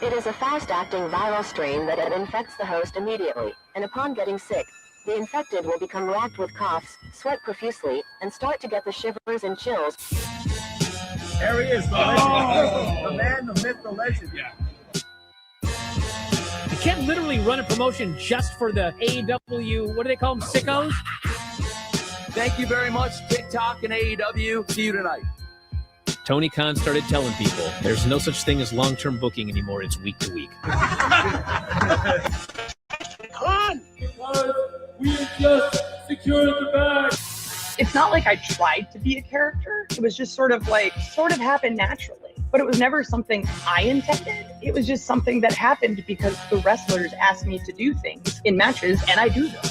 It is a fast-acting viral strain that infects the host immediately, and upon getting sick, the infected will become racked with coughs, sweat profusely, and start to get the shivers and chills. There he is, the legend. The man, the myth, the legend. Yeah. You can't literally run a promotion just for the AEW, what do they call them, sickos? Thank you very much, TikTok and AEW. See you tonight. Tony Khan started telling people there's no such thing as long-term booking anymore. It's week to week. Khan! We have just secured the bag. It's not like I tried to be a character. It was just sort of happened naturally. But it was never something I intended. It was just something that happened because the wrestlers asked me to do things in matches, and I do them.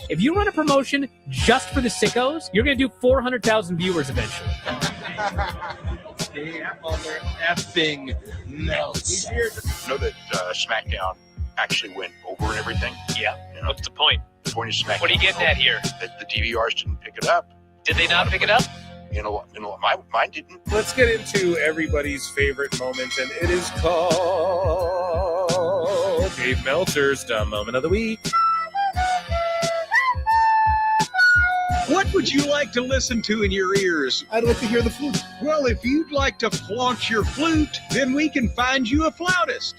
If you run a promotion just for the sickos, you're going to do 400,000 viewers eventually. Yeah, mother effing melts. You know that SmackDown actually went over and everything? Yeah. You know, What's the point? the point of SmackDown. What are you getting at here? That the DVRs didn't pick it up. Did they not pick it up? You know, mine didn't. Let's get into everybody's favorite moment, and it is called Dave Meltzer's Dumb Moment of the Week. What would you like to listen to in your ears? I'd like to hear the flute. Well, if you'd like to flaunt your flute, then we can find you a flautist.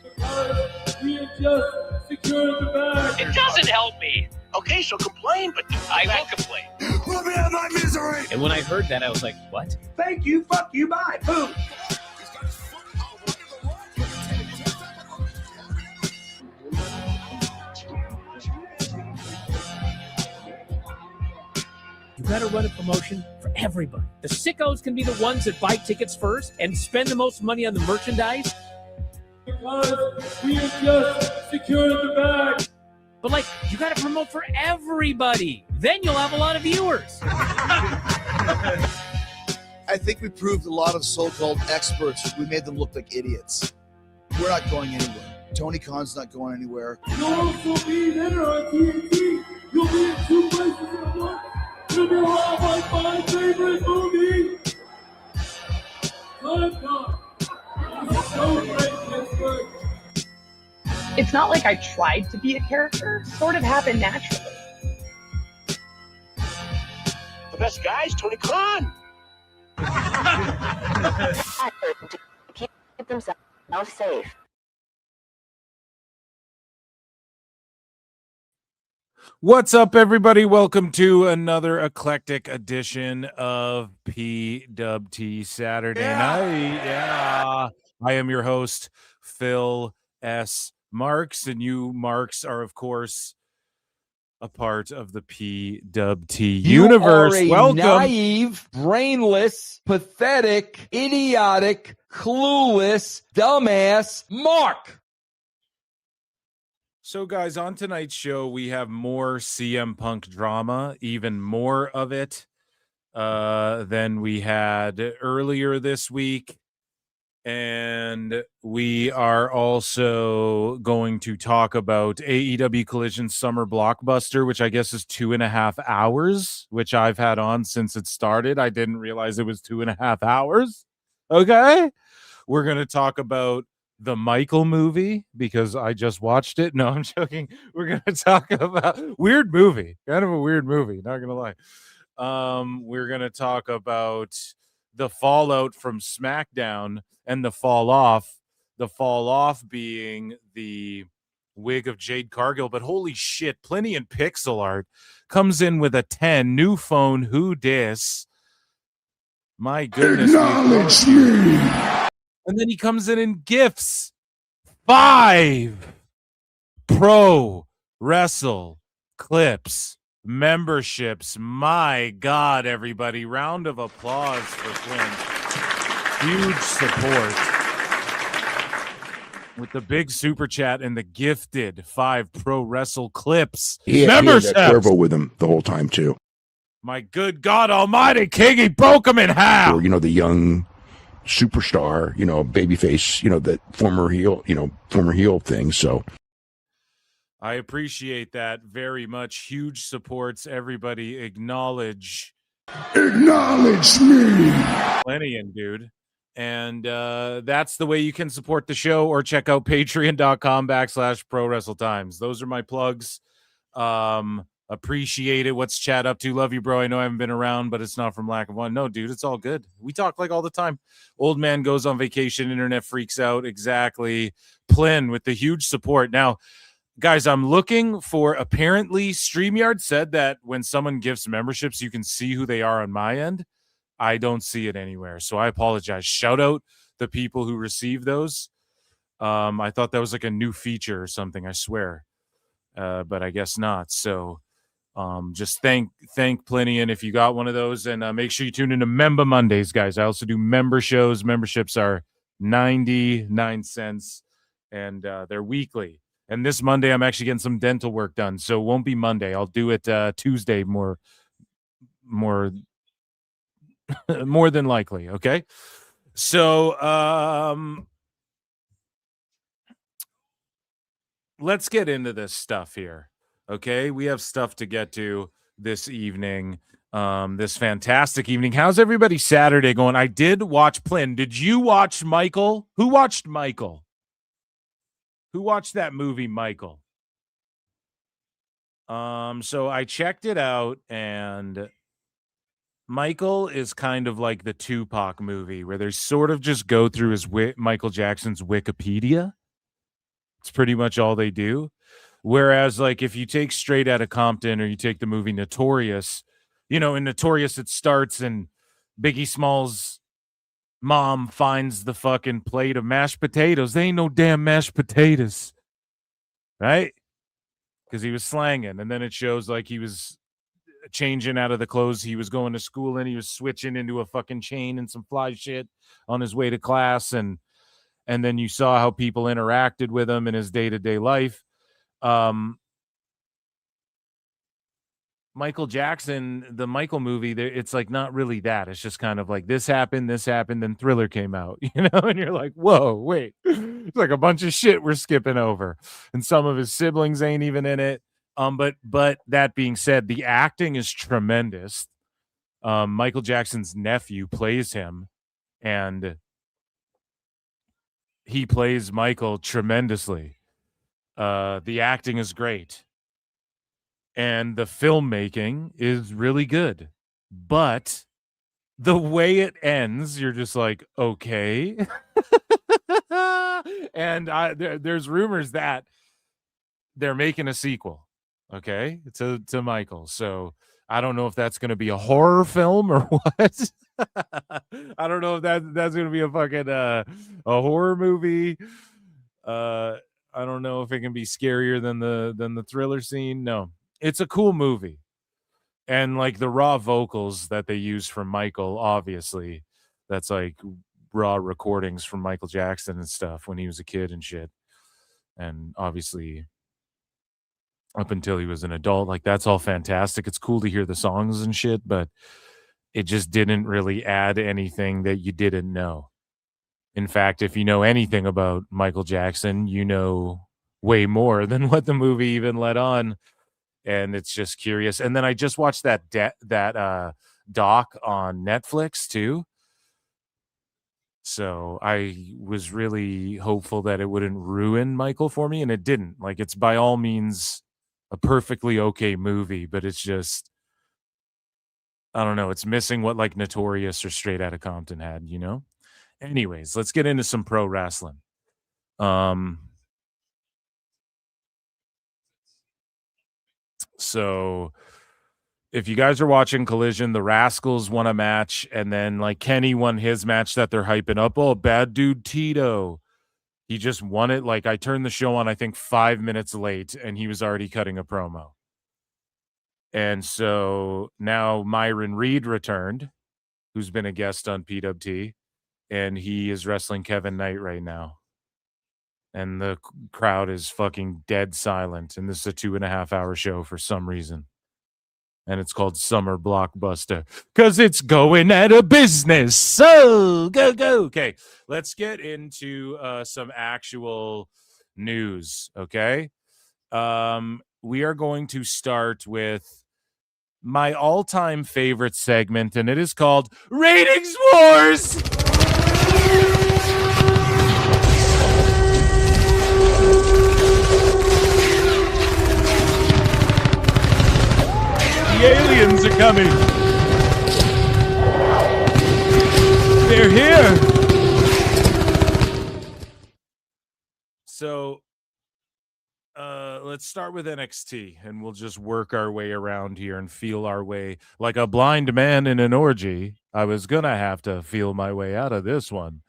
We have just secured the bag. It doesn't help me. Okay, so complain, but I will complain. Let me out of my misery! And when I heard that, I was like, what? Thank you, fuck you, bye, boom. You got to run a promotion for everybody. The sickos can be the ones that buy tickets first and spend the most money on the merchandise. Because we have just secured the bag. But, like, you got to promote for everybody. Then you'll have a lot of viewers. I think we proved a lot of so-called experts. We made them look like idiots. We're not going anywhere. Tony Khan's not going anywhere. You'll also be there on TNT. You'll be in 2 places at once. You'll be around like my favorite movie. Time God. It's so great, Pittsburgh. It's not like I tried to be a character. It sort of happened naturally. the best guy's Tony Khan. To keep themselves safe. What's up, everybody? Welcome to another eclectic edition of PWT Saturday Night. Yeah. I am your host, Phil S. Marks, and you, Marks, are, of course, a part of the PWT universe. You are a Welcome. naive, brainless, pathetic, idiotic, clueless, dumbass Mark. So, guys, on tonight's show, we have more CM Punk drama, even more of it than we had earlier this week. And we are also going to talk about AEW Collision Summer Blockbuster, which I guess is 2.5 hours, which I've had on since it started. I didn't realize it was 2.5 hours. Okay. We're going to talk about the Michael movie because I just watched it. No, I'm joking. We're going to talk about weird movie, kind of a weird movie. Not going to lie. We're going to talk about the fallout from SmackDown and the fall off being the wig of Jade Cargill. But holy shit, Plenty in Pixel Art comes in with a 10. New phone, who dis? My goodness. Acknowledge me. And then he comes in gifts. 5 pro wrestle clips memberships. My God, everybody. Round of applause for Clint. Huge support. With the big super chat and the gifted 5 pro wrestle clips. Memberships. Cuervo with him the whole time, too. My good God almighty, King, he broke him in half. Or, the young superstar, babyface, that former heel thing. So I appreciate that very much. Huge supports. Everybody acknowledge Acknowledge me. Plenty in, dude. And that's the way you can support the show, or check out patreon.com/Pro Wrestle Times. Those are my plugs. Appreciate it. What's Chad up to? Love you, bro. I know I haven't been around, but it's not from lack of one. No, dude, it's all good. We talk like all the time. Old man goes on vacation, internet freaks out. Exactly. Plin with the huge support. Now, guys, I'm looking for, apparently StreamYard said that when someone gives memberships, you can see who they are on my end. I don't see it anywhere, so I apologize. Shout out the people who received those. I thought that was like a new feature or something, I swear. But I guess not. So just thank Plinian if you got one of those, and make sure you tune into Member Mondays, guys. I also do member shows. Memberships are 99 cents, and they're weekly. And this Monday, I'm actually getting some dental work done, so it won't be Monday. I'll do it Tuesday more more than likely. Okay. So let's get into this stuff here. Okay. We have stuff to get to this evening. This fantastic evening. How's everybody Saturday going? I did watch Plin. Did you watch Michael? Who watched Michael? Who watched that movie, Michael? So I checked it out, and Michael is kind of like the Tupac movie, where they sort of just go through his Michael Jackson's Wikipedia. It's pretty much all they do. Whereas, like, if you take Straight Outta Compton, or you take the movie Notorious, you know, in Notorious, it starts and Biggie Smalls' mom finds the fucking plate of mashed potatoes. They ain't no damn mashed potatoes, right? Because he was slanging. And then it shows like he was changing out of the clothes he was going to school in. He was switching into a fucking chain and some fly shit on his way to class. And then you saw how people interacted with him in his day-to-day life. Michael Jackson, the Michael movie, it's like not really that. It's just kind of like this happened, then Thriller came out, you know, and you're like, whoa, wait. It's like a bunch of shit we're skipping over. And some of his siblings ain't even in it. But that being said, the acting is tremendous. Michael Jackson's nephew plays him, and he plays Michael tremendously. The acting is great, and the filmmaking is really good. But the way it ends, you're just like, okay. And there's rumors that they're making a sequel. Okay, to Michael. So I don't know if that's going to be a horror film or what. I don't know if that's going to be a fucking a horror movie. I don't know if it can be scarier than the Thriller scene. No, it's a cool movie, and like the raw vocals that they use from Michael, obviously, that's like raw recordings from Michael Jackson and stuff when he was a kid and shit, and obviously up until he was an adult. Like, that's all fantastic. It's cool to hear the songs and shit, but it just didn't really add anything that you didn't know. In fact, if you know anything about Michael Jackson, you know way more than what the movie even let on. And it's just curious. And then I just watched that doc on Netflix too. So I was really hopeful that it wouldn't ruin Michael for me, and it didn't. Like, it's by all means a perfectly okay movie, but it's just, I don't know, it's missing what like Notorious or Straight Outta Compton had, you know? Anyways, let's get into some pro wrestling. So if you guys are watching Collision, the Rascals won a match, and then like Kenny won his match that they're hyping up. Oh, bad dude Tito. He just won it. Like, I turned the show on, I think 5 minutes late, and he was already cutting a promo. And so now Myron Reed returned, who's been a guest on PWT, and he is wrestling Kevin Knight right now. And the crowd is fucking dead silent. And this is a 2.5 hour show for some reason. And it's called Summer Blockbuster because it's going out of business. So go. Okay, let's get into some actual news. Okay, we are going to start with my all-time favorite segment, and it is called Ratings Wars. The aliens are coming. They're here. So let's start with NXT, and we'll just work our way around here and feel our way like a blind man in an orgy. I was gonna have to feel my way out of this one.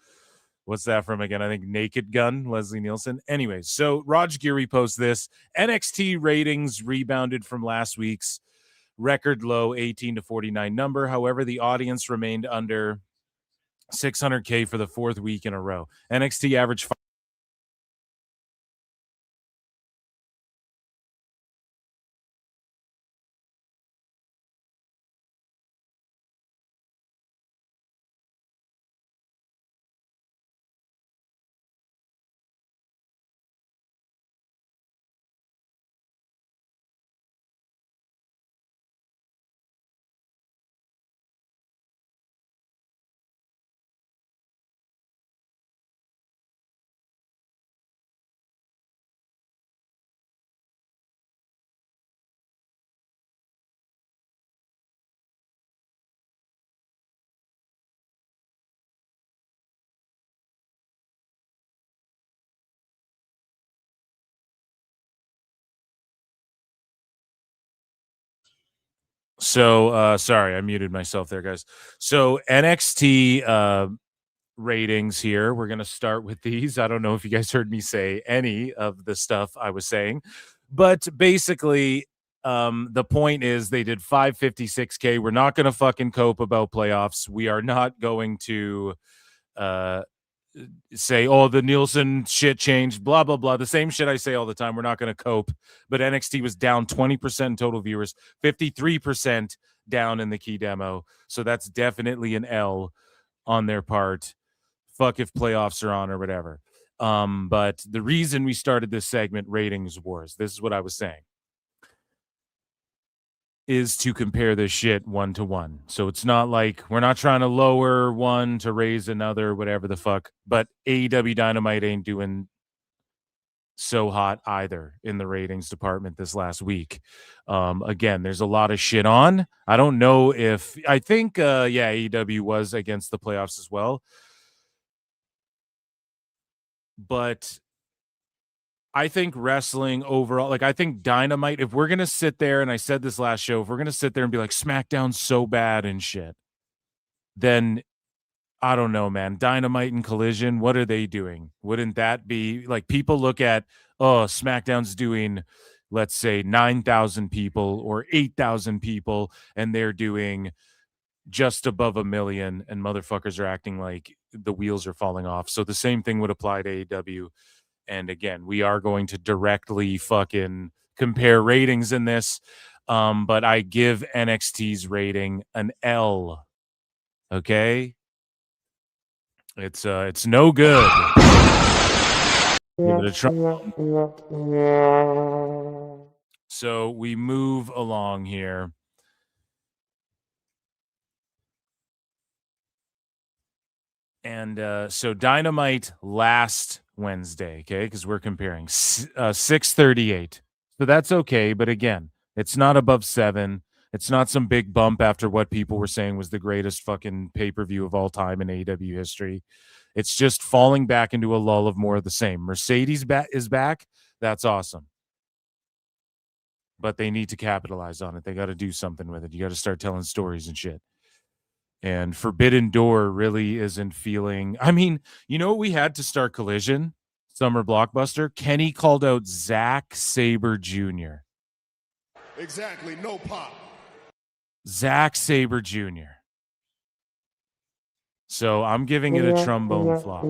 What's that from again? I think Naked Gun, Leslie Nielsen. Anyways, so Raj Giri posts this. NXT ratings rebounded from last week's record low 18 to 49 number. However, the audience remained under 600K for the fourth week in a row. NXT averaged sorry, I muted myself there, guys. So NXT ratings here. We're going to start with these. I don't know if you guys heard me say any of the stuff I was saying, but basically the point is they did 556K. We're not going to fucking cope about playoffs. We are not going to say, oh, the Nielsen shit changed, blah, blah, blah. The same shit I say all the time. We're not going to cope. But NXT was down 20% in total viewers, 53% down in the key demo. So that's definitely an L on their part. Fuck if playoffs are on or whatever. But the reason we started this segment, Ratings Wars, this is what I was saying, is to compare this shit 1-to-1. So it's not like we're not trying to lower one to raise another, whatever the fuck. But AEW Dynamite ain't doing so hot either in the ratings department this last week. Again, there's a lot of shit on. I don't know if I think AEW was against the playoffs as well. But I think wrestling overall, like I think Dynamite, if we're going to sit there, and I said this last show, if we're going to sit there and be like SmackDown's so bad and shit, then I don't know, man. Dynamite and Collision, what are they doing? Wouldn't that be like people look at, oh, SmackDown's doing, let's say 9,000 people or 8,000 people, and they're doing just above 1 million, and motherfuckers are acting like the wheels are falling off. So the same thing would apply to AEW. And again, we are going to directly fucking compare ratings in this. But I give NXT's rating an L. Okay? It's no good. Give it a try. So we move along here. And so Dynamite last Wednesday, okay, because we're comparing 638. So that's okay. But again, it's not above 7. It's not some big bump after what people were saying was the greatest fucking pay-per-view of all time in AEW history. It's just falling back into a lull of more of the same. Mercedes is back. That's awesome. But they need to capitalize on it. They got to do something with it. You got to start telling stories and shit. And Forbidden Door really isn't feeling... I mean, you know what we had to start Collision? Summer Blockbuster? Kenny called out Zack Sabre Jr. Exactly, no pop. Zack Sabre Jr. So I'm giving it a trombone flop.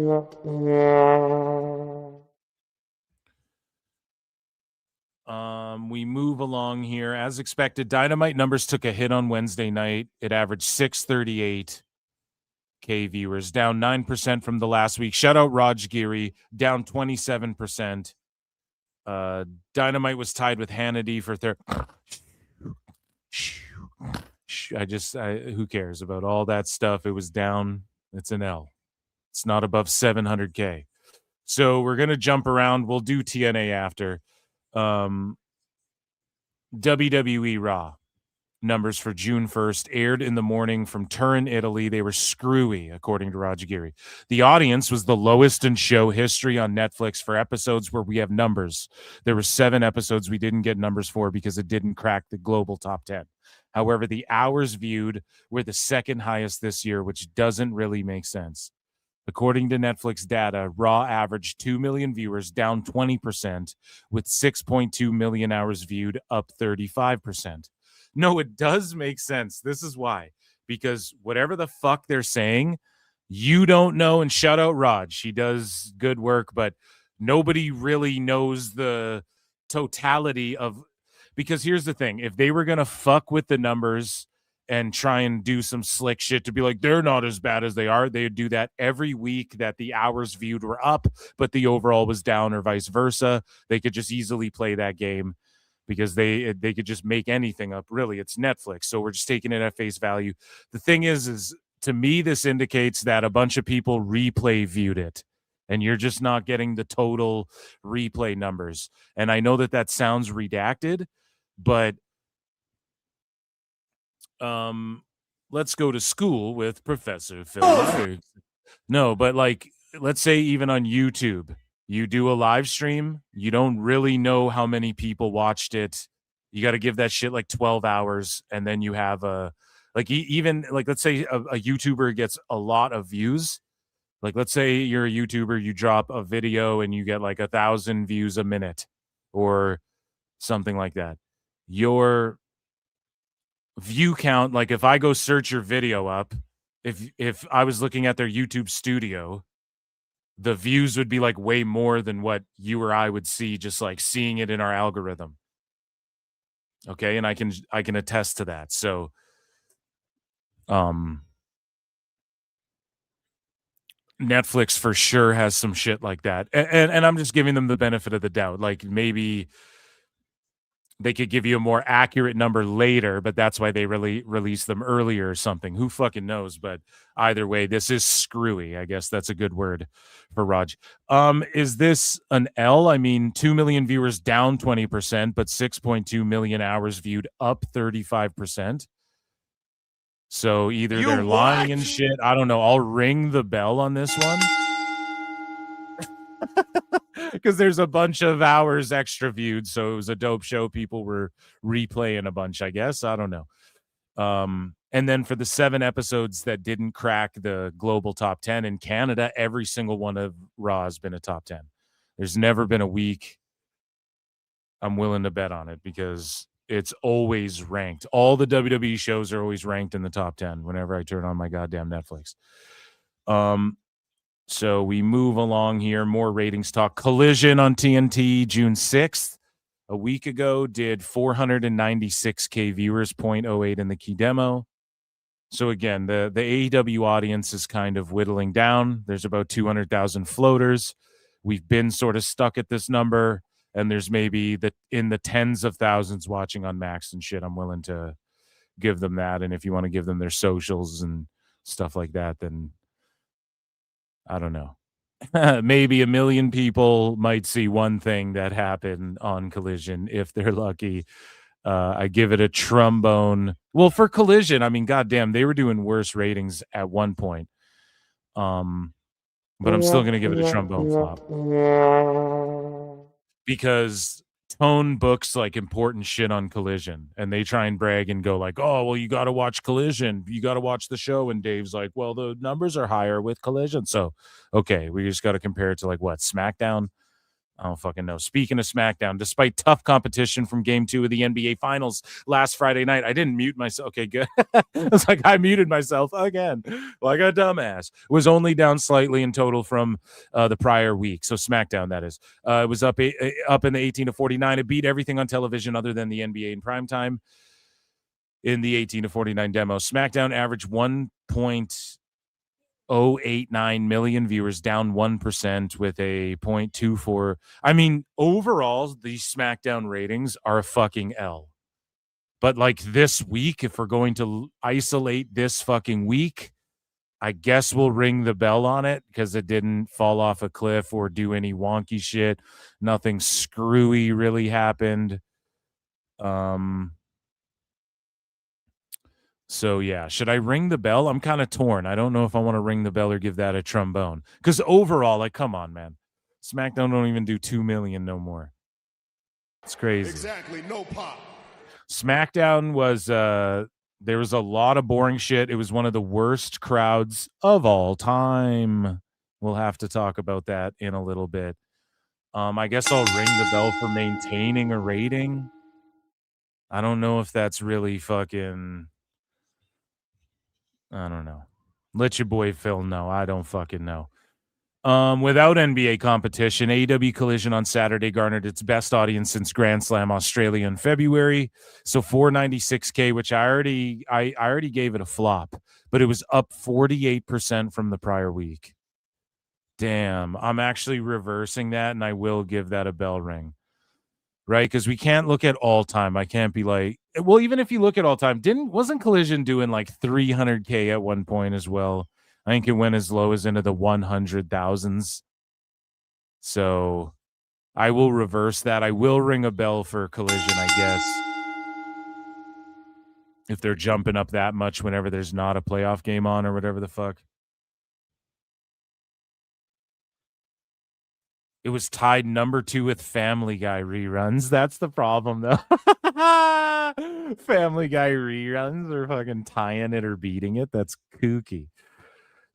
We move along here. As expected, Dynamite numbers took a hit on Wednesday night. It averaged 638K viewers, down 9% from the last week. Shout out Raj Giri, down 27%. Dynamite was tied with Hannity for third. who cares about all that stuff? It was down. It's an L. It's not above 700K. So we're going to jump around. We'll do TNA after. WWE Raw numbers for June 1st aired in the morning from Turin, Italy. They were screwy, according to Roger Geary. The audience was the lowest in show history on Netflix for episodes where we have numbers. There were 7 episodes we didn't get numbers for because it didn't crack the global top 10. However, the hours viewed were the second highest this year, which doesn't really make sense. According to Netflix data, Raw averaged 2 million viewers, down 20%, with 6.2 million hours viewed, up 35%. No, it does make sense. This is why. Because whatever the fuck they're saying, you don't know. And shout out Rod. She does good work, but nobody really knows the totality of... Because here's the thing. If they were going to fuck with the numbers and try and do some slick shit to be like, they're not as bad as they are, they would do that every week that the hours viewed were up, but the overall was down, or vice versa. They could just easily play that game because they could just make anything up. Really, it's Netflix, so we're just taking it at face value. The thing is to me, this indicates that a bunch of people replay viewed it, and you're just not getting the total replay numbers. And I know that sounds redacted, but let's go to school with Professor Phil Myers. No, but like, let's say even on YouTube, you do a live stream, you don't really know how many people watched it. You got to give that shit like 12 hours, and then you have even let's say a YouTuber gets a lot of views. Like, let's say you're a YouTuber, you drop a video and you get like 1,000 views a minute or something like that. Your view count, like if I go search your video up, if I was looking at their YouTube studio, the views would be like way more than what you or I would see just like seeing it in our algorithm. Okay, and I can attest to that. So Netflix for sure has some shit like that. And I'm just giving them the benefit of the doubt. Like, maybe they could give you a more accurate number later, but that's why they really released them earlier or something. Who fucking knows? But either way, this is screwy. I guess that's a good word for Raj. Is this an L? I mean, 2 million viewers down 20%, but 6.2 million hours viewed, up 35%. So either they're lying and shit. I don't know. I'll ring the bell on this one. Because there's a bunch of hours extra viewed, so it was a dope show. People were replaying a bunch, I guess. I don't know. And then for the 7 episodes that didn't crack the global top 10 in Canada, every single one of Raw has been a top 10. There's never been a week I'm willing to bet on it, because it's always ranked. All the WWE shows are always ranked in the top 10 whenever I turn on my goddamn Netflix. So we move along here. More ratings talk. Collision on TNT, June 6th. A week ago, did 496K viewers, 0.08 in the key demo. So again, the AEW audience is kind of whittling down. There's about 200,000 floaters. We've been sort of stuck at this number, and there's maybe in the tens of thousands watching on Max and shit. I'm willing to give them that. And if you want to give them their socials and stuff like that, then I don't know. Maybe 1 million people might see one thing that happened on Collision if they're lucky. I give it a trombone. Well, for Collision, I mean, goddamn, they were doing worse ratings at one point. But I'm still going to give it a trombone flop. Because Tone books like important shit on Collision, and they try and brag and go like, oh, well, you got to watch Collision, you got to watch the show. And Dave's like, well, the numbers are higher with Collision, so okay, we just got to compare it to like what, SmackDown? I don't fucking know. Speaking of SmackDown, despite tough competition from Game 2 of the NBA Finals last Friday night, I didn't mute myself. Okay, good. It's like I muted myself again, like a dumbass. Was only down slightly in total from the prior week. So SmackDown, that is. It was up in the 18-49. It beat everything on television other than the NBA in primetime in the 18-49 demo. SmackDown averaged 1.089 million viewers, down 1% with a 0.24. I mean, overall, these SmackDown ratings are a fucking L. But like this week, if we're going to isolate this fucking week, I guess we'll ring the bell on it because it didn't fall off a cliff or do any wonky shit. Nothing screwy really happened. So yeah, should I ring the bell? I'm kind of torn. I don't know if I want to ring the bell or give that a trombone. Because overall, like, come on, man. SmackDown don't even do 2 million no more. It's crazy. Exactly, no pop. SmackDown was there was a lot of boring shit. It was one of the worst crowds of all time. We'll have to talk about that in a little bit. I guess I'll ring the bell for maintaining a rating. I don't know if that's really fucking, I don't know. Let your boy Phil know. I don't fucking know. Without NBA competition, AEW Collision on Saturday garnered its best audience since Grand Slam Australia in February. So 496K, which I already gave it a flop, but it was up 48% from the prior week. Damn, I'm actually reversing that, and I will give that a bell ring. Right? Because we can't look at all time. I can't be like, well, even if you look at all time, wasn't Collision doing like 300K at one point as well? I think it went as low as into the 100,000s. So I will reverse that. I will ring a bell for Collision, I guess. If they're jumping up that much whenever there's not a playoff game on or whatever the fuck. It was tied number 2 with Family Guy reruns. That's the problem, though. Family Guy reruns are fucking tying it or beating it. That's kooky.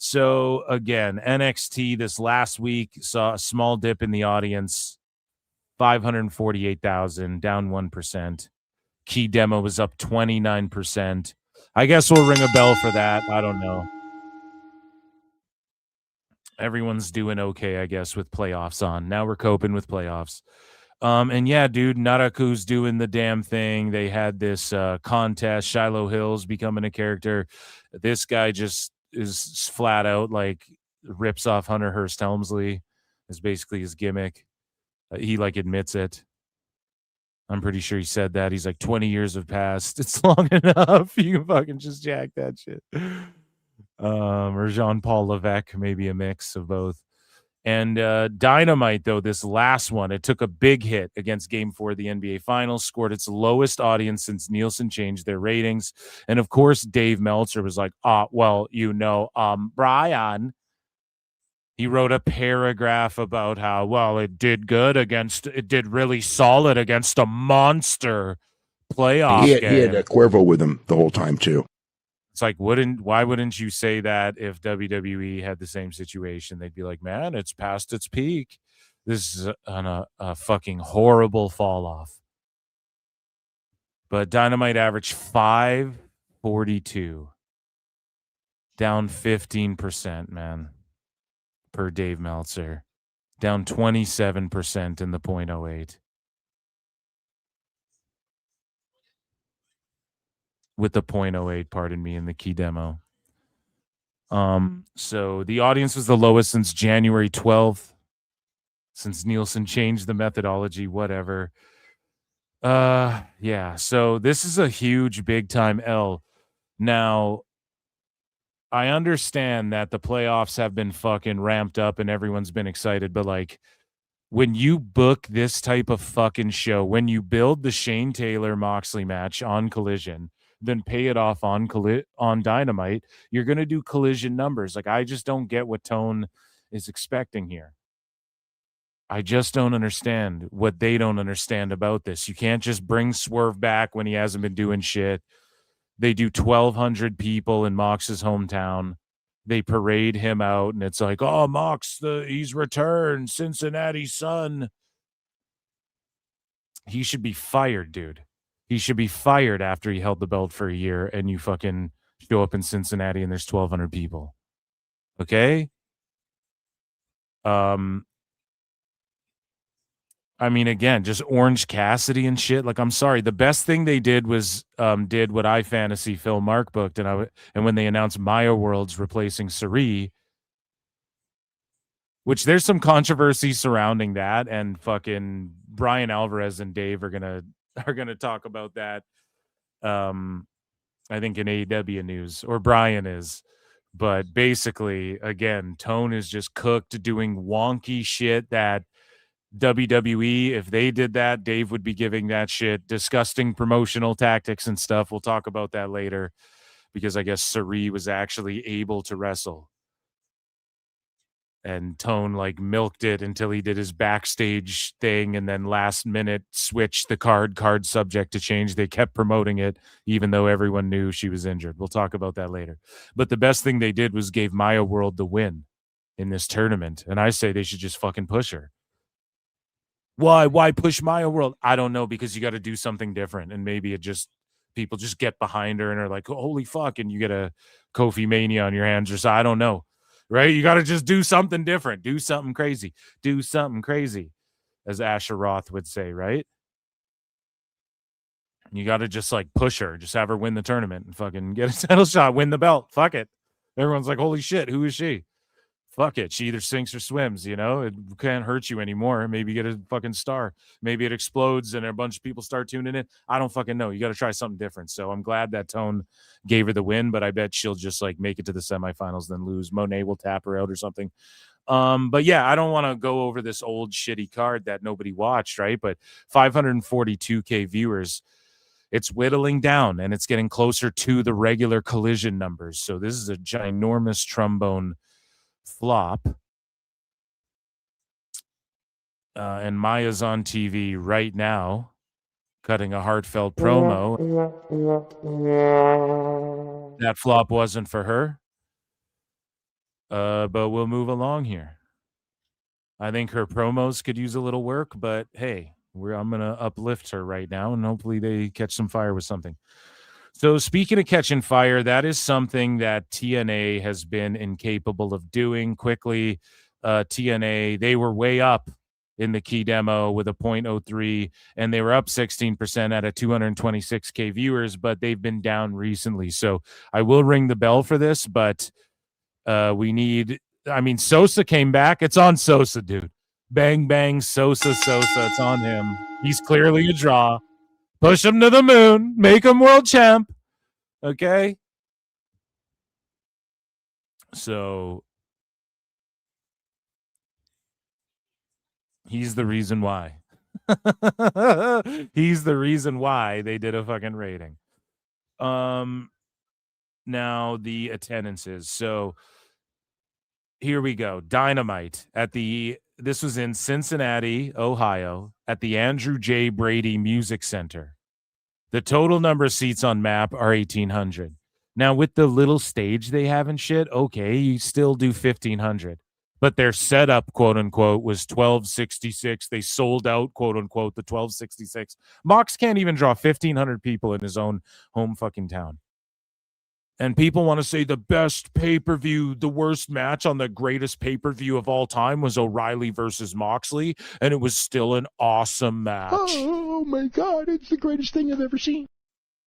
So, again, NXT this last week saw a small dip in the audience, 548,000, down 1%. Key Demo was up 29%. I guess we'll ring a bell for that. I don't know. Everyone's doing okay, I guess, with playoffs on. Now we're coping with playoffs. And yeah, dude, Naraku's doing the damn thing. They had this contest, Shiloh Hills becoming a character. This guy just is flat out like rips off Hunter Hearst Helmsley is basically his gimmick. He like admits it. I'm pretty sure he said that. He's like, 20 years have passed. It's long enough. You can fucking just jack that shit. Or Jean-Paul Levesque, maybe a mix of both. And Dynamite, though, this last one, it took a big hit against Game 4 of the NBA Finals, scored its lowest audience since Nielsen changed their ratings. And, of course, Dave Meltzer was like, Brian, he wrote a paragraph about how, well, it did really solid against a monster playoff game. He had Cuervo with him the whole time, too. It's like, why wouldn't you say that if WWE had the same situation? They'd be like, man, it's past its peak. This is a fucking horrible fall off. But Dynamite averaged 542, down 15%, man, per Dave Meltzer, down 27% in the .08. With the .08, pardon me, in the key demo. So the audience was the lowest since January 12th, since Nielsen changed the methodology, whatever. Yeah, so this is a huge, big-time L. Now, I understand that the playoffs have been fucking ramped up and everyone's been excited, but like, when you book this type of fucking show, when you build the Shane Taylor-Moxley match on Collision, then pay it off on Dynamite, you're going to do Collision numbers. Like, I just don't get what Tone is expecting here. I just don't understand what they don't understand about this. You can't just bring Swerve back when he hasn't been doing shit. They do 1,200 people in Mox's hometown. They parade him out, and it's like, oh, Mox, he's returned, Cincinnati's son. He should be fired, dude. He should be fired after he held the belt for a year and you fucking show up in Cincinnati and there's 1,200 people. Okay? I mean, again, just Orange Cassidy and shit. Like, I'm sorry. The best thing they did was did what iFantasy Phil Mark booked, and when they announced Maya Worlds replacing Suri, which there's some controversy surrounding that, and fucking Brian Alvarez and Dave are gonna talk about that I think in AEW news, or Brian is. But basically, again, Tone is just cooked doing wonky shit that WWE, if they did that, Dave would be giving that shit disgusting promotional tactics and stuff. We'll talk about that later because I guess Sari was actually able to wrestle. And Tone like milked it until he did his backstage thing and then last minute switched the card subject to change. They kept promoting it even though everyone knew she was injured. We'll talk about that later. But the best thing they did was gave Maya World the win in this tournament. And I say they should just fucking push her. Why push Maya World? I don't know, because you got to do something different. And maybe people just get behind her and are like, holy fuck, and you get a Kofi Mania on your hands or so. I don't know. Right? You got to just do something different. Do something crazy. Do something crazy, as Asher Roth would say, right? You got to just like push her. Just have her win the tournament and fucking get a title shot, win the belt. Fuck it. Everyone's like, holy shit, who is she? Fuck it. She either sinks or swims, you know? It can't hurt you anymore. Maybe you get a fucking star. Maybe it explodes and a bunch of people start tuning in. I don't fucking know. You got to try something different. So I'm glad that Tone gave her the win, but I bet she'll just like make it to the semifinals, then lose. Monet will tap her out or something. But yeah, I don't want to go over this old shitty card that nobody watched, right? But 542K viewers, it's whittling down and it's getting closer to the regular Collision numbers. So this is a ginormous trombone flop. And Maya's on TV right now cutting a heartfelt promo. That flop wasn't for her. But we'll move along here. I think her promos could use a little work, but hey, I'm going to uplift her right now, and hopefully they catch some fire with something. So speaking of catching fire, that is something that TNA has been incapable of doing quickly. TNA, they were way up in the key demo with a 0.03, and they were up 16% at a 226K viewers, but they've been down recently. So I will ring the bell for this, but Sosa came back. It's on Sosa, dude. Bang, bang, Sosa. It's on him. He's clearly a draw. Push him to the moon. Make him world champ. Okay? So he's the reason why. He's the reason why they did a fucking rating. Now the attendances. So here we go. Dynamite this was in Cincinnati, Ohio, at the Andrew J. Brady Music Center. The total number of seats on map are 1,800. Now, with the little stage they have and shit, okay, you still do 1,500. But their setup, quote unquote, was 1,266. They sold out, quote unquote, the 1,266. Mox can't even draw 1,500 people in his own home fucking town. And people want to say the best pay-per-view, the worst match on the greatest pay-per-view of all time was O'Reilly versus Moxley, and it was still an awesome match. Oh my God, it's the greatest thing I've ever seen.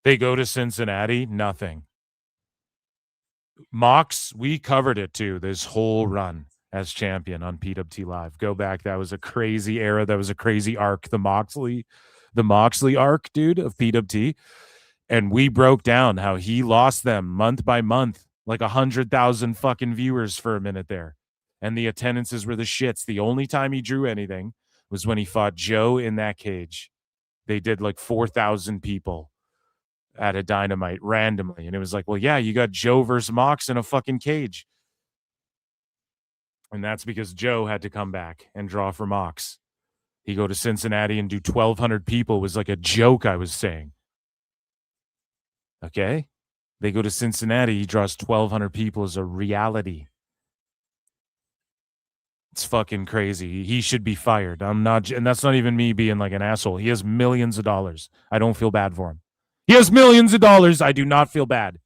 They go to Cincinnati, nothing. Mox, we covered it too, this whole run as champion on PWT Live. Go back, that was a crazy era, that was a crazy arc, the Moxley arc, dude, of PWT. And we broke down how he lost them month by month, like 100,000 fucking viewers for a minute there. And the attendances were the shits. The only time he drew anything was when he fought Joe in that cage. They did like 4,000 people at a Dynamite randomly. And it was like, well, yeah, you got Joe versus Mox in a fucking cage. And that's because Joe had to come back and draw for Mox. He go to Cincinnati and do 1,200 people was like a joke, I was saying. Okay? They go to Cincinnati, he draws 1,200 people as a reality. It's fucking crazy. He should be fired. I'm not, and that's not even me being like an asshole. He has millions of dollars. I don't feel bad for him. He has millions of dollars. I do not feel bad.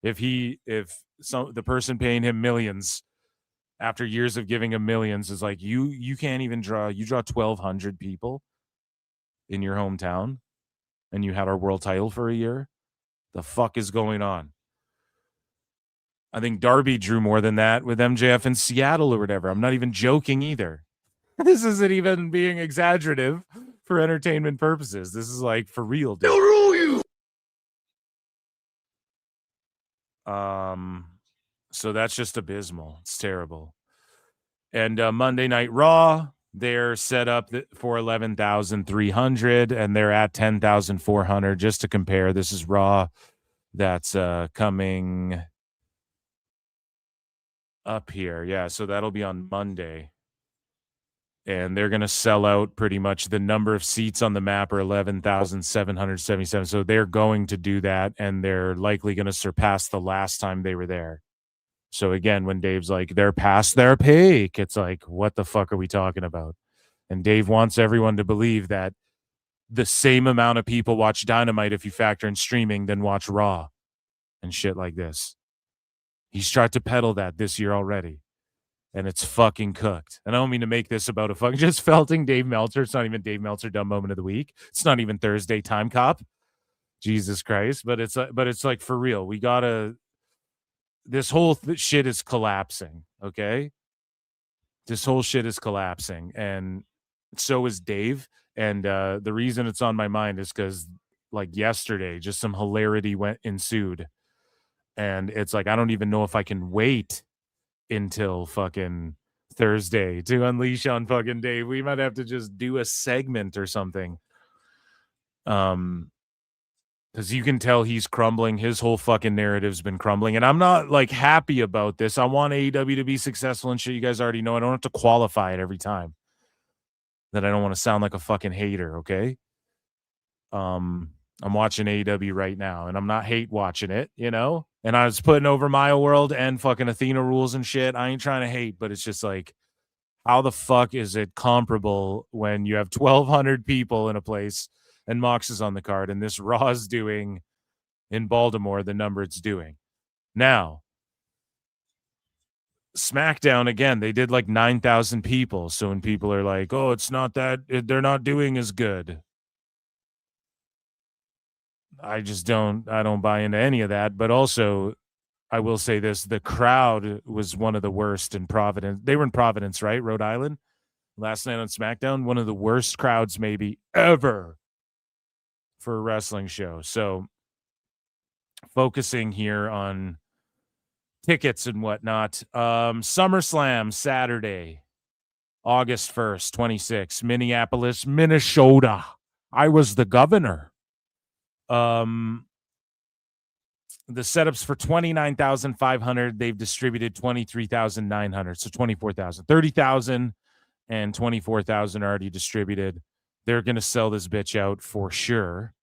If the person paying him millions after years of giving him millions is like, you can't even draw, you draw 1,200 people in your hometown and you had our world title for a year. The fuck is going on? I think Darby drew more than that with MJF in Seattle or whatever. I'm not even joking either. This isn't even being exaggerative for entertainment purposes. This is like for real, dude. So that's just abysmal. It's terrible. And Monday Night Raw, they're set up for 11,300 and they're at 10,400. Just to compare, this is Raw that's coming up here. Yeah, so that'll be on Monday. And they're going to sell out pretty much. The number of seats on the map are 11,777. So they're going to do that, and they're likely going to surpass the last time they were there. So again, when Dave's like, they're past their peak, it's like, what the fuck are we talking about? And Dave wants everyone to believe that the same amount of people watch Dynamite, if you factor in streaming, than watch Raw and shit like this. He's tried to peddle that this year already. And it's fucking cooked. And I don't mean to make this about a fucking just felting Dave Meltzer. It's not even Dave Meltzer dumb moment of the week. It's not even Thursday time cop. Jesus Christ. But it's like for real. We gotta. This whole shit is collapsing. Okay. This whole shit is collapsing, and so is Dave. And the reason it's on my mind is because like yesterday, just some hilarity ensued, and it's like I don't even know if I can wait until fucking Thursday to unleash on fucking Dave. We might have to just do a segment or something. Because you can tell he's crumbling. His whole fucking narrative's been crumbling. And I'm not like happy about this. I want AEW to be successful and shit. You guys already know. I don't have to qualify it every time. That I don't want to sound like a fucking hater, okay? I'm watching AEW right now, and I'm not hate watching it, you know? And I was putting over Maya World and fucking Athena rules and shit. I ain't trying to hate, but it's just like, how the fuck is it comparable when you have 1,200 people in a place and Mox is on the card and this Raw is doing in Baltimore the number it's doing? Now, SmackDown, again, they did like 9,000 people. So when people are like, oh, it's not that, they're not doing as good. I don't buy into any of that. But also, I will say this, the crowd was one of the worst in Providence. They were in Providence, right? Rhode Island last night on SmackDown. One of the worst crowds maybe ever for a wrestling show. So focusing here on tickets and whatnot. SummerSlam Saturday, August 1st, 26, Minneapolis, Minnesota. I was the governor. The setups for 29,500. They've distributed 23,900. So 24,000, 30,000 and 24,000 already distributed. They're going to sell this bitch out for sure.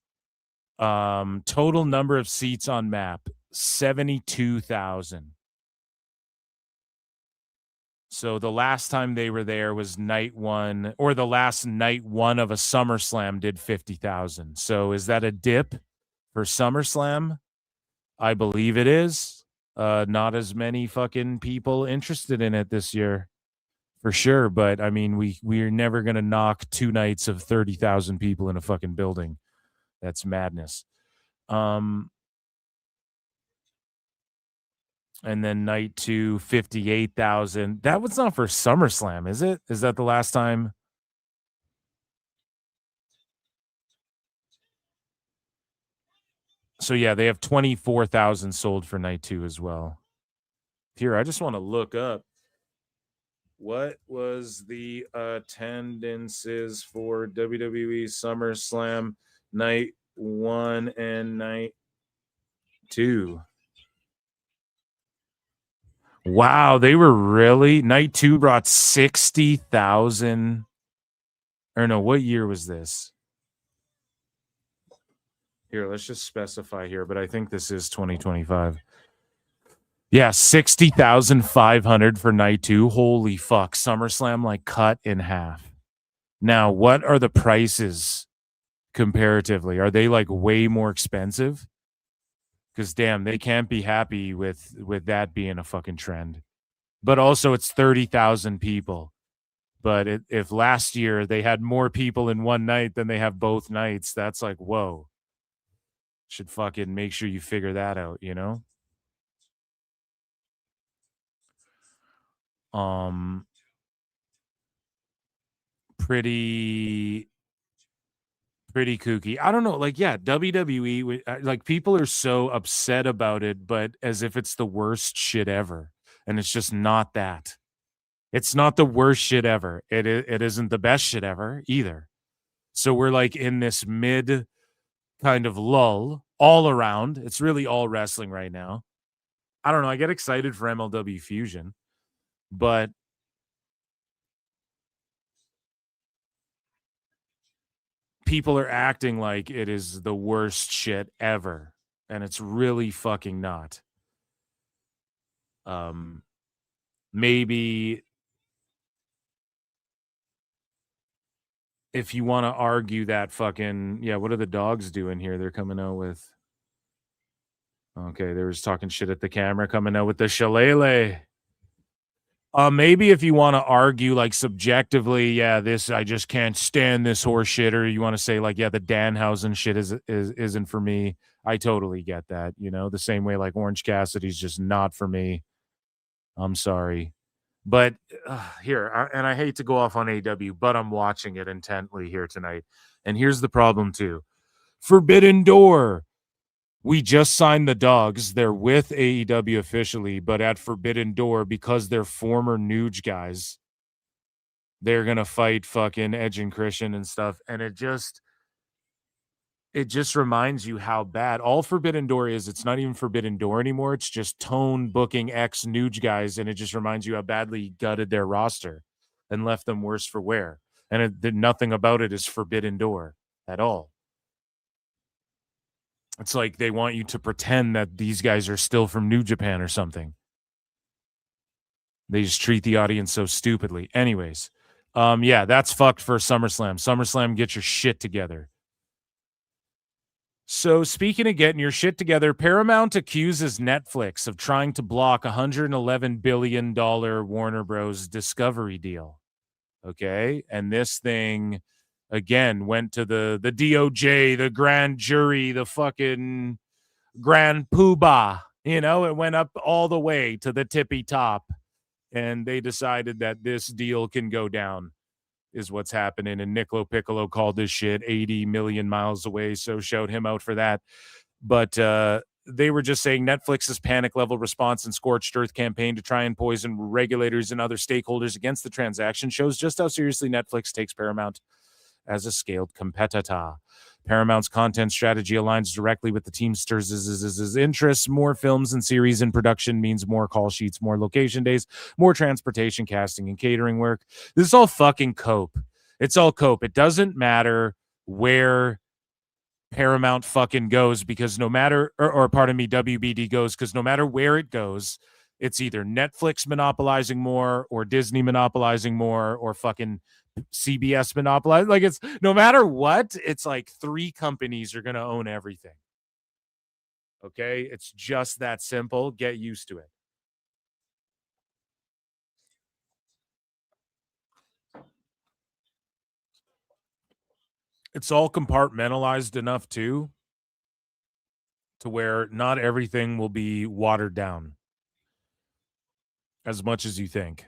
Total number of seats on map, 72,000. So the last time they were there was night one, or the last night one of a SummerSlam did 50,000. So is that a dip for SummerSlam? I believe it is. Not as many fucking people interested in it this year, for sure. But I mean, we're never gonna knock 2 nights of 30,000 people in a fucking building. That's madness. And then night 2, 58,000. That was not for SummerSlam, is it? Is that the last time? So yeah, they have 24,000 sold for night 2 as well. Here, I just want to look up what was the attendances for WWE SummerSlam night 1 and night 2. Wow, they were really night 2 brought 60,000. Or no, what year was this? Here, let's just specify here, but I think this is 2025. Yeah, 60,500 for night 2. Holy fuck. SummerSlam like cut in half. Now, what are the prices comparatively? Are they like way more expensive? Because damn, they can't be happy with that being a fucking trend. But also it's 30,000 people. But if last year they had more people in one night than they have both nights, that's like, whoa. Should fucking make sure you figure that out, you know? Pretty Pretty kooky. I don't know. Like, yeah, WWE, like, people are so upset about it, but as if it's the worst shit ever. And it's just not that. It's not the worst shit ever. It isn't the best shit ever either. So we're like in this mid kind of lull all around. It's really all wrestling right now. I don't know. I get excited for MLW Fusion, but people are acting like it is the worst shit ever, and it's really fucking not. Maybe if you want to argue that fucking, yeah, what are the dogs doing here? They're coming out with, okay, they were just talking shit at the camera, coming out with the shillelagh. Maybe if you want to argue like subjectively, yeah, this, I just can't stand this horse shit, or you want to say like, yeah, the Danhausen shit isn't for me. I totally get that, you know, the same way like Orange Cassidy's just not for me. I'm sorry. But here, and I hate to go off on AEW, but I'm watching it intently here tonight. And here's the problem too. Forbidden Door. We just signed the dogs. They're with AEW officially, but at Forbidden Door, because they're former Nuge guys, they're going to fight fucking Edge and Christian and stuff. And it just reminds you how bad all Forbidden Door is. It's not even Forbidden Door anymore. It's just Tone booking ex-Nuge guys, and it just reminds you how badly he gutted their roster and left them worse for wear. And nothing about it is Forbidden Door at all. It's like they want you to pretend that these guys are still from New Japan or something. They just treat the audience so stupidly. Anyways, yeah, that's fucked for SummerSlam. SummerSlam, get your shit together. So speaking of getting your shit together, Paramount accuses Netflix of trying to block $111 billion Warner Bros. Discovery deal. Okay? And this thing, again, went to the DOJ, the grand jury, the fucking grand poobah. You know, it went up all the way to the tippy top. And they decided that this deal can go down. Is what's happening. And Niccolo Piccolo called this shit 80 million miles away, so showed him out for that. But they were just saying Netflix's panic level response and scorched earth campaign to try and poison regulators and other stakeholders against the transaction shows just how seriously Netflix takes Paramount as a scaled competitor. Paramount's content strategy aligns directly with the Teamsters' interests. More films and series in production means more call sheets, more location days, more transportation, casting, and catering work. This is all fucking cope. It's all cope. It doesn't matter where Paramount fucking goes, because no matter, or pardon me, WBD goes, because no matter where it goes, it's either Netflix monopolizing more, or Disney monopolizing more, or fucking CBS monopolize. Like, it's no matter what, it's like three companies are going to own everything. Okay? It's just that simple. Get used to it. It's all compartmentalized enough too, to where not everything will be watered down as much as you think.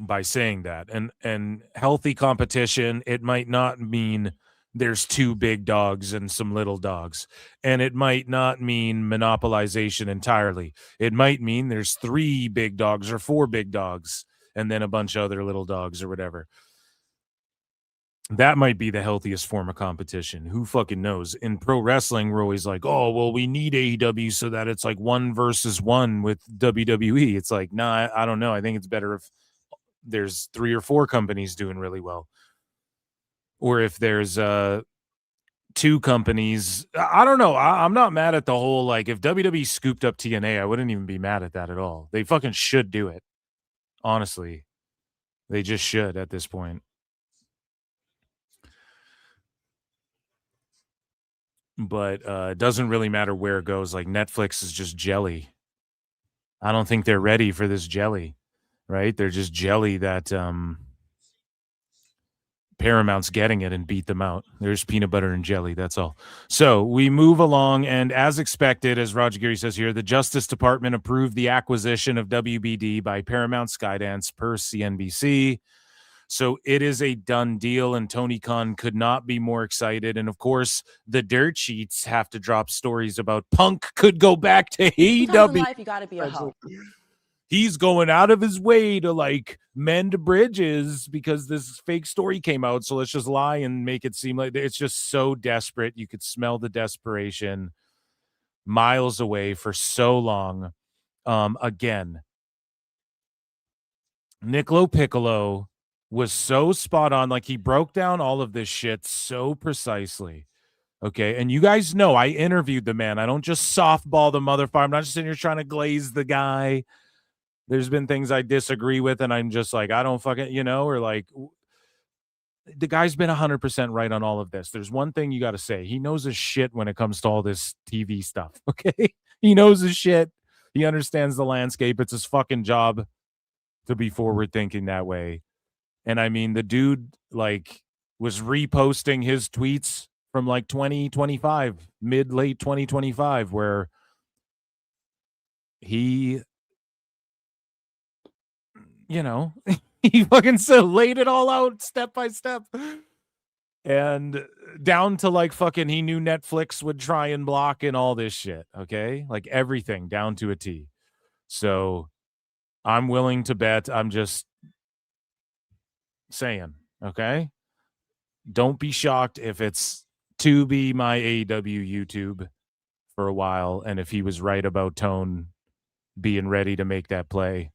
By saying that, and healthy competition, it might not mean there's two big dogs and some little dogs, and it might not mean monopolization entirely. It might mean there's three big dogs or four big dogs and then a bunch of other little dogs or whatever. That might be the healthiest form of competition. Who fucking knows? In pro wrestling, we're always like, oh, well, we need AEW so that it's like 1 versus 1 with WWE. It's like, nah, I don't know. I think it's better if there's 3 or 4 companies doing really well, or if there's 2 companies. I don't know. I'm not mad at the whole, like, if WWE scooped up TNA, I wouldn't even be mad at that at all. They fucking should do it. Honestly, they just should at this point. But it doesn't really matter where it goes. Like, Netflix is just jelly. I don't think they're ready for this jelly. Right? They're just jelly that Paramount's getting it and beat them out. There's peanut butter and jelly. That's all. So we move along, and as expected, as Roger Geary says here, the Justice Department approved the acquisition of WBD by Paramount Skydance per CNBC. So it is a done deal, and Tony Khan could not be more excited. And of course, the dirt sheets have to drop stories about Punk could go back to Sometimes in AEW. life, you got to be a hoe. He's going out of his way to like mend bridges because this fake story came out. So let's just lie and make it seem like it's just so desperate. You could smell the desperation miles away for so long. Again, Niccolo Piccolo was so spot on. Like, he broke down all of this shit so precisely. Okay. And you guys know I interviewed the man. I don't just softball the motherfucker. I'm not just sitting here trying to glaze the guy. There's been things I disagree with, and I'm just like, I don't fucking, or like, the guy's been 100% right on all of this. There's one thing you got to say. He knows his shit when it comes to all this TV stuff. Okay. He knows his shit. He understands the landscape. It's his fucking job to be forward thinking that way. And I mean, the dude like was reposting his tweets from like 2025, late 2025, where he, he fucking laid it all out step by step. And down to like fucking, he knew Netflix would try and block and all this shit. Okay. Like everything down to a T. So I'm willing to bet. I'm just saying, okay? Don't be shocked if it's to be MyAEW YouTube for a while. And if he was right about Tone being ready to make that play,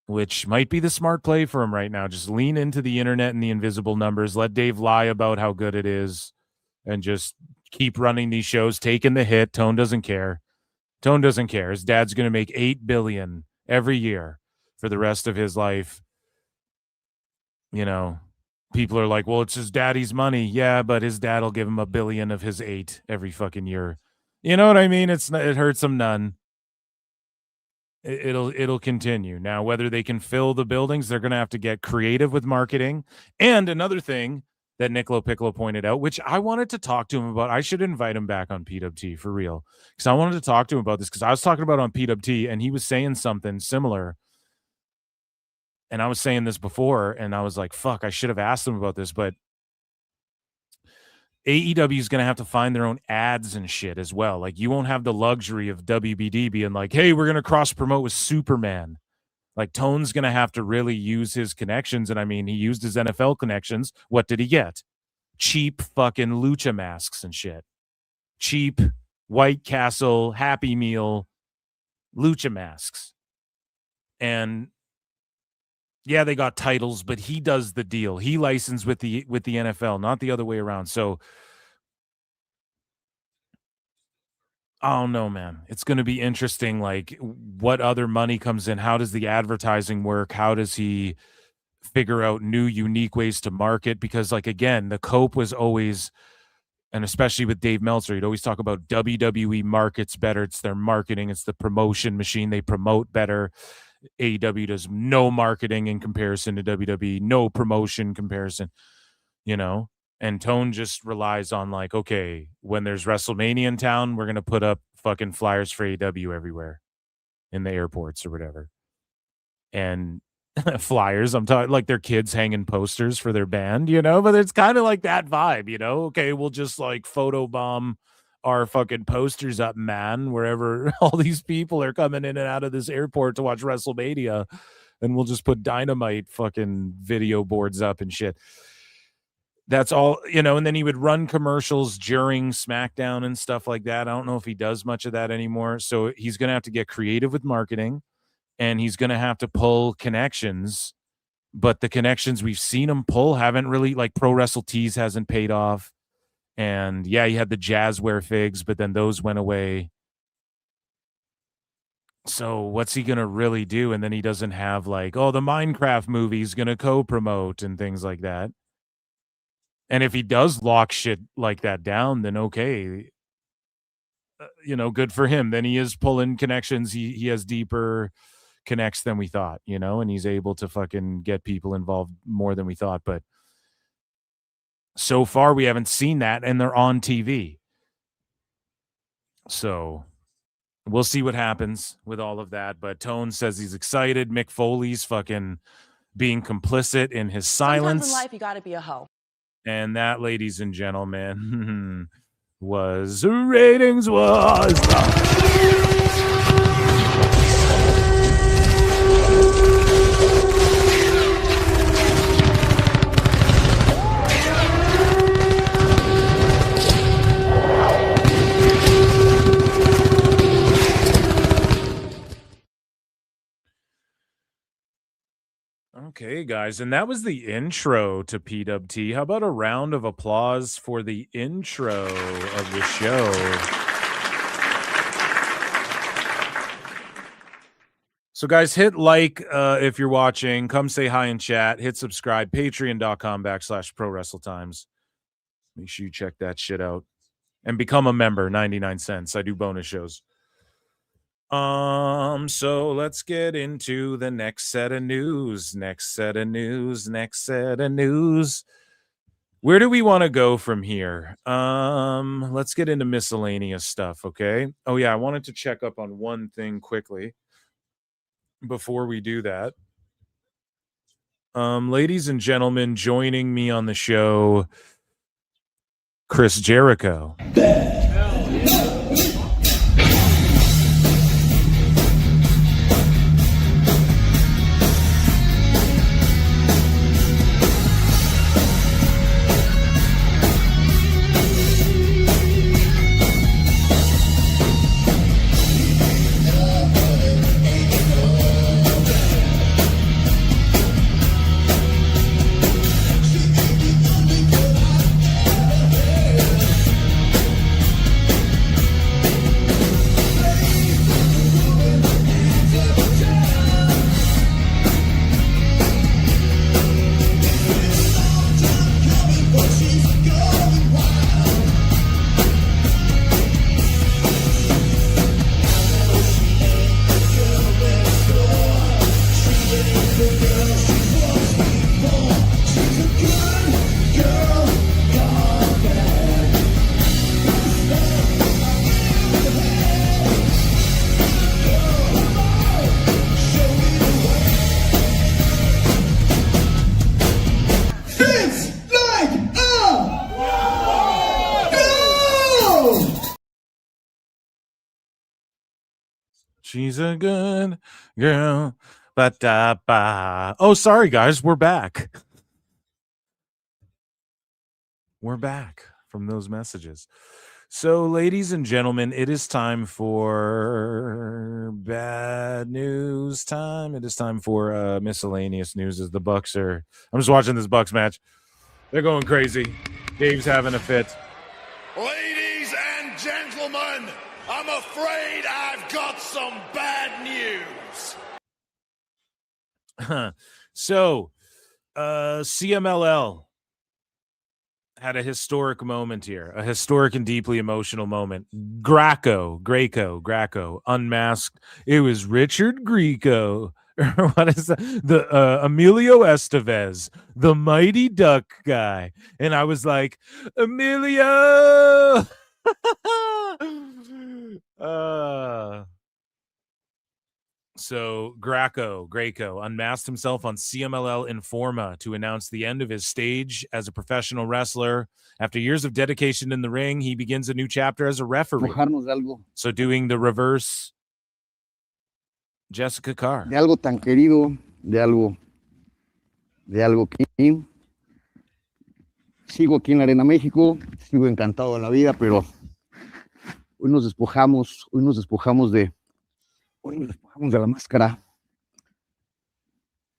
which might be the smart play for him right now. Just lean into the internet and the invisible numbers. Let Dave lie about how good it is and just keep running these shows, taking the hit. Tone doesn't care. Tone doesn't care. His dad's going to make $8 billion every year for the rest of his life. People are like, well, it's his daddy's money. Yeah, but his dad will give him $1 billion of his 8 every fucking year. You know what I mean? It hurts him none. It'll continue. Now, whether they can fill the buildings, they're going to have to get creative with marketing. And another thing that Niccolo Piccolo pointed out, which I wanted to talk to him about, I should invite him back on PWT for real, because I wanted to talk to him about this, because I was talking about it on PWT, and he was saying something similar. And I was saying this before, and I was like, fuck, I should have asked him about this, but AEW is going to have to find their own ads and shit as well. Like, you won't have the luxury of WBD being like, hey, we're going to cross promote with Superman. Like, Tone's going to have to really use his connections. And I mean, he used his NFL connections. What did he get? Cheap fucking lucha masks and shit. Cheap White Castle, Happy Meal lucha masks. And yeah, they got titles, but he does the deal. He licensed with the NFL, not the other way around. So I don't know, man. It's going to be interesting. Like, what other money comes in? How does the advertising work? How does he figure out new, unique ways to market? Because, like, again, the cope was always, and especially with Dave Meltzer, he'd always talk about WWE markets better. It's their marketing. It's the promotion machine. They promote better. AEW does no marketing in comparison to WWE, no promotion comparison, and Tone just relies on like, okay, when there's WrestleMania in town, we're going to put up fucking flyers for AEW everywhere in the airports or whatever. And flyers, I'm talking like their kids hanging posters for their band, but it's kind of like that vibe, okay, we'll just like photobomb our fucking posters up, man, wherever all these people are coming in and out of this airport to watch WrestleMania, and we'll just put dynamite fucking video boards up and shit. That's all, and then he would run commercials during SmackDown and stuff like that. I don't know if he does much of that anymore. So he's going to have to get creative with marketing, and he's going to have to pull connections, but the connections we've seen him pull haven't really, like Pro Wrestle Tees hasn't paid off. And yeah, he had the Jazzware figs, but then those went away. So what's he going to really do? And then he doesn't have like, oh, the Minecraft movie's going to co-promote and things like that. And if he does lock shit like that down, then okay, good for him. Then he is pulling connections. He has deeper connects than we thought, and he's able to fucking get people involved more than we thought. But so far, we haven't seen that, and they're on TV. So we'll see what happens with all of that. But Tone says he's excited. Mick Foley's fucking being complicit in his Sometimes silence. in life, you got to be a hoe. And that, ladies and gentlemen, was Ratings Was. Okay, guys, and that was the intro to PWT. How about a round of applause for the intro of the show? So, guys, hit like if you're watching. Come say hi in chat. Hit subscribe. Patreon.com/ProWrestleTimes. Make sure you check that shit out. And become a member, 99 cents. I do bonus shows. So let's get into the next set of news. Where do we want to go from here? Let's get into miscellaneous stuff, okay? Oh yeah, I wanted to check up on one thing quickly before we do that. Ladies and gentlemen, joining me on the show, Chris Jericho. She's a good girl. Ba-da-ba. Oh, sorry, guys. We're back. We're back from those messages. So, ladies and gentlemen, it is time for bad news time. It is time for miscellaneous news as the Bucks are... I'm just watching this Bucks match. They're going crazy. Dave's having a fit. Ladies and gentlemen, I'm afraid I've got some bad news. So, CMLL had a historic moment here, a historic and deeply emotional moment. Greco, unmasked. It was Richard Grieco. What is that? The Emilio Estevez, the Mighty Duck guy. And I was like, Emilio! So Greco unmasked himself on CMLL Informa to announce the end of his stage as a professional wrestler. After years of dedication in the ring, he begins a new chapter as a referee. So doing the reverse Jessica Carr. De algo tan querido, de algo que sigo aquí en la Arena México, sigo encantado de la vida, pero hoy nos despojamos de la máscara.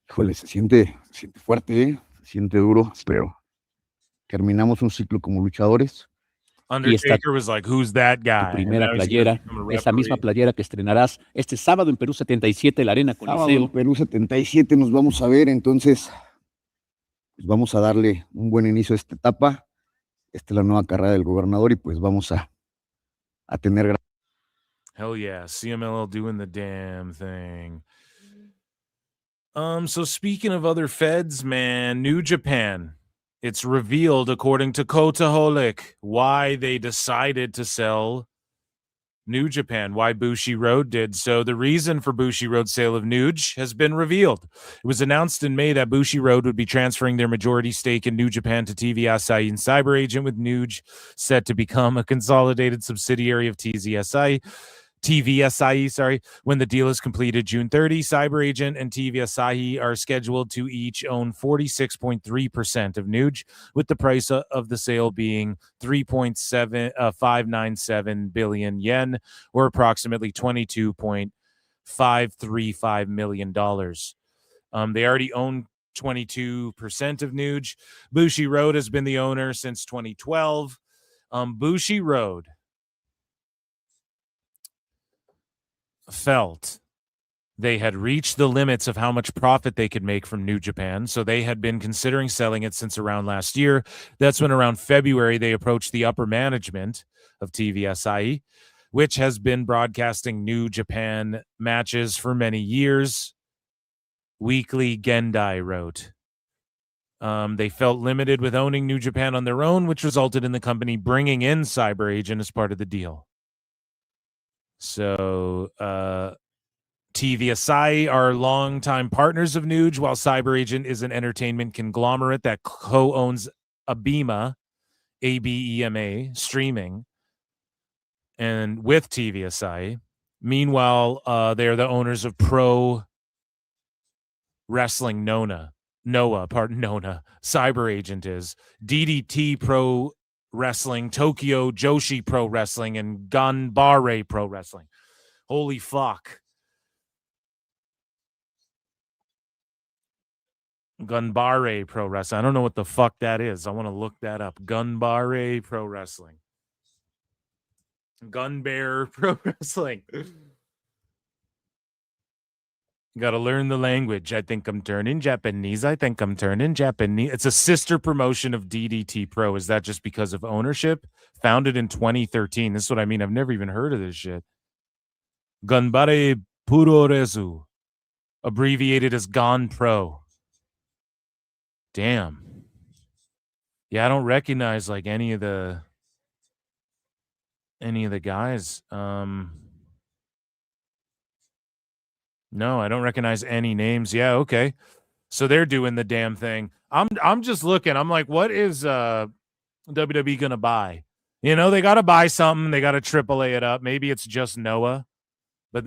Híjole, se siente fuerte, se siente duro, pero terminamos un ciclo como luchadores. Undertaker was like, who's that guy? Tu primera playera, esa misma playera que estrenarás este sábado en Perú 77, la Arena Coliseo. Sábado en Perú 77 nos vamos a ver, entonces pues vamos a darle un buen inicio a esta etapa. Esta es la nueva carrera del gobernador y pues vamos a tener... Hell yeah, CMLL doing the damn thing. So speaking of other feds, man, New Japan, it's revealed, according to Kotaholic, why they decided to sell New Japan, why Bushiroad did so. The reason for Bushiroad's sale of Nuge has been revealed. It was announced in May that Bushiroad would be transferring their majority stake in New Japan to TV Asahi and Cyber Agent, with Nuge set to become a consolidated subsidiary of TVSI, when the deal is completed June 30. Cyber Agent and TVSI are scheduled to each own 46.3% of Nuge, with the price of the sale being 3.597 billion yen, or approximately $22.535 million. They already own 22% of Nuge. Bushiroad has been the owner since 2012. Bushiroad felt they had reached the limits of how much profit they could make from New Japan, so they had been considering selling it since around last year. That's when around February they approached the upper management of TVSI, which has been broadcasting New Japan matches for many years. Weekly Gendai wrote. They felt limited with owning New Japan on their own, which resulted in the company bringing in Cyber Agent as part of the deal. So TVSI are longtime partners of Nuge, while Cyber Agent is an entertainment conglomerate that co-owns Abema, ABEMA, streaming, and with TVSI. Meanwhile, they are the owners of Pro Wrestling Nona. Cyber Agent is DDT Pro Wrestling, Tokyo Joshi Pro Wrestling, and Ganbare Pro Wrestling. Holy fuck. Ganbare Pro Wrestling. I don't know what the fuck that is. I want to look that up. Ganbare Pro Wrestling. Gunbear Pro Wrestling. Got to learn the language. I think I'm turning Japanese. It's a sister promotion of DDT Pro. Is that just because of ownership? Founded in 2013. This is what I mean. I've never even heard of this shit. Ganbare Puroresu. Abbreviated as Gan Pro. Damn. Yeah, I don't recognize like any of the guys. No, I don't recognize any names. Yeah, okay. So they're doing the damn thing. I'm just looking. I'm like, what is WWE gonna buy? You know, they gotta buy something. They gotta AAA it up. Maybe it's just Noah,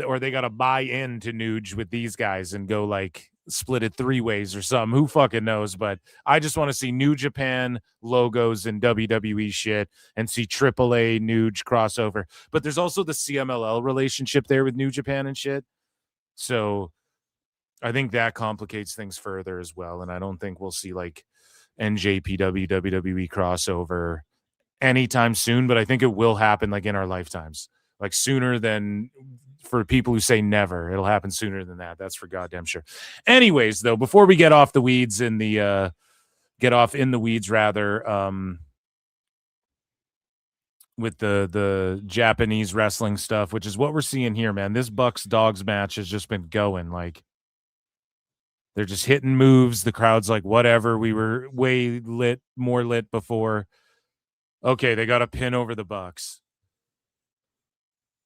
or they gotta buy into Nuge with these guys and go like split it 3 ways or something. Who fucking knows? But I just want to see New Japan logos and WWE shit and see AAA Nuge crossover. But there's also the CMLL relationship there with New Japan and shit. So I think that complicates things further as well. And I don't think we'll see like NJPW WWE crossover anytime soon, but I think it will happen like in our lifetimes, like sooner than, for people who say never, it'll happen sooner than that. That's for goddamn sure. Anyways, though, before we get off the weeds with the Japanese wrestling stuff, which is what we're seeing here, man. This Bucks Dogs match has just been going. Like, they're just hitting moves. The crowd's like, whatever. We were more lit before. Okay, they got a pin over the Bucks.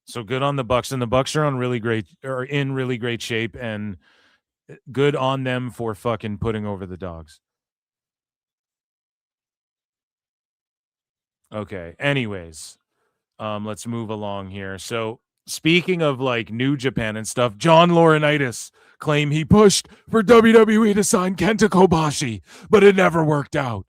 So good on the Bucks, and the Bucks are in really great shape, and good on them for fucking putting over the Dogs. Okay. Anyways, let's move along here. So speaking of like New Japan and stuff, John Laurinaitis claimed he pushed for WWE to sign Kenta Kobashi, but it never worked out.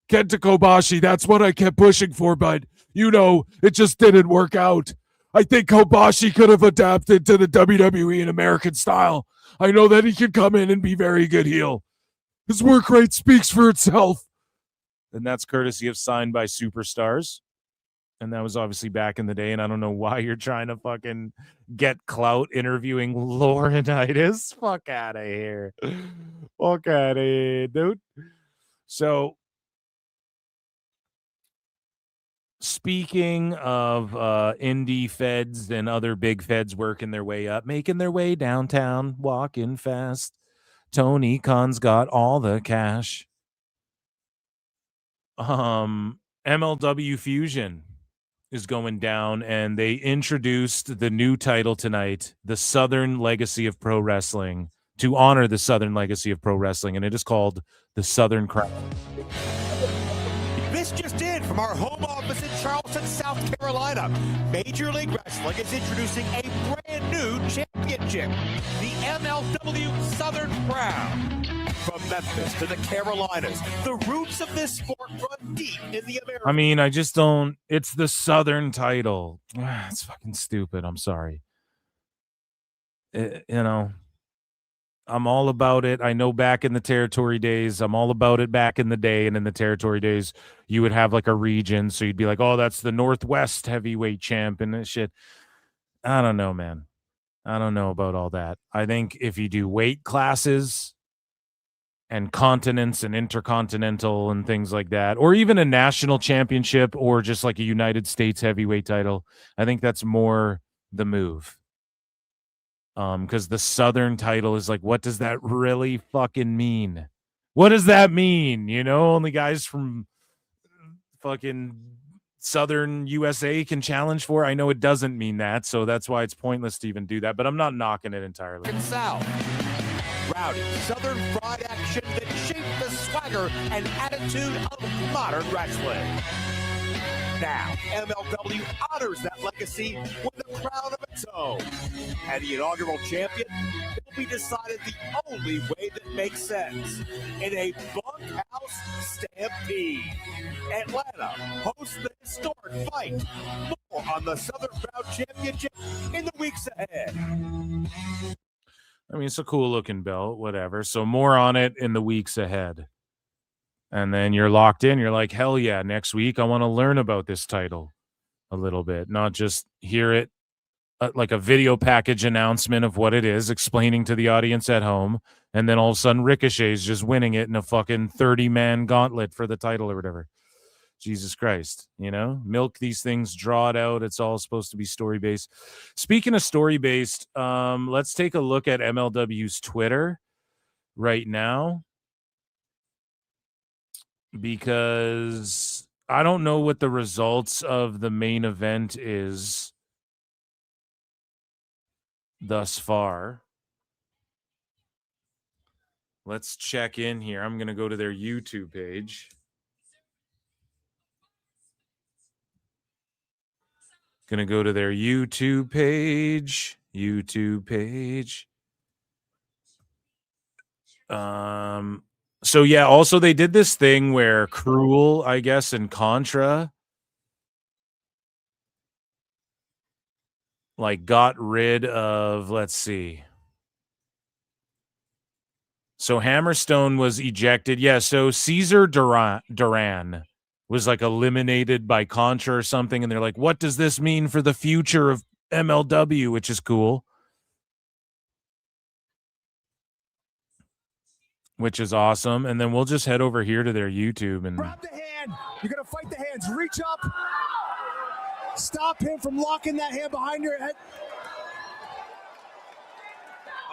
Kenta Kobashi, that's what I kept pushing for, but it just didn't work out. I think Kobashi could have adapted to the WWE and American style. I know that he could come in and be very good heel. His work rate speaks for itself. And that's courtesy of Signed by Superstars. And that was obviously back in the day, and I don't know why you're trying to fucking get clout interviewing Laurinaitis. Fuck out of here. Fuck out of here, dude. So, speaking of indie feds and other big feds working their way up, making their way downtown, walking fast, Tony Khan's got all the cash. MLW Fusion is going down, and they introduced the new title tonight, the Southern Legacy of Pro Wrestling, to honor the Southern Legacy of Pro Wrestling, and it is called the Southern Crown. This just in from our home office in Charleston, South Carolina. Major League Wrestling is introducing a brand new championship, the MLW Southern Crown. From Memphis to the Carolinas, the roots of this sport run deep in the Americas. I mean, I just don't. It's the Southern title. It's fucking stupid. I'm sorry. I'm all about it. I know back in the territory days, I'm all about it back in the day. And in the territory days, you would have like a region. So you'd be like, oh, that's the Northwest heavyweight champ and this shit. I don't know, man. I don't know about all that. I think if you do weight classes and continents and intercontinental and things like that, or even a national championship or just like a United States heavyweight title, I think that's more the move. Because the Southern title is like, what does that really fucking mean? What does that mean? Only guys from fucking Southern USA can challenge for. I know it doesn't mean that, so that's why it's pointless to even do that, but I'm not knocking it entirely. South. Rowdy Southern fried action that shaped the swagger and attitude of modern wrestling. Now, MLW honors that legacy with a crown of its own. And the inaugural champion will be decided the only way that makes sense, in a bunkhouse stampede. Atlanta hosts the historic fight. More on the Southern Crown Championship in the weeks ahead. I mean, it's a cool looking belt, whatever. So more on it in the weeks ahead. And then you're locked in. You're like, hell yeah, next week I want to learn about this title a little bit, not just hear it like a video package announcement of what it is, explaining to the audience at home. And then all of a sudden Ricochet's just winning it in a fucking 30-man gauntlet for the title or whatever. Jesus Christ, milk these things, draw it out. It's all supposed to be story-based. Speaking of story-based, let's take a look at MLW's Twitter right now, because I don't know what the results of the main event is thus far. Let's check in here. I'm going to go to their YouTube page. Gonna go to their YouTube page. So yeah, also they did this thing where Cruel, I guess, and Contra like got rid of, let's see. So Hammerstone was ejected. Yeah, so Caesar Duran was like eliminated by Contra or something, and they're like, what does this mean for the future of MLW, which is cool. Which is awesome. And then we'll just head over here to their YouTube and grab the hand. You're gonna fight the hands. Reach up. Stop him from locking that hand behind your head.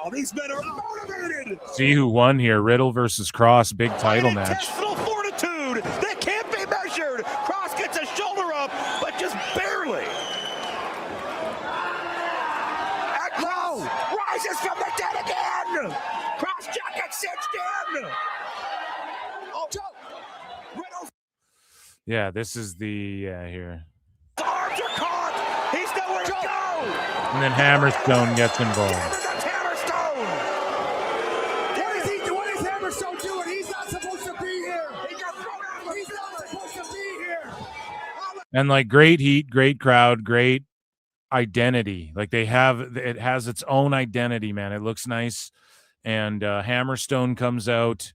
Oh, these men are motivated. See who won here. Riddle versus Cross, big title match. Intestinal fortitude that can't be measured. Cross gets a shoulder up, but just barely. And Cross rises from the dead again. Cross jacket cinched in. Oh, Riddle. Yeah, this is the here. Arms are caught. He's nowhere to go. And then Hammerstone gets involved. And like great heat, great crowd, great identity. Like it has its own identity, man. It looks nice. And Hammerstone comes out.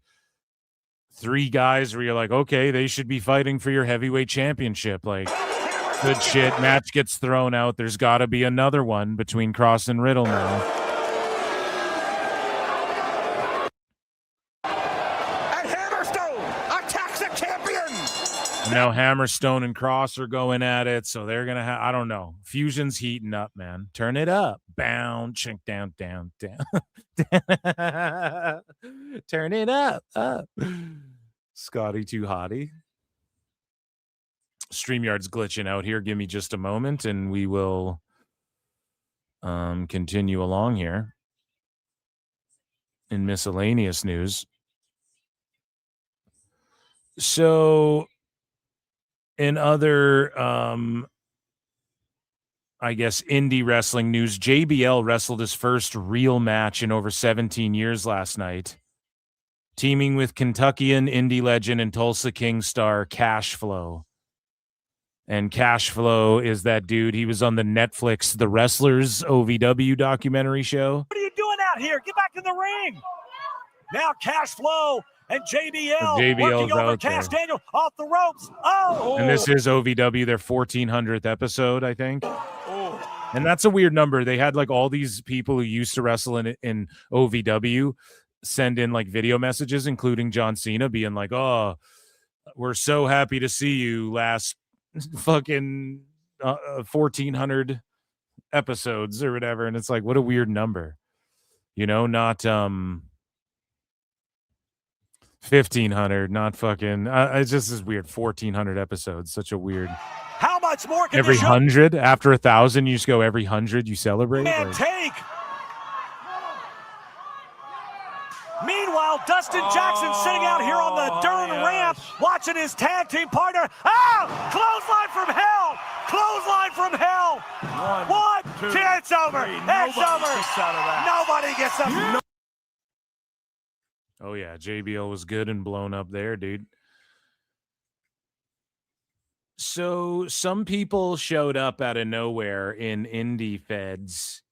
3 guys where you're like, okay, they should be fighting for your heavyweight championship. Like, good shit. Match gets thrown out. There's got to be another one between Cross and Riddle now. And Hammerstone attacks the champion. And now Hammerstone and Cross are going at it. So they're going to have, I don't know. Fusion's heating up, man. Turn it up. Bound, chink, down, down, down. Turn it up. Scotty too hottie. StreamYard's glitching out here. Give me just a moment and we will continue along here. In miscellaneous news. So in other I guess indie wrestling news, JBL wrestled his first real match in over 17 years last night, teaming with Kentuckian indie legend and Tulsa King star Cash Flow. And Cash Flow is that dude. He was on the Netflix The Wrestlers OVW documentary show. What are you doing out here? Get back in the ring. Now Cash Flow and JBL working over Cash Daniel off the ropes. Oh! And this is OVW, their 1400th episode, I think. And that's a weird number. They had like all these people who used to wrestle in OVW send in like video messages, including John Cena being like, oh, we're so happy to see you last fucking 1400 episodes or whatever. And it's like, what a weird number, you know, not 1500, not fucking it's just this weird 1400 episodes. Such a weird. How much more can every this 100 after 1,000 you just go every 100 you celebrate man take? Meanwhile, Dustin Jackson sitting out here on the Dern ramp watching his tag team partner. Clothesline from hell! Clothesline from hell! One, two, it's over. It's over. Nobody gets up. Oh yeah, JBL was good and blown up there, dude. So some people showed up out of nowhere in indie feds.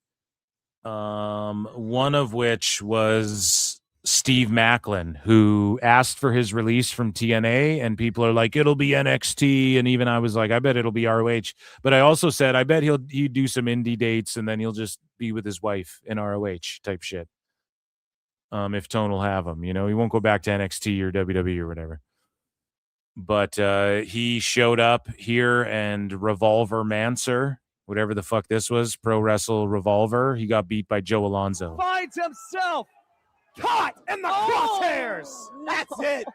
One of which was Steve Macklin, who asked for his release from TNA, and people are like, it'll be NXT, and even I was like, I bet it'll be ROH. But I also said, I bet he'd do some indie dates, and then he'll just be with his wife in ROH type shit. If Tone will have him, you know, he won't go back to NXT or WWE or whatever. But he showed up here, and Revolver Manser, whatever the fuck this was, Pro Wrestle Revolver, he got beat by Joe Alonzo. Finds himself caught in the crosshairs. That's it.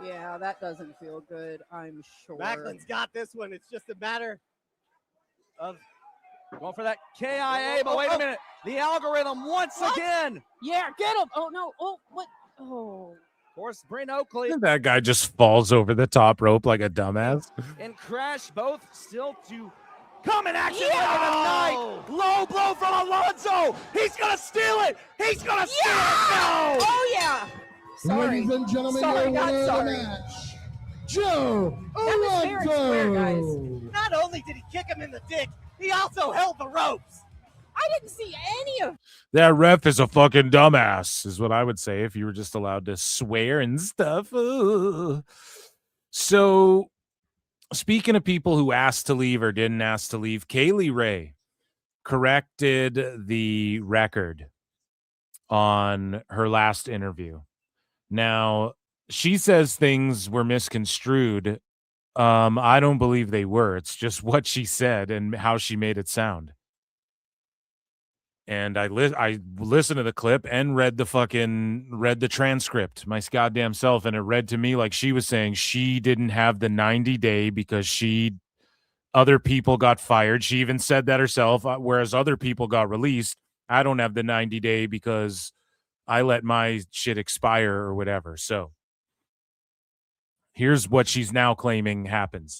Yeah, that doesn't feel good, I'm sure. Macklin's got this one. It's just a matter of going for that KIA, but wait a minute. The algorithm once again. Yeah, get him. Oh, no. Oh, what? Oh. Of course, Bryn Oakley That guy just falls over the top rope like a dumbass. and Crash both still to come in action later tonight. Low blow from Alonzo. He's going to steal it. He's going to steal it. No. Oh, yeah. Sorry. Ladies and gentlemen, Sorry, your not winner of the sorry. match, Joe That was fair and square, guys. Alonzo. Not only did he kick him in the dick, he also held the ropes. I didn't see any of That ref is a fucking dumbass, is what I would say if you were just allowed to swear and stuff. Ugh. So, speaking of people who asked to leave or didn't ask to leave, Kaylee Ray corrected the record on her last interview. Now, she says things were misconstrued. I don't believe they were. It's just what she said and how she made it sound. And I listened to the clip and read the transcript my goddamn self, and it read to me like she was saying she didn't have the 90-day because other people got fired. She even said that herself, whereas other people got released. I don't have the 90-day because I let my shit expire or whatever. So here's what she's now claiming happened.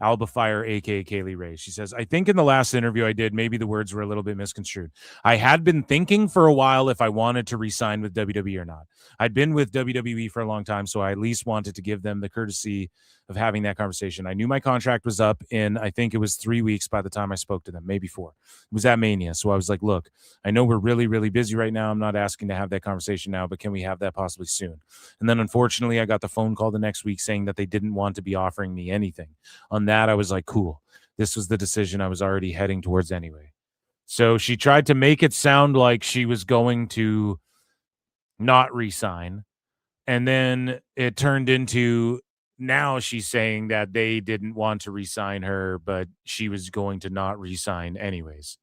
Alba Fire, a.k.a. Kaylee Ray. She says, I think in the last interview I did, maybe the words were a little bit misconstrued. I had been thinking for a while if I wanted to re-sign with WWE or not. I'd been with WWE for a long time, so I at least wanted to give them the courtesy of having that conversation. I knew my contract was up in, I think it was 3 weeks by the time I spoke to them, maybe 4. It was at Mania. So I was like, look, I know we're really, really busy right now. I'm not asking to have that conversation now, but can we have that possibly soon? And then unfortunately, I got the phone call the next week saying that they didn't want to be offering me anything. On that, I was like, cool. This was the decision I was already heading towards anyway. So she tried to make it sound like she was going to not re-sign. And then it turned into, now she's saying that they didn't want to re-sign her, but she was going to not re-sign anyways.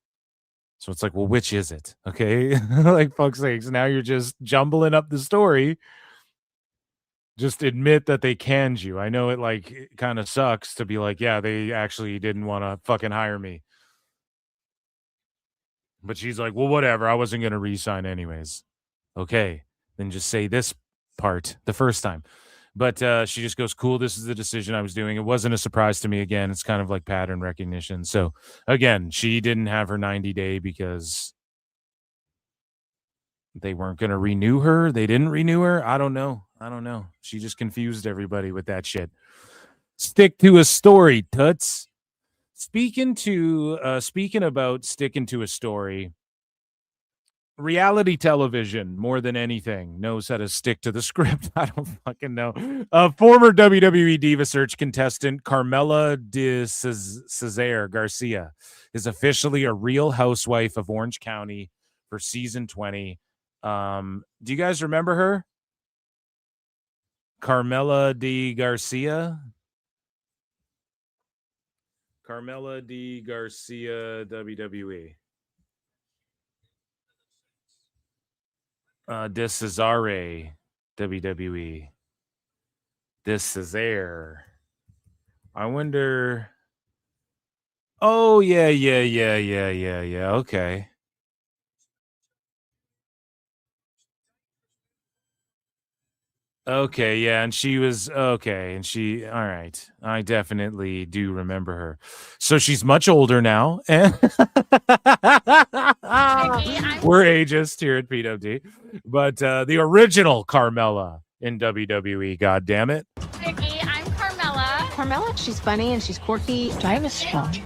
So it's like, well, which is it? Okay. Like, fuck's sakes. Now you're just jumbling up the story. Just admit that they canned you. I know it kind of sucks to be like, yeah, they actually didn't want to fucking hire me. But she's like, well, whatever. I wasn't going to re-sign anyways. Okay. Then just say this part the first time. But she just goes, cool, this is the decision I was doing. It wasn't a surprise to me. Again, it's kind of like pattern recognition. So, again, she didn't have her 90-day because they weren't going to renew her. They didn't renew her. I don't know. She just confused everybody with that shit. Stick to a story, toots. Speaking about sticking to a story, reality television, more than anything, knows how to stick to the script. I don't fucking know. Former WWE Diva Search contestant Carmela de Cesare Garcia is officially a Real Housewife of Orange County for season 20. Do you guys remember her? Carmela de Garcia? Carmela de Garcia, WWE. De Cesare, WWE. De Cesare. I wonder. Oh, yeah. Okay. Okay, yeah, and she was okay, and all right. I definitely do remember her. So she's much older now, and we're ageist here at PWT, but the original Carmella in WWE, god damn it. Hey, I'm Carmella. Carmella, she's funny and she's quirky. Do I have a strong?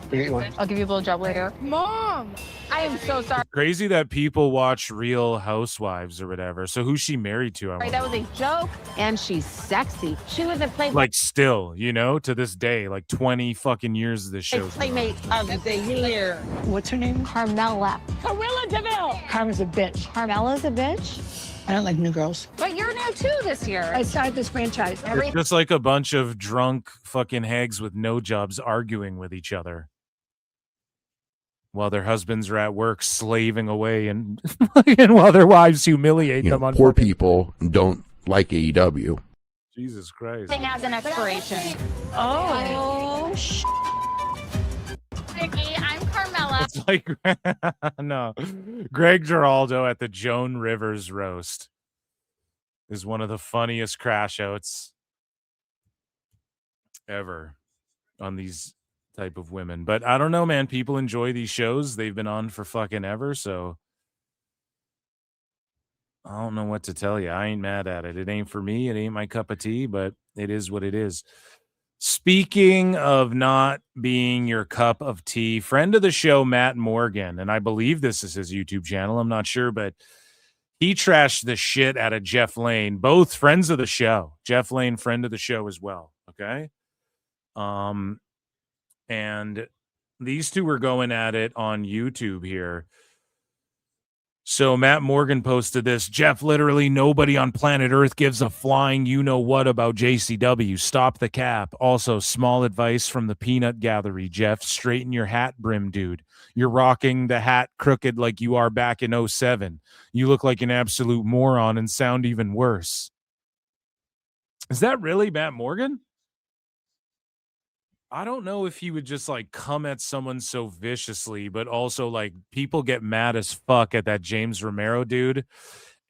I'll give you a blowjob later. Mom, I am so sorry. Crazy that people watch Real Housewives or whatever. So who's she married to? That was a joke, and she's sexy. She was a Playboy. Like still, to this day, like 20 fucking years of this show. Playmate of the year. What's her name? Carmella. Carmella DeVille. Carmen's a bitch. Carmella's a bitch. I don't like new girls. But you're new too this year. I started this franchise. It's just like a bunch of drunk fucking hags with no jobs arguing with each other while their husbands are at work slaving away and while their wives humiliate them on poor people don't like AEW. Jesus Christ. Thing has an expiration. Vicky, I'm Carmella. It's like no. Greg Giraldo at the Joan Rivers roast is one of the funniest crash outs ever on these type of women. But I don't know, man. People enjoy these shows. They've been on for fucking ever, so I don't know what to tell you. I ain't mad at it. It ain't for me. It ain't my cup of tea, but it is what it is. Speaking of not being your cup of tea, friend of the show, Matt Morgan, and I believe this is his YouTube channel. I'm not sure, but he trashed the shit out of Jeff Lane, both friends of the show. Jeff Lane, friend of the show as well. Okay. And these two were going at it on YouTube here. So Matt Morgan posted this. Jeff, literally nobody on planet Earth gives a flying you-know-what about JCW. Stop the cap. Also, small advice from the peanut gallery, Jeff. Straighten your hat brim, dude. You're rocking the hat crooked like you are back in 07. You look like an absolute moron and sound even worse. Is that really Matt Morgan? I don't know if he would just come at someone so viciously, but also people get mad as fuck at that James Romero dude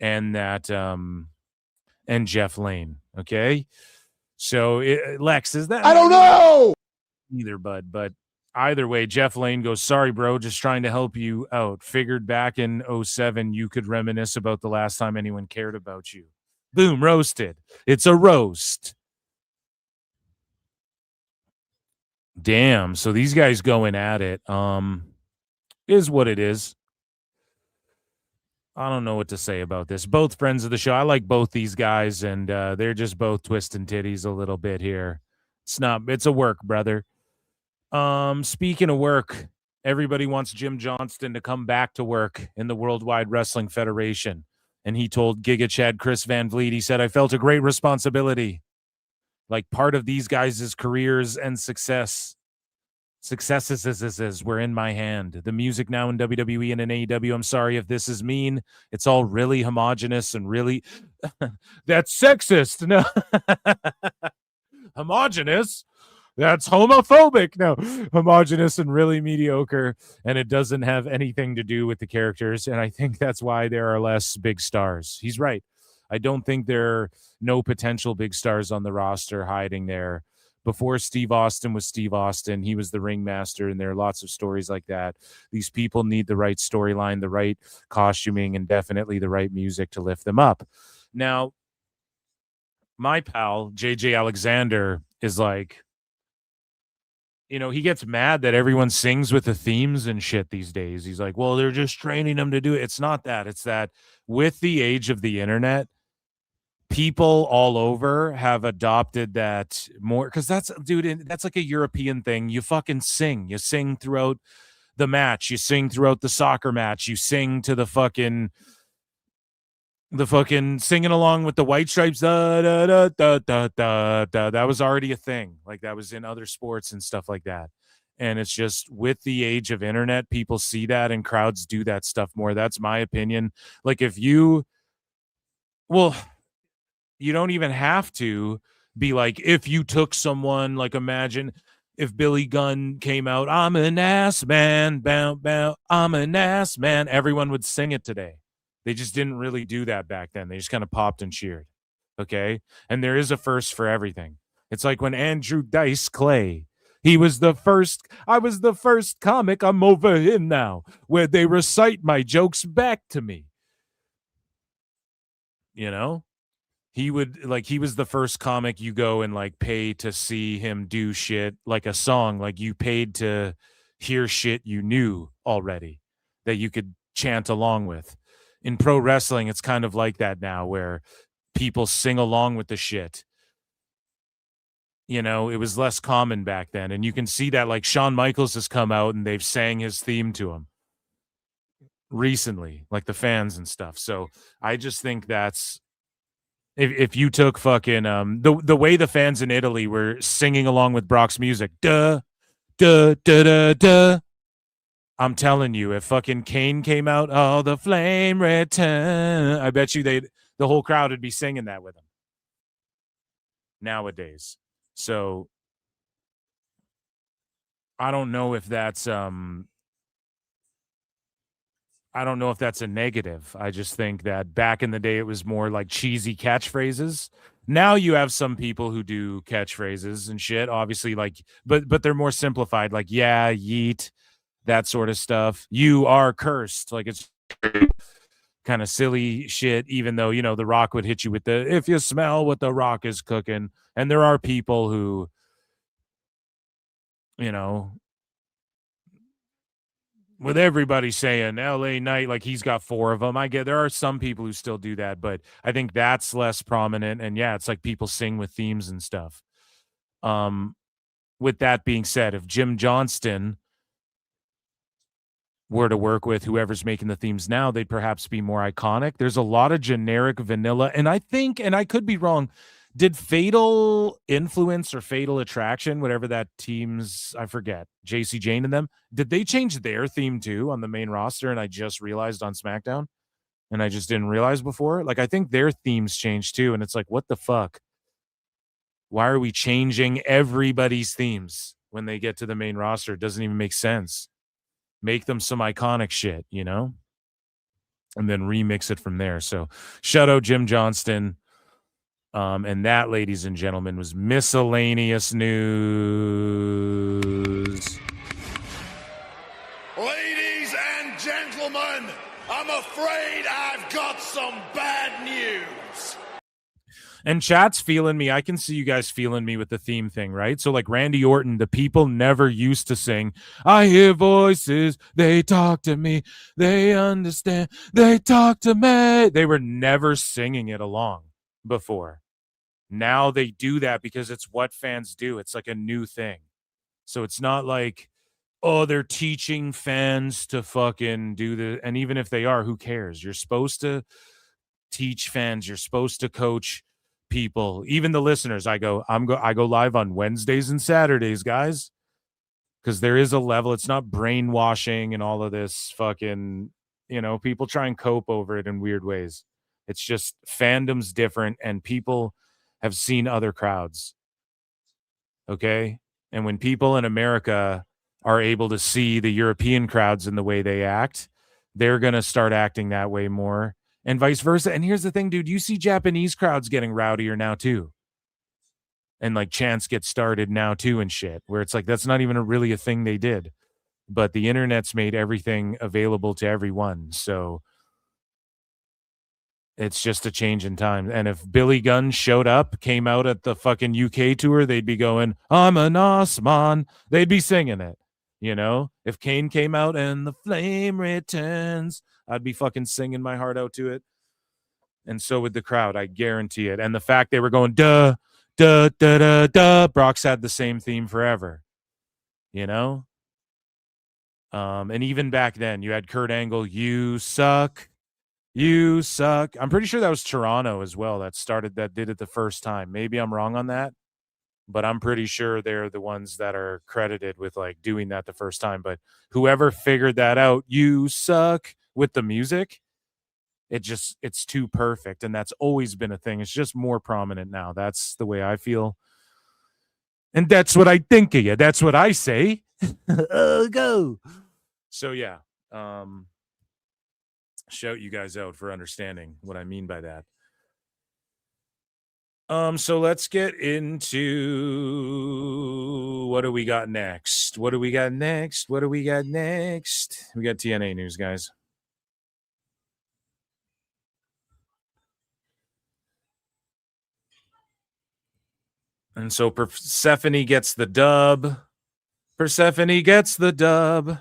and that and Jeff Lane. Okay. So Lex, is that? I don't know either, bud, but either way, Jeff Lane goes, sorry, bro. Just trying to help you out. Figured back in 07, you could reminisce about the last time anyone cared about you. Boom. Roasted. It's a roast. Damn, so these guys going at it is what it is. I don't know what to say about this. Both friends of the show. I like both these guys, and they're just both twisting titties a little bit here. It's a work, brother. Speaking of work, everybody wants Jim Johnston to come back to work in the Worldwide Wrestling Federation. And he told Giga Chad Chris Van Vliet, he said, I felt a great responsibility. Like part of these guys' careers and success. Successes were in my hand. The music now in WWE and in AEW, I'm sorry if this is mean. It's all really homogenous and really... That's sexist. No. Homogenous? That's homophobic. No. Homogenous and really mediocre, and it doesn't have anything to do with the characters, and I think that's why there are less big stars. He's right. I don't think there are no potential big stars on the roster hiding there. Before Steve Austin was Steve Austin, he was the ringmaster, and there are lots of stories like that. These people need the right storyline, the right costuming, and definitely the right music to lift them up. Now, my pal, JJ Alexander, is like, he gets mad that everyone sings with the themes and shit these days. He's like, well, they're just training them to do it. It's not that. It's that with the age of the internet, people all over have adopted that more, because that's like a European thing. You fucking sing. You sing throughout the match. You sing throughout the soccer match. You sing to the fucking singing along with the White Stripes. Da, da, da, da, da, da, da. That was already a thing. Like that was in other sports and stuff like that. And it's just with the age of internet, people see that and crowds do that stuff more. That's my opinion. Like if you don't even have to be like, if you took someone, like imagine if Billy Gunn came out, I'm an ass man, bow, bow, I'm an ass man. Everyone would sing it today. They just didn't really do that back then. They just kind of popped and cheered. Okay. And there is a first for everything. It's like when Andrew Dice Clay, I was the first comic, I'm over him now, where they recite my jokes back to me. He was the first comic you go and like pay to see him do shit like a song. Like you paid to hear shit you knew already that you could chant along with. In pro wrestling, it's kind of like that now where people sing along with the shit. It was less common back then. And you can see that like Shawn Michaels has come out and they've sang his theme to him recently, like the fans and stuff. So I just think that's, if you took fucking the way the fans in Italy were singing along with Brock's music, duh, duh, duh, duh, duh. I'm telling you, if fucking Kane came out, oh, the flame return, I bet you the whole crowd would be singing that with him nowadays. So I don't know if that's a negative. I just think that back in the day, it was more like cheesy catchphrases. Now you have some people who do catchphrases and shit, obviously, like, but they're more simplified, like, yeah, yeet, that sort of stuff. You are cursed. Like, it's kind of silly shit, even though, The Rock would hit you with the, if you smell what The Rock is cooking. And there are people who, with everybody saying LA Knight, like he's got 4 of them. I get there are some people who still do that, but I think that's less prominent. And yeah, it's like people sing with themes and stuff. With that being said, if Jim Johnston were to work with whoever's making the themes now, they'd perhaps be more iconic. There's a lot of generic vanilla. And I think, and I could be wrong, did Fatal Influence or Fatal Attraction, whatever that team's, I forget, JC Jane and them, did they change their theme too on the main roster? And I just realized on SmackDown, and I just didn't realize before. Like, I think their themes changed too. And it's like, what the fuck? Why are we changing everybody's themes when they get to the main roster? It doesn't even make sense. Make them some iconic shit, and then remix it from there. So shout out Jim Johnston. And that, ladies and gentlemen, was miscellaneous news. Ladies and gentlemen, I'm afraid I've got some bad news. And chat's feeling me. I can see you guys feeling me with the theme thing, right? So like Randy Orton, the people never used to sing, I hear voices, they talk to me, they understand, they talk to me. They were never singing it along before. Now they do that because it's what fans do. It's like a new thing. So it's not like, oh, they're teaching fans to fucking do the, and even if they are, who cares? You're supposed to teach fans. You're supposed to coach people, even the listeners. I go live on Wednesdays and Saturdays, guys. because there is a level. It's not brainwashing and all of this fucking, people try and cope over it in weird ways. It's just fandom's different and people have seen other crowds. Okay. And when people in America are able to see the European crowds and the way they act, they're going to start acting that way more and vice versa. And here's the thing, dude, you see Japanese crowds getting rowdier now too. And like chants get started now too and shit, where it's like, that's not even really a thing they did, but the internet's made everything available to everyone. So it's just a change in time. And if Billy Gunn showed up, came out at the fucking UK tour, they'd be going, I'm an Osman. They'd be singing it. If Kane came out and the flame returns, I'd be fucking singing my heart out to it. And so would the crowd, I guarantee it. And the fact they were going, duh, duh, duh, duh, duh. Brock's had the same theme forever, And even back then, you had Kurt Angle, you suck. You suck. I'm pretty sure that was Toronto as well that did it the first time. Maybe I'm wrong on that, but I'm pretty sure they're the ones that are credited with like doing that the first time. But whoever figured that out, you suck, with the music, it's too perfect. And that's always been a thing. It's just more prominent now. That's the way I feel. And that's what I think of you. That's what I say. Go. So yeah. Shout you guys out for understanding what I mean by that. So let's get into what do we got next? We got TNA news, guys. And so Persephone gets the dub. Persephone gets the dub.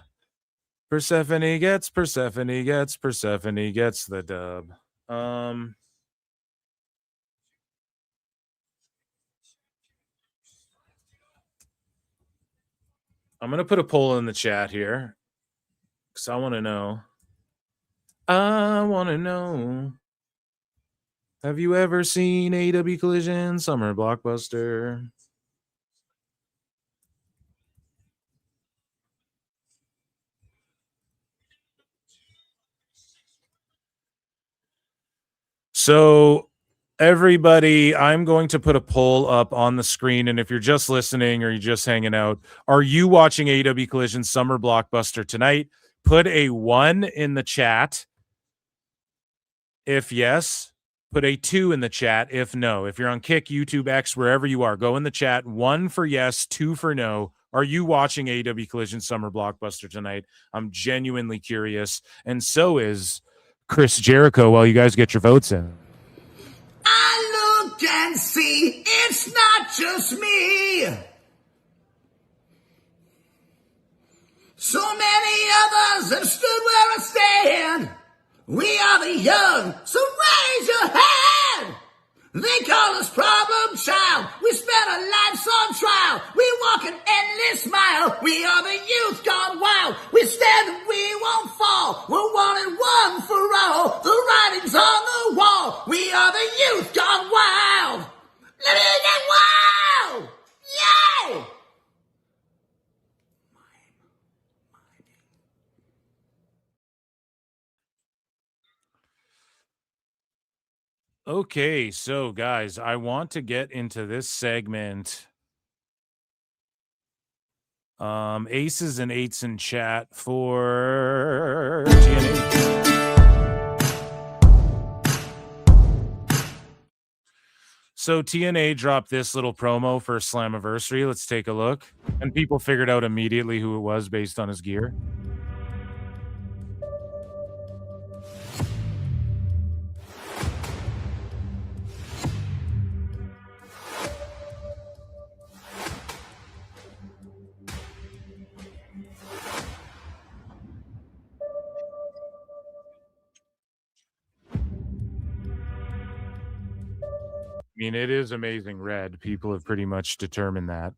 I'm going to put a poll in the chat here because I want to know. Have you ever seen AEW Collision Summer Blockbuster? So everybody, I'm going to put a poll up on the screen. And if you're just listening or you're just hanging out, are you watching AEW Collision Summer Blockbuster tonight? Put a 1 in the chat. If yes, put a 2 in the chat. If no, if you're on Kick, YouTube, X, wherever you are, go in the chat. 1 for yes, 2 for no. Are you watching AEW Collision Summer Blockbuster tonight? I'm genuinely curious. And so is Chris Jericho while you guys get your votes in. I look and see it's not just me. So many others have stood where I stand. We are the young, so raise your hand. They call us problem child. We spent our lives on trial. We walk an endless mile. We are the youth gone wild. We stand and we won't fall. We're 1 and 1 for all. The writing's on the wall. We are the youth gone wild. Let me get wild. Yay! Okay, so guys, I want to get into this segment. Aces and 8s in chat for TNA. So TNA dropped this little promo for Slammiversary. Let's take a look. And people figured out immediately who it was based on his gear. I mean, it is amazing red. People have pretty much determined that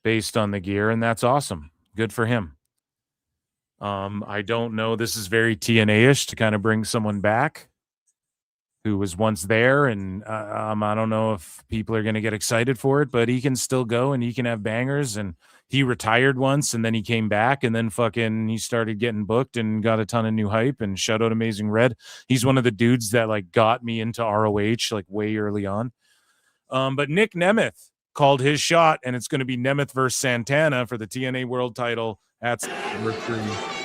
based on the gear, and that's awesome. Good for him. I don't know. This is very TNA-ish to kind of bring someone back. who was once there, and I don't know if people are going to get excited for it, but he can still go and he can have bangers. And he retired once, and then he came back, and then fucking he started getting booked and got a ton of new hype. And shout out Amazing Red. He's one of the dudes that like got me into ROH like way early on. But Nick Nemeth called his shot, and it's going to be Nemeth versus Santana for the TNA World Title at Slammiversary.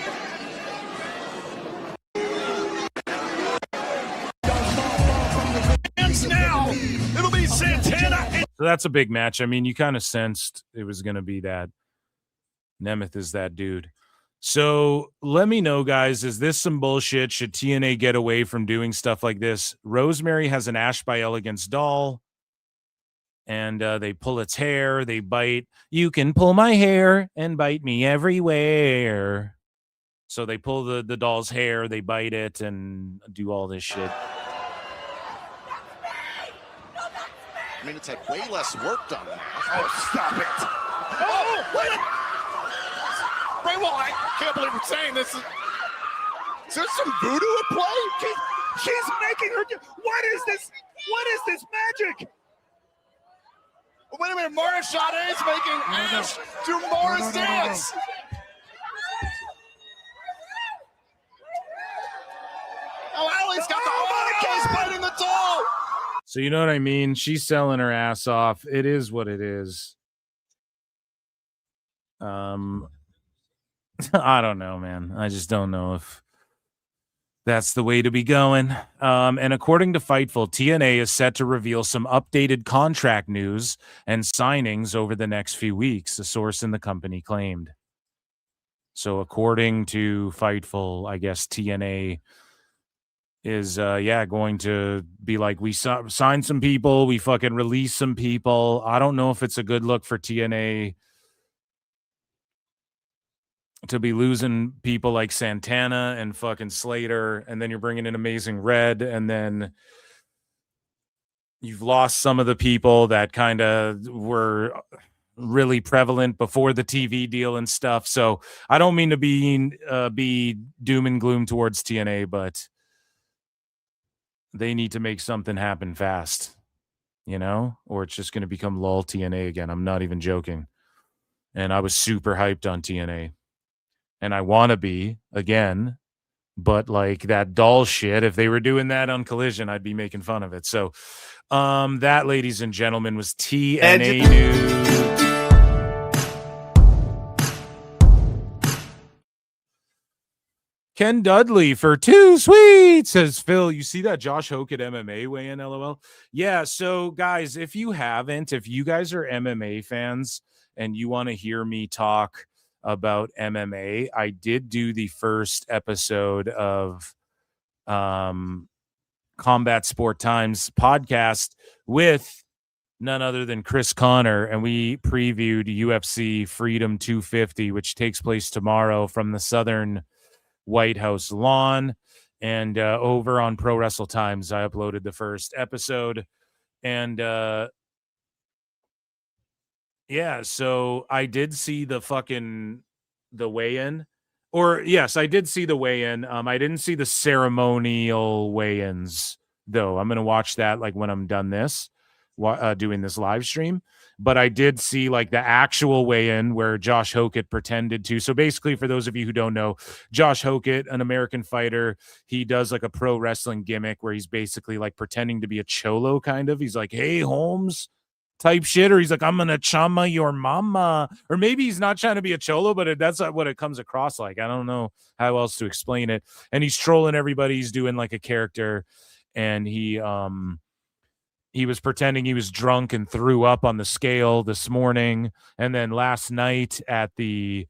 Now it'll be Santana. So that's a big match. I mean, you kind of sensed it was going to be that. Nemeth is that dude. So let me know, guys, is this some bullshit? Should TNA get away from doing stuff like this? Rosemary has an Ash by Elegance doll, and they pull its hair, they bite. You can pull my hair and bite me everywhere. So they pull the doll's hair, they bite it, and do all this shit. I mean, it's like way less work done now. Oh, stop it. Oh, what? Bray Wyatt, I can't believe we're saying this. Is there some voodoo at play? She's making her. What is this? What is this magic? Wait a minute, Mara Sade is making Ash do Mara's dance. Oh, Allie's got the biting the doll. So you know what I mean? She's selling her ass off. It is what it is. I don't know, man. I just don't know if that's the way to be going. And according to Fightful, TNA is set to reveal some updated contract news and signings over the next few weeks, a source in the company claimed. So according to Fightful, I guess TNA is going to be like, we signed some people, we fucking release some people. I don't know if it's a good look for TNA to be losing people like Santana and fucking Slater, and then you're bringing in Amazing Red, and then you've lost some of the people that kind of were really prevalent before the TV deal and stuff. So I don't mean to be doom and gloom towards TNA, but they need to make something happen fast, or it's just going to become LOL TNA again. I'm not even joking. And I was super hyped on TNA, and I want to be again, but like that doll shit, if they were doing that on Collision, I'd be making fun of it. So that, ladies and gentlemen, was TNA news. Ken Dudley for 2 sweet, says Phil. You see that Josh Hoke at MMA weigh in, LOL? Yeah, so guys, if you guys are MMA fans and you want to hear me talk about MMA, I did do the first episode of Combat Sport Times podcast with none other than Chris Connor, and we previewed UFC Freedom 250, which takes place tomorrow from the Southern White House lawn. And over on Pro Wrestle Times, I uploaded the first episode. And so I did see the weigh-in. Or yes, I did see the weigh-in. I didn't see the ceremonial weigh-ins, though. I'm going to watch that like when I'm done doing this live stream. But I did see like the actual weigh-in where Josh Hokett pretended to. So basically, for those of you who don't know, Josh Hokett, an American fighter, he does like a pro wrestling gimmick where he's basically like pretending to be a cholo kind of. He's like, hey, Holmes type shit. Or he's like, I'm going to chama your mama. Or maybe he's not trying to be a cholo, but that's what it comes across like. I don't know how else to explain it. And he's trolling everybody. He's doing like a character. And he was pretending he was drunk and threw up on the scale this morning. And then last night at the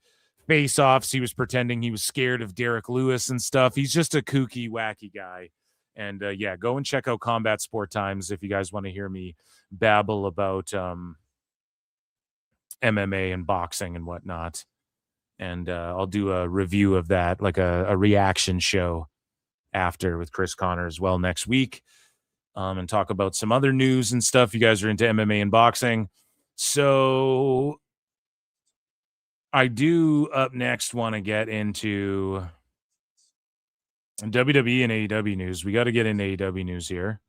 face-offs, he was pretending he was scared of Derek Lewis and stuff. He's just a kooky, wacky guy. And go and check out Combat Sport Times if you guys want to hear me babble about MMA and boxing and whatnot. And I'll do a review of that, like a reaction show after with Chris Connor as well next week. And talk about some other news and stuff. You guys are into MMA and boxing. So I do up next want to get into WWE and AEW news. We got to get into AEW news here.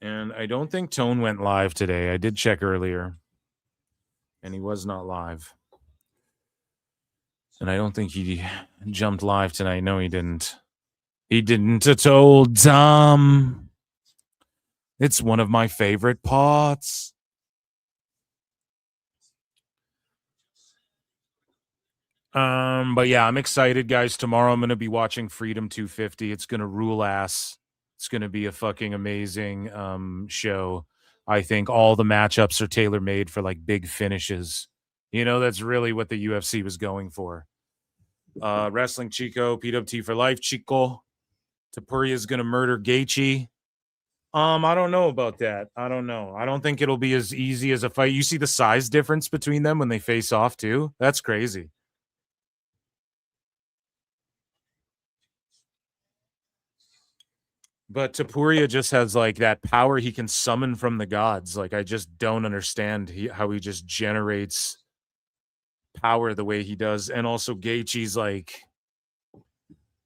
And I don't think Tone went live today. I did check earlier. And he was not live. And I don't think he jumped live tonight. No, he didn't. He didn't at all, Tom. It's one of my favorite parts. But yeah, I'm excited, guys. Tomorrow I'm going to be watching Freedom 250. It's going to rule ass. It's going to be a fucking amazing show. I think all the matchups are tailor-made for like big finishes. You know, that's really what the UFC was going for. Wrestling Chico, PWT for life, Chico. Tapuria is going to murder Gaethje. I don't know about that. I don't know. I don't think it'll be as easy as a fight. You see the size difference between them when they face off too? That's crazy. But Tapuria just has like that power he can summon from the gods. Like I just don't understand how he just generates power the way he does. And also Gaethje's like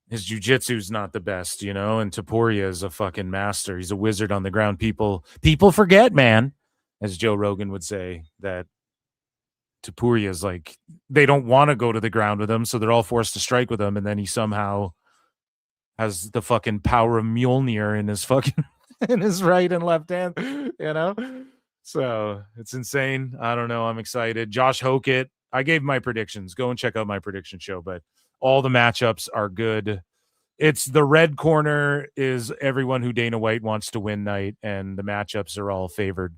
his jiu-jitsu's not the best, you know, and Tapuria is a fucking master. He's a wizard on the ground. People forget, man, as Joe Rogan would say, that Tapuria is like, they don't want to go to the ground with him, so they're all forced to strike with him, and then he somehow has the fucking power of Mjolnir in his fucking in his right and left hand, you know? So it's insane. I don't know. I'm excited. Josh Hokett. I gave my predictions. Go and check out my prediction show, but all the matchups are good. It's the red corner is everyone who Dana White wants to win night, and the matchups are all favored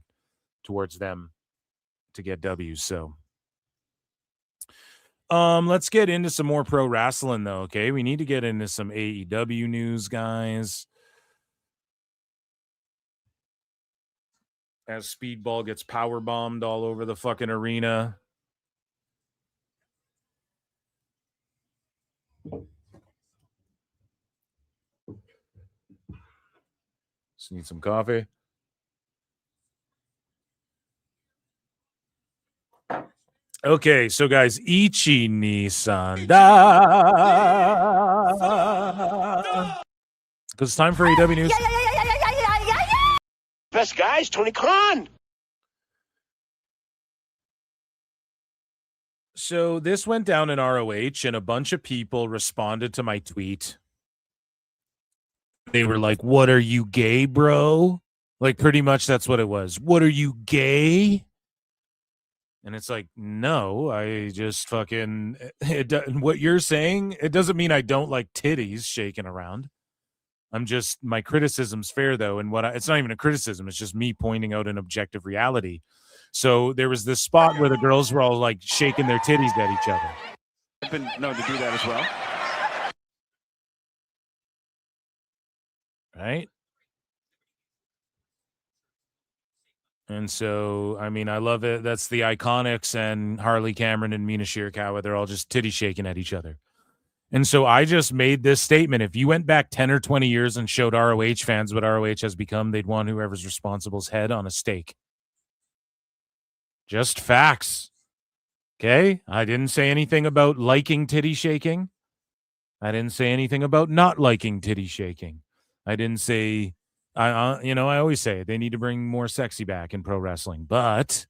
towards them to get W's. So let's get into some more pro wrestling though. Okay, we need to get into some AEW news, guys. As Speedball gets power bombed all over the fucking arena. Just need some coffee. Okay, so guys, Ichi Nissan. Because it's time for AEW news. Best guys, Tony Khan. So this went down in ROH, and a bunch of people responded to my tweet. They were like, "What, are you gay, bro?" Like, pretty much that's what it was. What, are you gay? And it's like, no, I just fucking, what you're saying, it doesn't mean I don't like titties shaking around. I'm just, my criticism's fair though. And it's not even a criticism. It's just me pointing out an objective reality. So there was this spot where the girls were all like shaking their titties at each other. I've been known to do that as well. Right? And so, I mean, I love it. That's the Iconics and Harley Cameron and Mina Shirakawa. They're all just titty shaking at each other. And so I just made this statement. If you went back 10 or 20 years and showed ROH fans what ROH has become, they'd want whoever's responsible's head on a stake. Just facts. Okay? I didn't say anything about liking titty shaking. I didn't say anything about not liking titty shaking. I didn't say... I always say they need to bring more sexy back in pro wrestling, but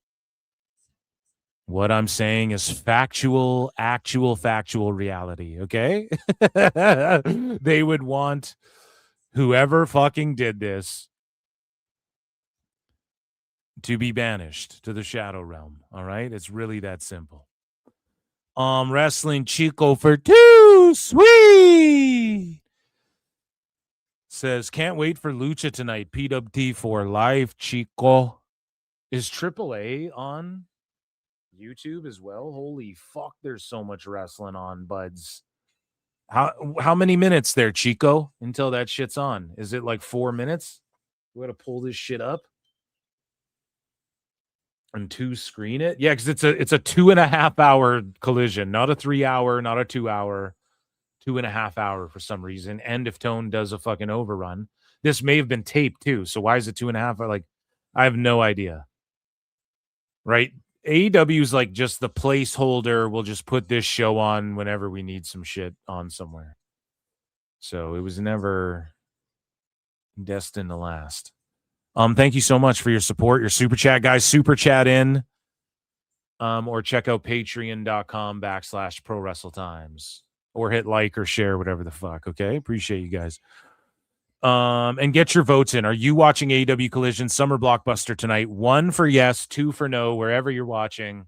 what I'm saying is factual reality. Okay. They would want whoever fucking did this to be banished to the Shadow Realm. All right. It's really that simple. Wrestling Chico for 2, sweet. Says, can't wait for Lucha tonight. PWT for live, Chico. Is AAA on YouTube as well? Holy fuck, there's so much wrestling on, buds. How many minutes there, Chico, until that shit's on? Is it like 4 minutes? We got to pull this shit up and screen it. Yeah, because it's a 2.5 hour collision, not a 3 hour, not a 2 hour. 2.5 hour for some reason. And if Tone does a fucking overrun, this may have been taped too. So why is it 2.5? Like, I have no idea. Right? AEW's like just the placeholder. We'll just put this show on whenever we need some shit on somewhere. So it was never destined to last. Thank you so much for your support, your super chat, guys. Super chat in, or check out patreon.com/Pro Wrestle Times, or hit like or share, whatever the fuck. Okay, appreciate you guys. And get your votes in. Are you watching AEW Collision Summer Blockbuster tonight? 1 for yes, 2 for no, wherever you're watching.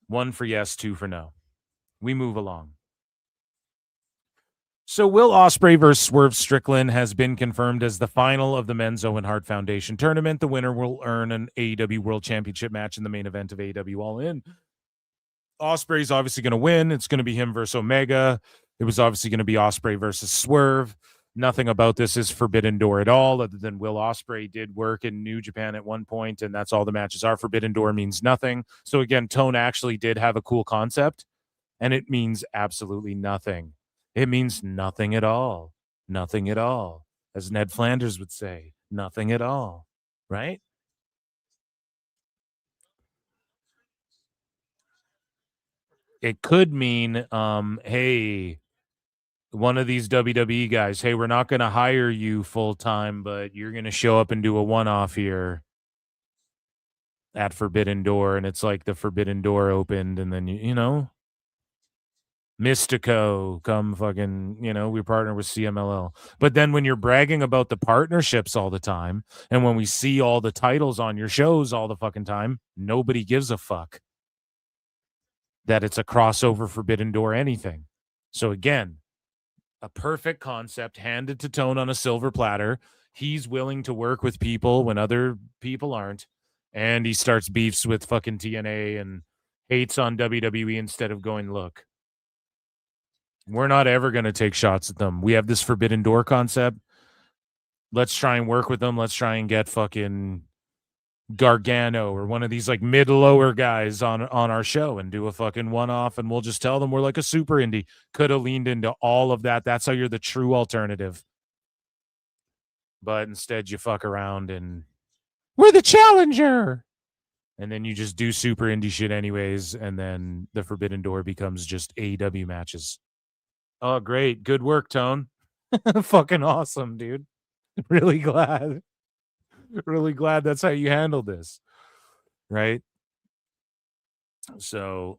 1 for yes, 2 for no. We move along. So Will Ospreay versus Swerve Strickland has been confirmed as the final of the Men's Owen Hart Foundation tournament. The winner will earn an AEW World Championship match in the main event of AEW All In. Ospreay's obviously going to win. It's going to be him versus Omega. It was obviously going to be Ospreay versus Swerve. Nothing about this is Forbidden Door at all, other than Will Ospreay did work in New Japan at one point, and that's all the matches are. Forbidden Door means nothing. So again, Tone actually did have a cool concept, and it means absolutely nothing. It means nothing at all. Nothing at all. As Ned Flanders would say, nothing at all. Right? It could mean, hey, one of these WWE guys, hey, we're not going to hire you full time, but you're going to show up and do a one-off here at Forbidden Door. And it's like the Forbidden Door opened, and then, you know, Mystico, come fucking, you know, we partner with CMLL. But then when you're bragging about the partnerships all the time, and when we see all the titles on your shows all the fucking time, nobody gives a fuck that it's a crossover Forbidden Door anything. So again, a perfect concept handed to Tone on a silver platter. He's willing to work with people when other people aren't, and he starts beefs with fucking TNA and hates on WWE instead of going, look, we're not ever going to take shots at them. We have this Forbidden Door concept. Let's try and work with them. Let's try and get fucking Gargano or one of these like mid-lower guys on our show and do a fucking one-off, and we'll just tell them we're like a super indie. Could have leaned into all of that. That's how you're the true alternative. But instead you fuck around and we're the challenger. And then you just do super indie shit anyways, and then the Forbidden Door becomes just AEW matches. Oh, great. Good work, Tone. Fucking awesome, dude. Really glad. Really glad that's how you handled this. Right? So,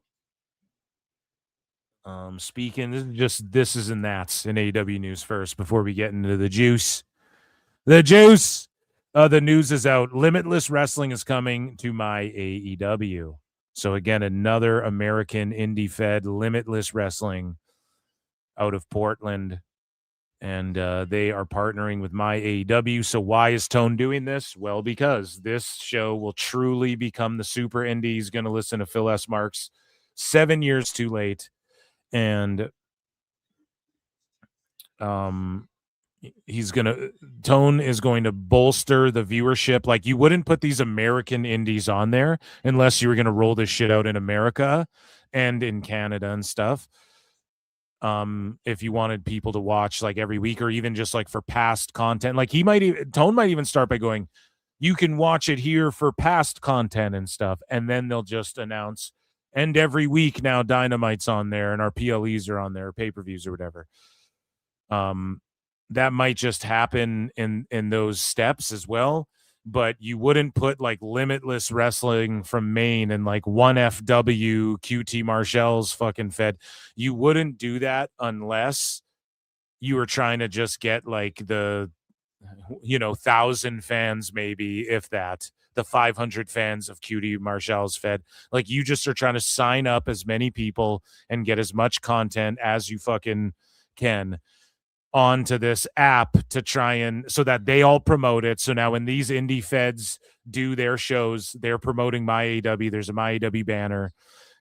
speaking, this is and that's in AEW news first before we get into the juice. The juice! The news is out. Limitless Wrestling is coming to MyAEW. So, again, another American indie fed, Limitless Wrestling, out of Portland, and they are partnering with MyAEW. So why is Tone doing this? Well, because this show will truly become the super indie. He's going to listen to Phil S. Marks 7 years too late, and Tone is going to bolster the viewership. Like, you wouldn't put these American indies on there unless you were going to roll this shit out in America and in Canada and stuff. If you wanted people to watch like every week, or even just like for past content, like Tone might even start by going, you can watch it here for past content and stuff. And then they'll just announce, and every week now Dynamite's on there and our PLEs are on there, pay-per-views or whatever. That might just happen in those steps as well. But you wouldn't put like Limitless Wrestling from Maine and like 1FW QT Marshall's fucking fed. You wouldn't do that unless you were trying to just get like the, 1,000 fans, maybe, if that, the 500 fans of QT Marshall's fed. Like, you just are trying to sign up as many people and get as much content as you fucking can onto this app to try and so that they all promote it. So now when these indie feds do their shows, they're promoting MyAEW. There's a MyAEW banner.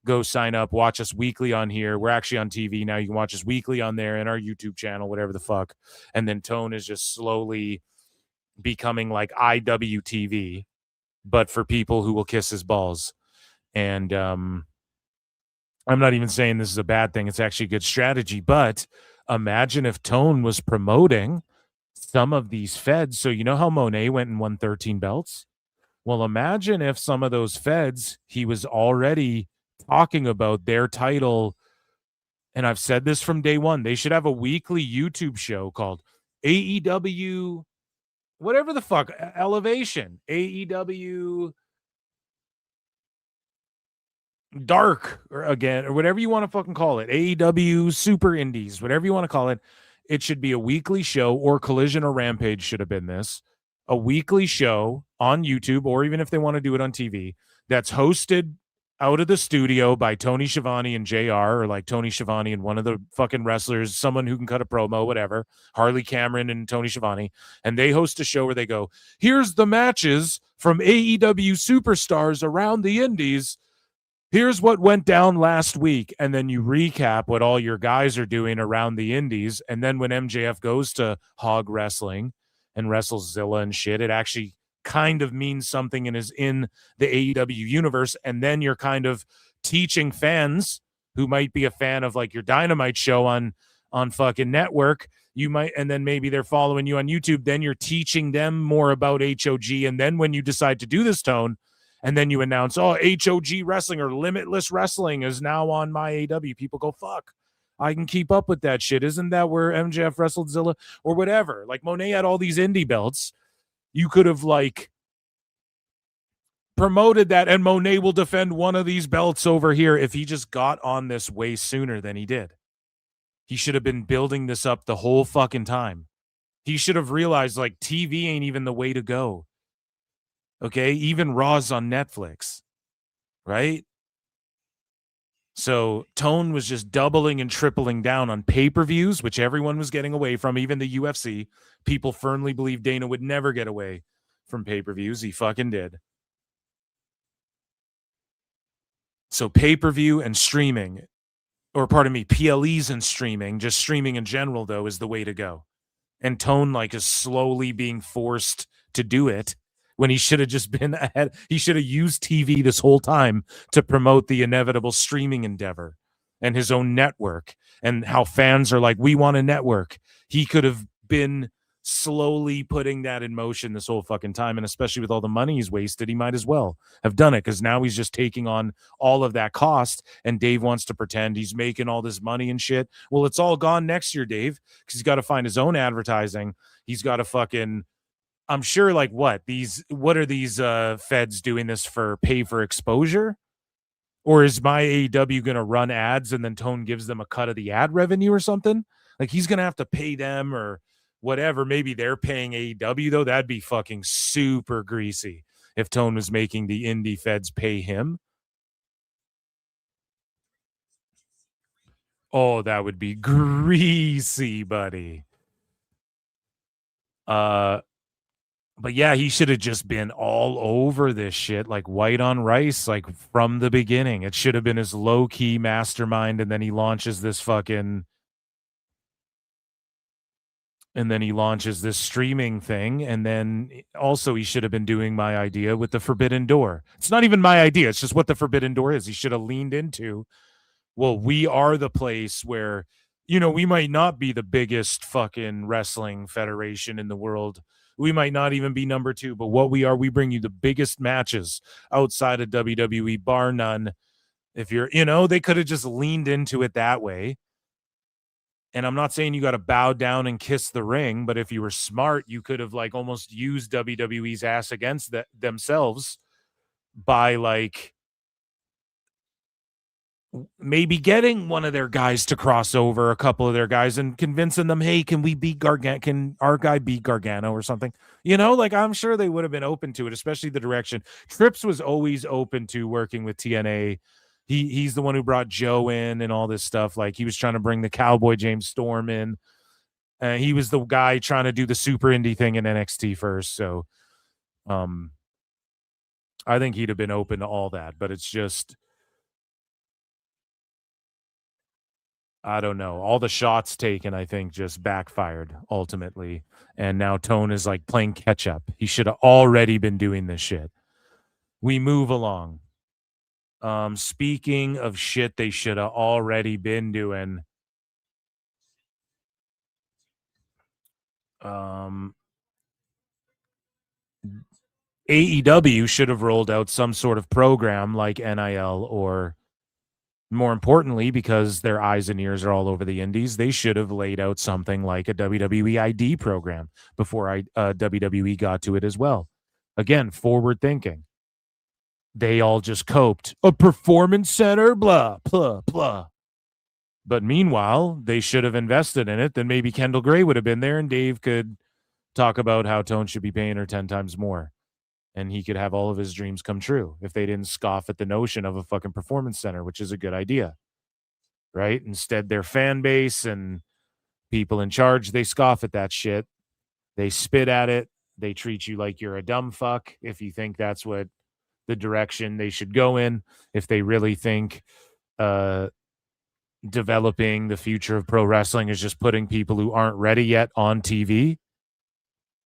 Go sign up. Watch us weekly on here. We're actually on TV now. You can watch us weekly on there in our YouTube channel, whatever the fuck. And then Tone is just slowly becoming like IWTV, but for people who will kiss his balls. And I'm not even saying this is a bad thing. It's actually a good strategy, but imagine if Tone was promoting some of these feds. So you know how Monet went and won 13 belts? Well, imagine if some of those feds, he was already talking about their title. And I've said this from day one. They should have a weekly YouTube show called AEW, whatever the fuck, Elevation, AEW Dark, or again, or whatever you want to fucking call it, AEW Super Indies, whatever you want to call it. It should be a weekly show, or Collision or Rampage should have been this, a weekly show on YouTube, or even if they want to do it on TV, that's hosted out of the studio by Tony Schiavone and JR, or like Tony Schiavone and one of the fucking wrestlers, someone who can cut a promo, whatever, Harley Cameron and Tony Schiavone, and they host a show where they go, here's the matches from AEW superstars around the indies. Here's what went down last week, and then you recap what all your guys are doing around the indies, and then when MJF goes to Hog Wrestling and wrestles Zilla and shit, it actually kind of means something and is in the AEW universe, and then you're kind of teaching fans who might be a fan of like your Dynamite show on fucking network, you might, and then maybe they're following you on YouTube, then you're teaching them more about HOG, and then when you decide to do this, Tone, and then you announce, oh, HOG Wrestling or Limitless Wrestling is now on MyAEW. People go, fuck, I can keep up with that shit. Isn't that where MJF wrestled Zilla or whatever? Like Monet had all these indie belts. You could have like promoted that, and Monet will defend one of these belts over here if he just got on this way sooner than he did. He should have been building this up the whole fucking time. He should have realized like TV ain't even the way to go. Okay, even Raw's on Netflix, right? So Tone was just doubling and tripling down on pay-per-views, which everyone was getting away from, even the UFC. People firmly believe Dana would never get away from pay-per-views. He fucking did. So pay-per-view and streaming, or pardon me, PLEs and streaming, just streaming in general, though, is the way to go. And Tone like is slowly being forced to do it, when he should have just been ahead. He should have used TV this whole time to promote the inevitable streaming endeavor and his own network, and how fans are like, we want a network. He could have been slowly putting that in motion this whole fucking time, and especially with all the money he's wasted, he might as well have done it, because now he's just taking on all of that cost, and Dave wants to pretend he's making all this money and shit. Well, it's all gone next year, Dave, because he's got to find his own advertising. He's got to fucking, I'm sure, like, what are these feds doing this for? Pay for exposure? Or is MyAEW going to run ads and then Tone gives them a cut of the ad revenue or something? Like, he's going to have to pay them or whatever. Maybe they're paying AEW, though. That'd be fucking super greasy if Tone was making the indie feds pay him. Oh, that would be greasy, buddy. But yeah, he should have just been all over this shit, like white on rice, like from the beginning. It should have been his low-key mastermind, and then he launches this streaming thing, and then also he should have been doing My Idea with the Forbidden Door. It's not even My Idea, it's just what the Forbidden Door is. He should have leaned into, well, we are the place where, we might not be the biggest fucking wrestling federation in the world. We might not even be number 2, but what we are, we bring you the biggest matches outside of WWE, bar none. If you're, they could have just leaned into it that way. And I'm not saying you got to bow down and kiss the ring, but if you were smart, you could have like almost used WWE's ass against themselves by like maybe getting one of their guys to cross over, a couple of their guys, and convincing them, hey, can we beat Gargano? Can our guy beat Gargano or something? Like I'm sure they would have been open to it, especially the direction. Trips was always open to working with TNA. He's the one who brought Joe in and all this stuff. Like he was trying to bring the Cowboy James Storm in. He was the guy trying to do the super indie thing in NXT first. So I think he'd have been open to all that, but it's just, I don't know. All the shots taken, I think, just backfired ultimately. And now Tone is like playing catch up. He should have already been doing this shit. We move along. Speaking of shit they should have already been doing. AEW should have rolled out some sort of program like NIL, or more importantly, because their eyes and ears are all over the indies, they should have laid out something like a WWE ID program before WWE got to it as well. Again, forward thinking. They all just coped. A performance center, blah, blah, blah. But meanwhile, they should have invested in it. Then maybe Kendall Gray would have been there and Dave could talk about how Tone should be paying her 10 times more. And he could have all of his dreams come true if they didn't scoff at the notion of a fucking performance center, which is a good idea, right? Instead, their fan base and people in charge, they scoff at that shit. They spit at it. They treat you like you're a dumb fuck if you think that's what the direction they should go in. If they really think developing the future of pro wrestling is just putting people who aren't ready yet on TV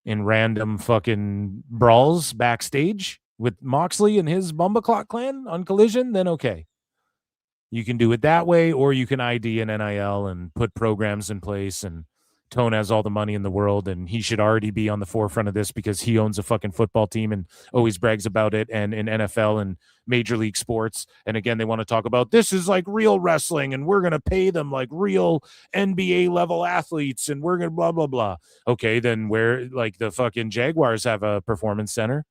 in random fucking brawls backstage with Moxley and his Bumbaclot clan on Collision, then okay. You can do it that way, or you can ID an NIL and put programs in place, and Tone has all the money in the world, and he should already be on the forefront of this because he owns a fucking football team and always brags about it, and in NFL and Major League Sports. And again, they want to talk about this is like real wrestling, and we're going to pay them like real NBA level athletes, and we're going to blah, blah, blah. Okay, then where, like, the fucking Jaguars have a performance center,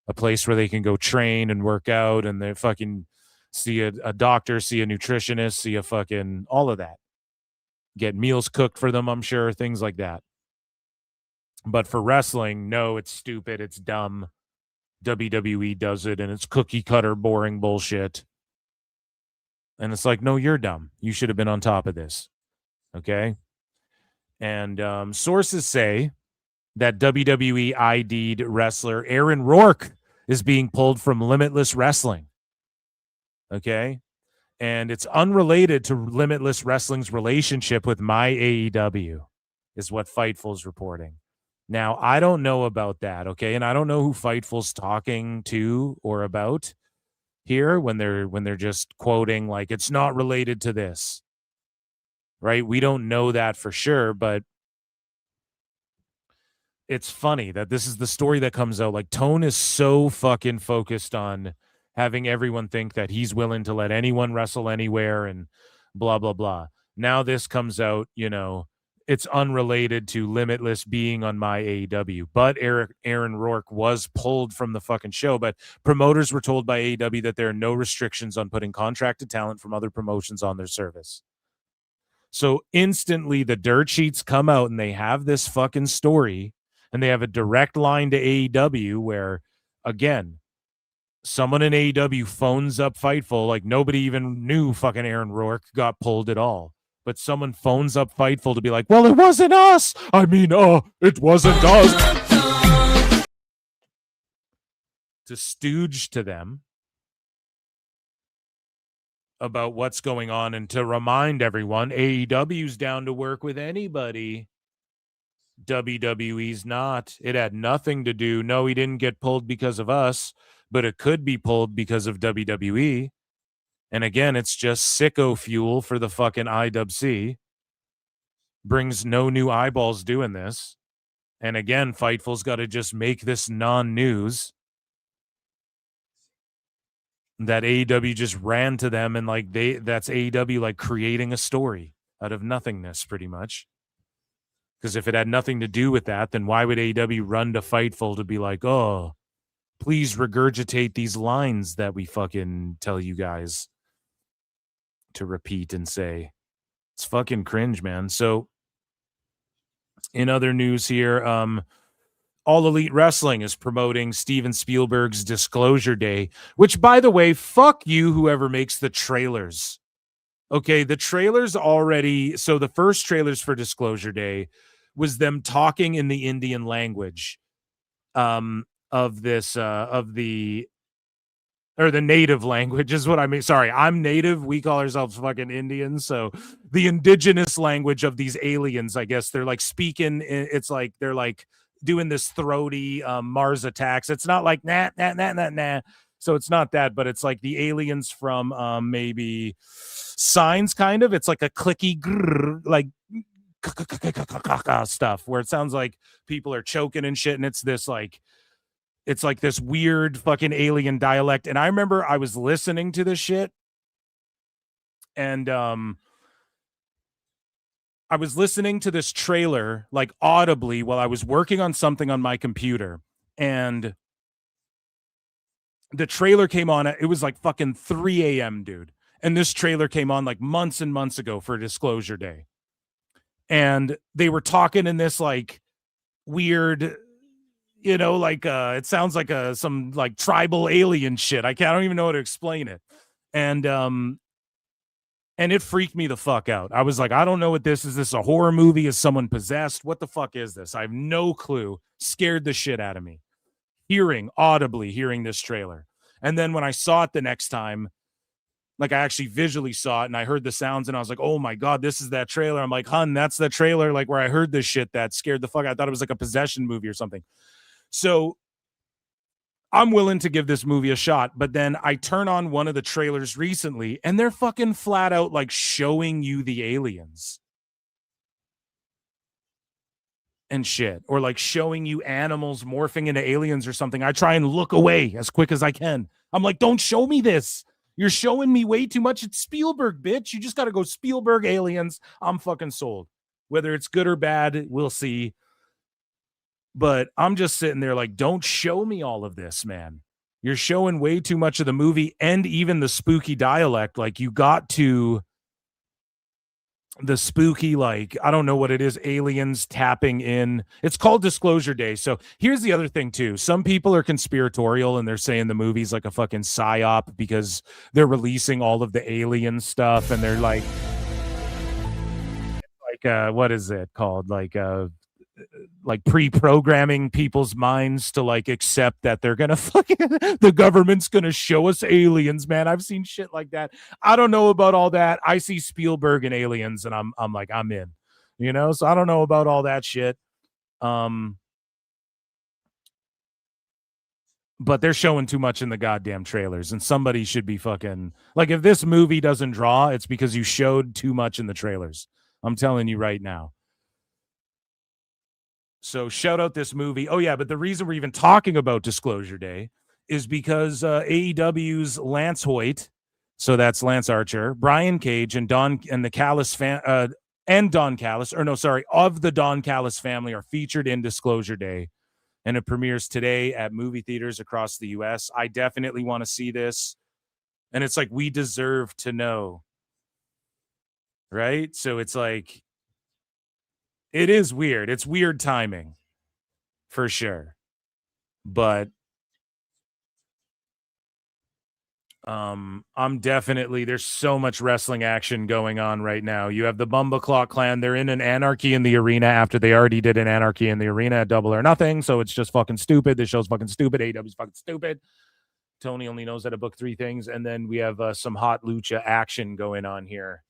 a place where they can go train and work out, and they fucking see a doctor, see a nutritionist, see a fucking all of that. Get meals cooked for them, I'm sure, things like that. But for wrestling, no, it's stupid, it's dumb. WWE does it, and it's cookie cutter, boring bullshit. And it's like, no, you're dumb. You should have been on top of this. Okay? And sources say that WWE ID'd wrestler Aaron Rourke is being pulled from Limitless Wrestling. Okay? And it's unrelated to Limitless Wrestling's relationship with MyAEW, is what Fightful's reporting. Now, I don't know about that, okay? And I don't know who Fightful's talking to or about here when they're just quoting like it's not related to this. Right? We don't know that for sure, but it's funny that this is the story that comes out. Like, Tone is so fucking focused on having everyone think that he's willing to let anyone wrestle anywhere and blah, blah, blah. Now this comes out, you know, it's unrelated to Limitless being on MyAEW, but Aaron Rourke was pulled from the fucking show. But promoters were told by AEW that there are no restrictions on putting contracted talent from other promotions on their service. So instantly the dirt sheets come out and they have this fucking story, and they have a direct line to AEW where, again, someone in AEW phones up Fightful, like nobody even knew fucking Aaron Rourke got pulled at all. But someone phones up Fightful to be like, well, it wasn't us. I mean, it wasn't us. To stooge to them about what's going on and to remind everyone AEW's down to work with anybody. WWE's not. It had nothing to do. No, he didn't get pulled because of us, but it could be pulled because of WWE. And again, it's just sicko fuel for the fucking IWC. Brings no new eyeballs doing this. And again, Fightful's got to just make this non-news that AEW just ran to them, and like that's AEW like creating a story out of nothingness pretty much. Because if it had nothing to do with that, then why would AEW run to Fightful to be like, oh, please regurgitate these lines that we fucking tell you guys to repeat and say? It's fucking cringe, man. So in other news here, All Elite Wrestling is promoting Steven Spielberg's Disclosure Day, which, by the way, fuck you, whoever makes the trailers. Okay, the trailers already, so the first trailers for Disclosure Day was them talking in the Indian language of this, the native language is what I mean. Sorry, I'm native. We call ourselves fucking Indians. So the indigenous language of these aliens, I guess they're like speaking. It's like they're like doing this throaty Mars attacks. It's not like nah, nah, nah, nah, nah. So it's not that, but it's like the aliens from maybe Signs, kind of. It's like a clicky grrr, like stuff where it sounds like people are choking and shit, and it's this like It's like this weird fucking alien dialect. And I remember I was listening to this shit, and I was listening to this trailer like audibly while I was working on something on my computer, and the trailer came on. It was like fucking 3 a.m., dude. And this trailer came on like months and months ago for Disclosure Day. And they were talking in this like weird, you know, like it sounds like some like tribal alien shit. I don't even know how to explain it. And it freaked me the fuck out. I was like, I don't know what this is. Is this a horror movie? Is someone possessed? What the fuck is this? I have no clue. Scared the shit out of me. Audibly hearing this trailer. And then when I saw it the next time, like I actually visually saw it and I heard the sounds and I was like, oh my God, this is that trailer. I'm like, hun, that's the trailer like where I heard this shit that scared the fuck out. I thought it was like a possession movie or something. So I'm willing to give this movie a shot, but then I turn on one of the trailers recently and they're fucking flat out like showing you the aliens and shit, or like showing you animals morphing into aliens or something. I try and look away as quick as I can. I'm like, don't show me this. You're showing me way too much. It's Spielberg, bitch. You just got to go Spielberg aliens. I'm fucking sold. Whether it's good or bad, we'll see. But I'm just sitting there like, don't show me all of this, man. You're showing way too much of the movie and even the spooky dialect. Like you got to the spooky, like, I don't know what it is, aliens tapping in. It's called Disclosure Day. So here's the other thing too. Some people are conspiratorial and they're saying the movie's like a fucking psyop because they're releasing all of the alien stuff and they're like what is it called? Like pre-programming people's minds to like accept that they're gonna fucking the government's gonna show us aliens, man. I've seen shit like that. I don't know about all that. I see Spielberg and aliens and I'm like, I'm in, you know? So I don't know about all that shit. But they're showing too much in the goddamn trailers and somebody should be fucking like, if this movie doesn't draw, it's because you showed too much in the trailers. I'm telling you right now. So shout out this movie. Oh yeah, but the reason we're even talking about Disclosure Day is because AEW's Lance Hoyt, so that's Lance Archer, Brian Cage, and Don Callis of the Don Callis family are featured in Disclosure Day, and it premieres today at movie theaters across the U.S. I definitely want to see this, and it's like we deserve to know, right? So it's like. It is weird. It's weird timing for sure. But I'm definitely, there's so much wrestling action going on right now. You have the Bumbleclaw clan. They're in an Anarchy in the Arena after they already did an Anarchy in the Arena at Double or Nothing. So it's just fucking stupid. This show's fucking stupid. AEW's fucking stupid. Tony only knows how to book 3 things. And then we have some hot lucha action going on here.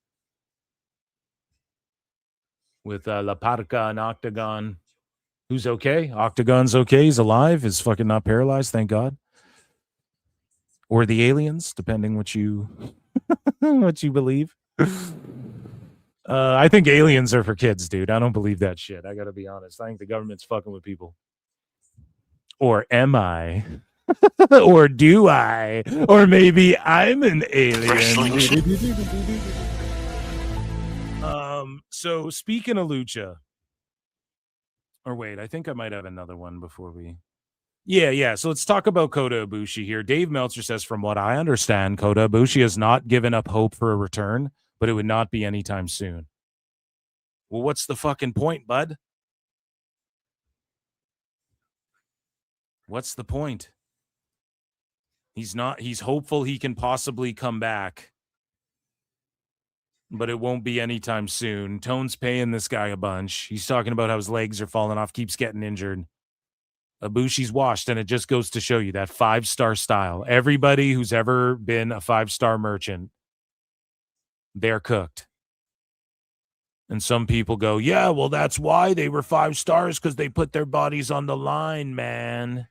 With La Parca and Octagon, who's okay. Octagon's okay. He's alive. He's fucking not paralyzed, thank God. Or the aliens, depending what you what you believe. I think aliens are for kids, dude. I don't believe that shit. I gotta be honest. I think the government's fucking with people. Or am I? Or do I? Or maybe I'm an alien. So speaking of lucha, or wait, I think I might have another one before we. Yeah. So let's talk about Kota Ibushi here. Dave Meltzer says, from what I understand, Kota Ibushi has not given up hope for a return, but it would not be anytime soon. Well, what's the fucking point, bud? What's the point? He's hopeful he can possibly come back. But it won't be anytime soon. Tone's paying this guy a bunch. He's talking about how his legs are falling off, keeps getting injured. Ibushi's washed, and it just goes to show you that 5-star style. Everybody who's ever been a 5-star merchant, they're cooked. And some people go, yeah, well, that's why they were 5 stars, because they put their bodies on the line, man.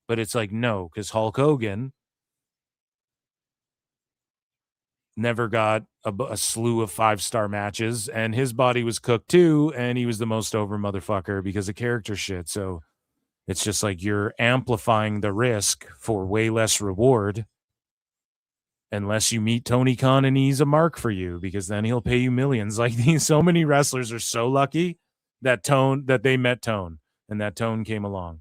But it's like, no, because Hulk Hogan never got a slew of 5-star matches, and his body was cooked too, and he was the most over motherfucker because of character shit. So It's just like you're amplifying the risk for way less reward unless you meet Tony Khan and he's a mark for you, because then he'll pay you millions. Like so many wrestlers are so lucky that they met Tone and that Tone came along.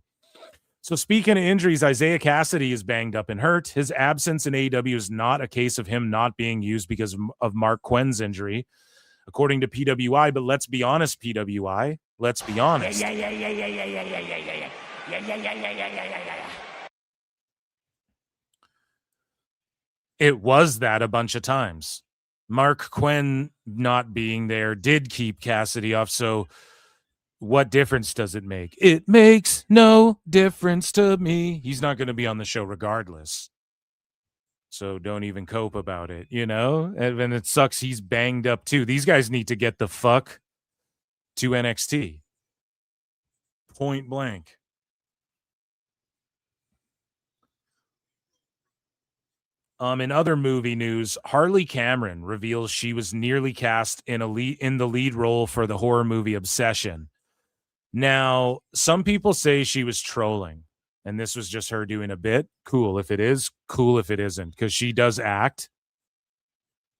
So speaking of injuries, Isaiah Cassidy is banged up and hurt. His absence in AEW is not a case of him not being used because of Mark Quenn's injury, according to PWI. But let's be honest, PWI. Let's be honest. It was that a bunch of times. Mark Quinn not being there did keep Cassidy off. So what difference does it make? It makes no difference to me. He's not going to be on the show regardless. So don't even cope about it, you know? And it sucks he's banged up too. These guys need to get the fuck to NXT. Point blank. In other movie news, Harley Cameron reveals she was nearly cast in the lead role for the horror movie Obsession. Now, some people say she was trolling, and this was just her doing a bit. Cool if it is, cool if it isn't, because she does act,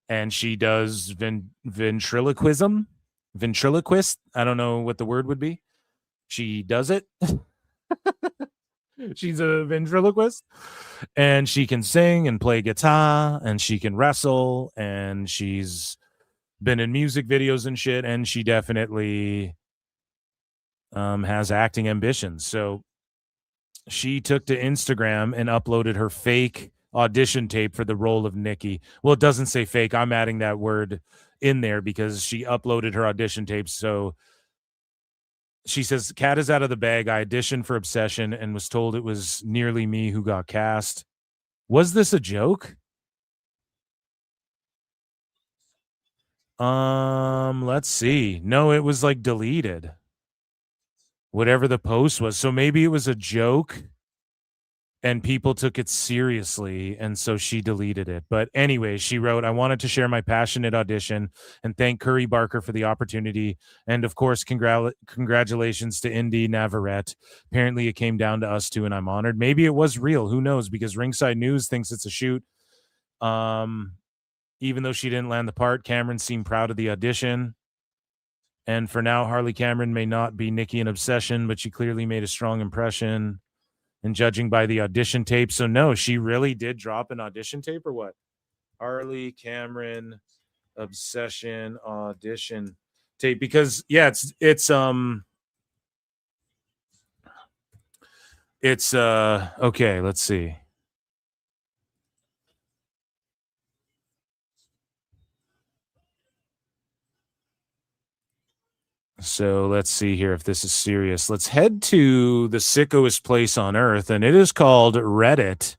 and she does ventriloquist. I don't know what the word would be. She does it. She's a ventriloquist, and she can sing and play guitar, and she can wrestle, and she's been in music videos and shit, and she definitely has acting ambitions. So she took to Instagram and uploaded her fake audition tape for the role of Nikki. Well, it doesn't say fake. I'm adding that word in there because she uploaded her audition tape. So she says, "Cat is out of the bag. I auditioned for Obsession and was told it was nearly me who got cast." Was this a joke? Let's see. No, it was like deleted. Whatever the post was. So maybe it was a joke and people took it seriously, and so she deleted it. But anyway, she wrote, "I wanted to share my passionate audition and thank Curry Barker for the opportunity. And of course, congratulations to Indy Navarrete. Apparently it came down to us two, and I'm honored." Maybe it was real. Who knows? Because Ringside News thinks it's a shoot. Even though she didn't land the part, Cameron seemed proud of the audition. And for now, Harley Cameron may not be Nikki in Obsession, but she clearly made a strong impression. And judging by the audition tape, so no, she really did drop an audition tape or what? Harley Cameron Obsession audition tape, because yeah, it's okay, let's see. So let's see here if this is serious. Let's head to the sickoest place on earth, and it is called Reddit.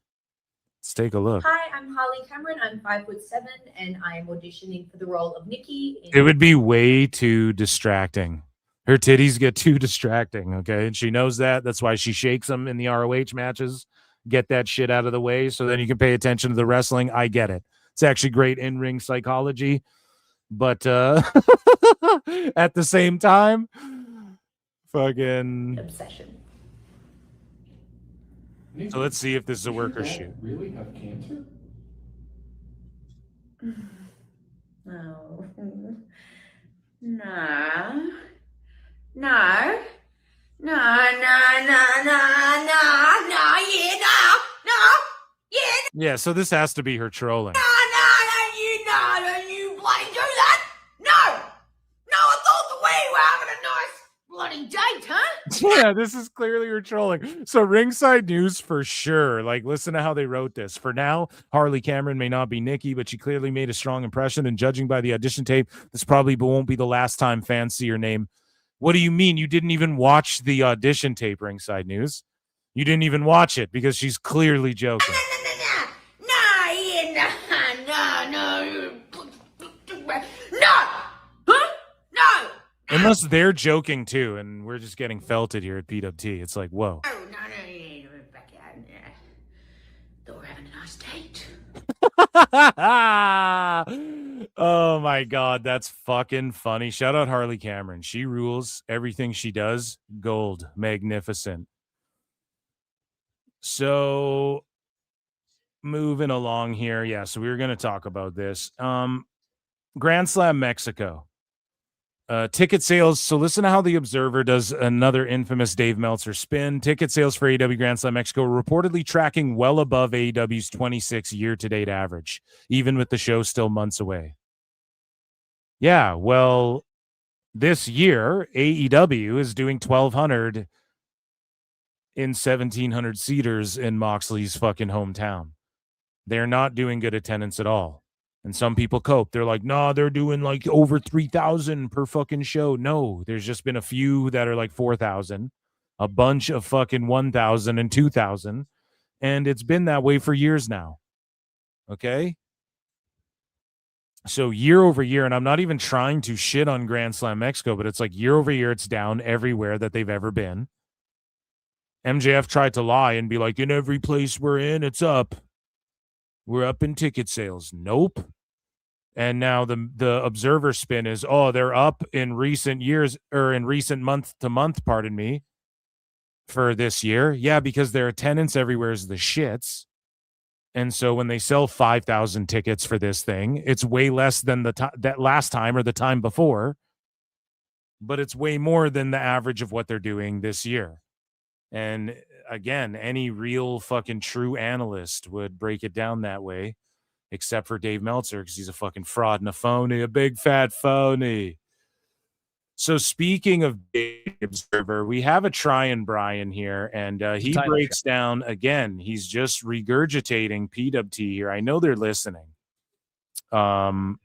Let's take a look. Hi, I'm Harley Cameron. I'm 5'7", and I'm auditioning for the role of Nikki. It would be way too distracting. Her titties get too distracting, okay? And she knows that. That's why she shakes them in the ROH matches. Get that shit out of the way so then you can pay attention to the wrestling. I get it. It's actually great in-ring psychology. But at the same time, fucking Obsession. So let's see if this is a work or shoot. Really have cancer? No. No. No. No, yeah. Yeah, so this has to be her trolling. Don't you bloody do that? No, I thought we were having a nice bloody date, huh? Yeah, this is clearly her trolling. So Ringside News for sure. Like, listen to how they wrote this. For now, Harley Cameron may not be Nikki, but she clearly made a strong impression. And judging by the audition tape, this probably won't be the last time fans see her name. What do you mean? You didn't even watch the audition tape, Ringside News? You didn't even watch it because she's clearly joking. Unless they're joking too, and we're just getting felted here at PWT. It's like, whoa. Back out. Thought we're having a nice date. Oh my God, that's fucking funny. Shout out Harley Cameron. She rules. Everything she does, gold, magnificent. So moving along here. Yeah, so we were going to talk about this. Grand Slam Mexico. Ticket sales. So listen to how the Observer does another infamous Dave Meltzer spin. Ticket sales for AEW Grand Slam Mexico reportedly tracking well above AEW's 26 year-to-date average, even with the show still months away. Yeah, well, this year, AEW is doing 1,200 in 1,700 seaters in Moxley's fucking hometown. They're not doing good attendance at all. And some people cope. They're like, no, they're doing like over 3,000 per fucking show. No, there's just been a few that are like 4,000, a bunch of fucking 1,000 and 2,000. And it's been that way for years now. Okay? So year over year, and I'm not even trying to shit on Grand Slam Mexico, but it's like year over year, it's down everywhere that they've ever been. MJF tried to lie and be like, in every place we're in, it's up. We're up in ticket sales. Nope. And now the Observer spin is, oh, they're up in recent years, or in recent month to month, pardon me, for this year. Yeah, because their attendance everywhere is the shits. And so when they sell 5,000 tickets for this thing, it's way less than that last time or the time before, but it's way more than the average of what they're doing this year. And again, any real fucking true analyst would break it down that way, except for Dave Meltzer, because he's a fucking fraud and a phony, a big fat phony. So speaking of Dave Observer, we have a Tryin' Brian here, and he breaks down, again, he's just regurgitating PWT here. I know they're listening. But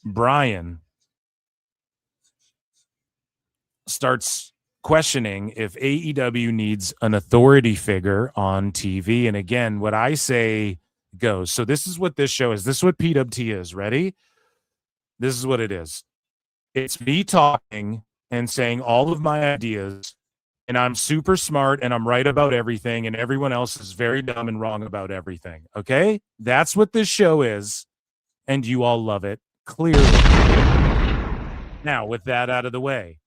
Brian starts questioning if AEW needs an authority figure on TV. And again, what I say goes. So this is what this show is. This is what PWT is. Ready? This is what it is. It's me talking and saying all of my ideas, and I'm super smart and I'm right about everything, and everyone else is very dumb and wrong about everything. Okay? That's what this show is, and you all love it, clearly. Now, with that out of the way,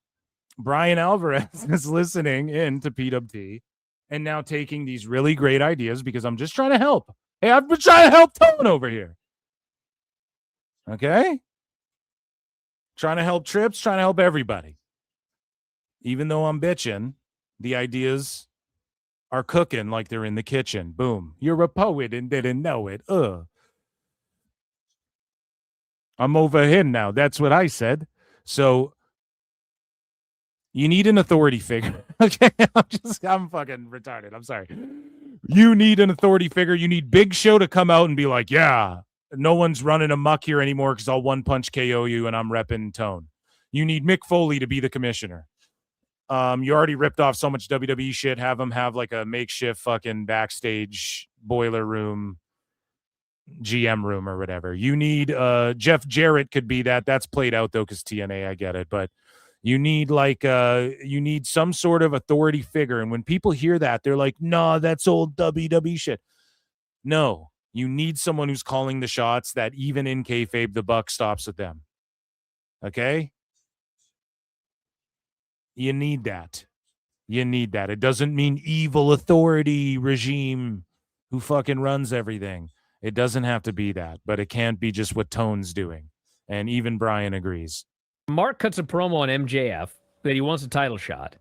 Brian Alvarez is listening in to PWT and now taking these really great ideas because I'm just trying to help. Hey, I've been trying to help Tone over here. Okay? Trying to help Trips, trying to help everybody. Even though I'm bitching, the ideas are cooking like they're in the kitchen. Boom. You're a poet and didn't know it. I'm over here now. That's what I said. So you need an authority figure. Okay, I'm fucking retarded. I'm sorry. You need an authority figure. You need Big Show to come out and be like, yeah, no one's running amok here anymore because I'll one punch KO you and I'm repping Tone. You need Mick Foley to be the commissioner. You already ripped off so much WWE shit. Have them have like a makeshift fucking backstage boiler room, GM room or whatever. You need Jeff Jarrett could be that. That's played out though because TNA, I get it, but you need you need some sort of authority figure. And when people hear that, they're like, nah, that's old WWE shit. No, you need someone who's calling the shots that even in kayfabe, the buck stops with them. Okay? You need that. You need that. It doesn't mean evil authority regime who fucking runs everything. It doesn't have to be that, but it can't be just what Tone's doing. And even Brian agrees. Mark cuts a promo on MJF that he wants a title shot.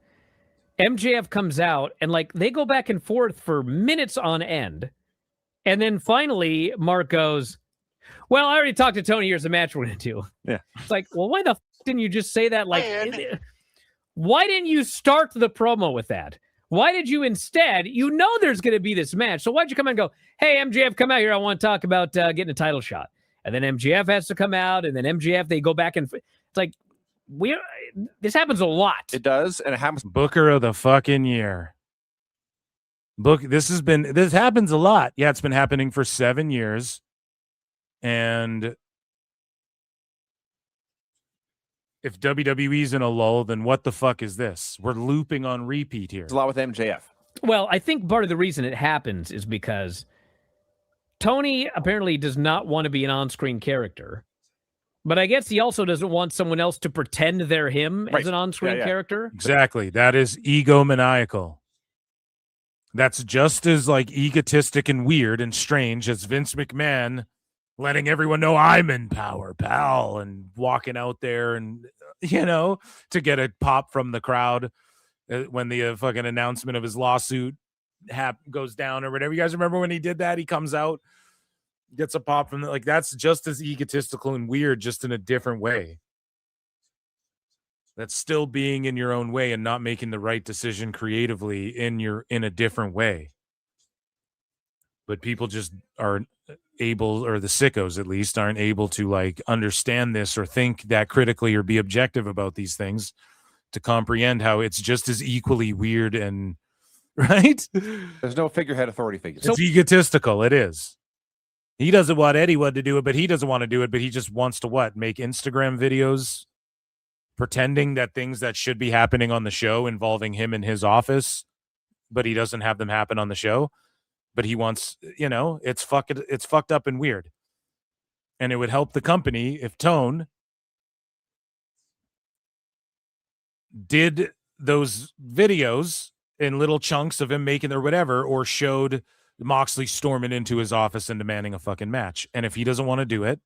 MJF comes out and they go back and forth for minutes on end. And then finally Mark goes, well, I already talked to Tony. Here's the match we're going to do. Yeah. It's like, well, why the didn't you just say that? Why didn't you start the promo with that? Why did you instead, there's going to be this match. So why'd you come out and go, hey, MJF, come out here. I want to talk about getting a title shot. And then MJF has to come out, and then MJF, they go back and it's like, this happens a lot. It does, and it happens. Booker of the fucking year. This happens a lot. Yeah, it's been happening for 7 years. And if WWE's in a lull, then what the fuck is this? We're looping on repeat here. It's a lot with MJF. Well, I think part of the reason it happens is because Tony apparently does not want to be an on-screen character. But I guess he also doesn't want someone else to pretend they're him as an on-screen character. Exactly. That is egomaniacal. That's just as like egotistic and weird and strange as Vince McMahon letting everyone know I'm in power, pal, and walking out there and, to get a pop from the crowd when the fucking announcement of his lawsuit goes down or whatever. You guys remember when he did that? He comes out, gets a pop from like, that's just as egotistical and weird, just in a different way. That's still being in your own way and not making the right decision creatively in a different way. But people just aren't able, or the sickos at least, aren't able to like understand this or think that critically or be objective about these things to comprehend how it's just as equally weird and right. There's no figurehead authority figure. It's egotistical. It is. He doesn't want anyone to do it, but he doesn't want to do it. But he just wants to make Instagram videos pretending that things that should be happening on the show involving him in his office, but he doesn't have them happen on the show. But he wants, it's fucked up and weird. And it would help the company if Tone did those videos in little chunks of him making or whatever, or showed Moxley storming into his office and demanding a fucking match. And if he doesn't want to do it,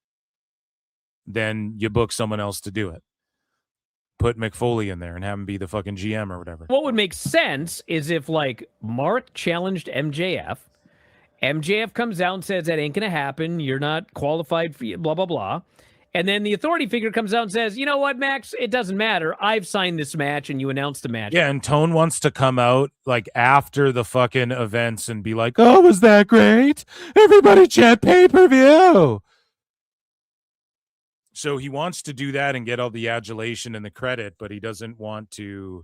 then you book someone else to do it. Put McFoley in there and have him be the fucking GM or whatever. What would make sense is if, like, Mark challenged MJF. MJF comes out and says, that ain't going to happen. You're not qualified for blah, blah, blah. And then the authority figure comes out and says, you know what, Max? It doesn't matter. I've signed this match, and you announced the match. Yeah, and Tone wants to come out, like, after the fucking events and be like, oh, was that great? Everybody chant pay-per-view. So he wants to do that and get all the adulation and the credit, but he doesn't want to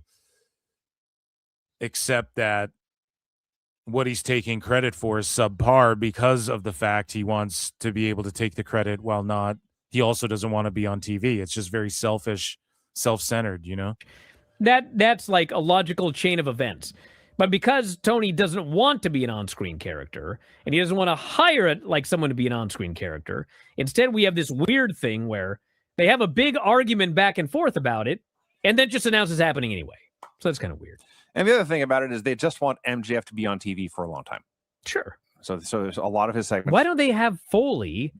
accept that what he's taking credit for is subpar because of the fact he wants to be able to take the credit while not. He also doesn't want to be on TV. It's just very selfish, self-centered, That's like a logical chain of events. But because Tony doesn't want to be an on-screen character, and he doesn't want to hire it like someone to be an on-screen character, instead we have this weird thing where they have a big argument back and forth about it, and then just announce it's happening anyway. So that's kind of weird. And the other thing about it is they just want MJF to be on TV for a long time. Sure. So there's a lot of his segments. Why don't they have Foley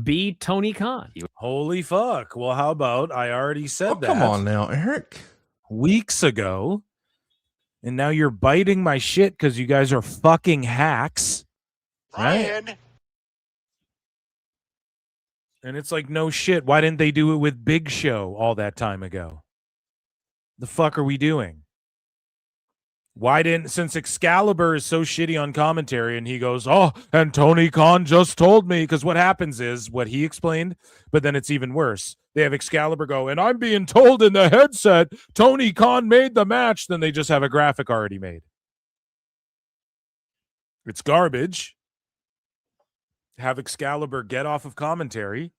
be Tony Khan? Holy fuck. Well, how about I already said that. Come on now, Eric. Weeks ago. And now you're biting my shit because you guys are fucking hacks. Brian. Right? And it's like, no shit. Why didn't they do it with Big Show all that time ago? The fuck are we doing? Since Excalibur is so shitty on commentary and he goes, oh, and Tony Khan just told me, because what happens is what he explained, but then it's even worse. They have Excalibur go, and I'm being told in the headset, Tony Khan made the match. Then they just have a graphic already made. It's garbage. Have Excalibur get off of commentary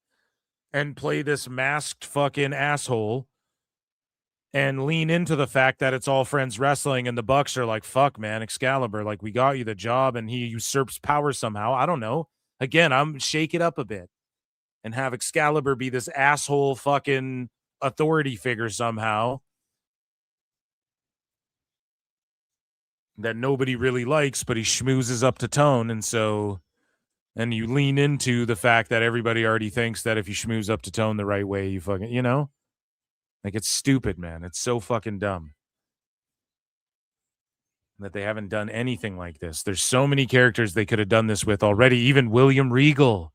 and play this masked fucking asshole and lean into the fact that it's all friends wrestling, and the Bucks are like, fuck, man, Excalibur, like, we got you the job, and he usurps power somehow. I don't know. Again, I'm shake it up a bit and have Excalibur be this asshole fucking authority figure somehow that nobody really likes, but he schmoozes up to Tone, and you lean into the fact that everybody already thinks that if you schmooze up to Tone the right way, you fucking, like, it's stupid, man. It's so fucking dumb that they haven't done anything like this. There's so many characters they could have done this with already. Even William Regal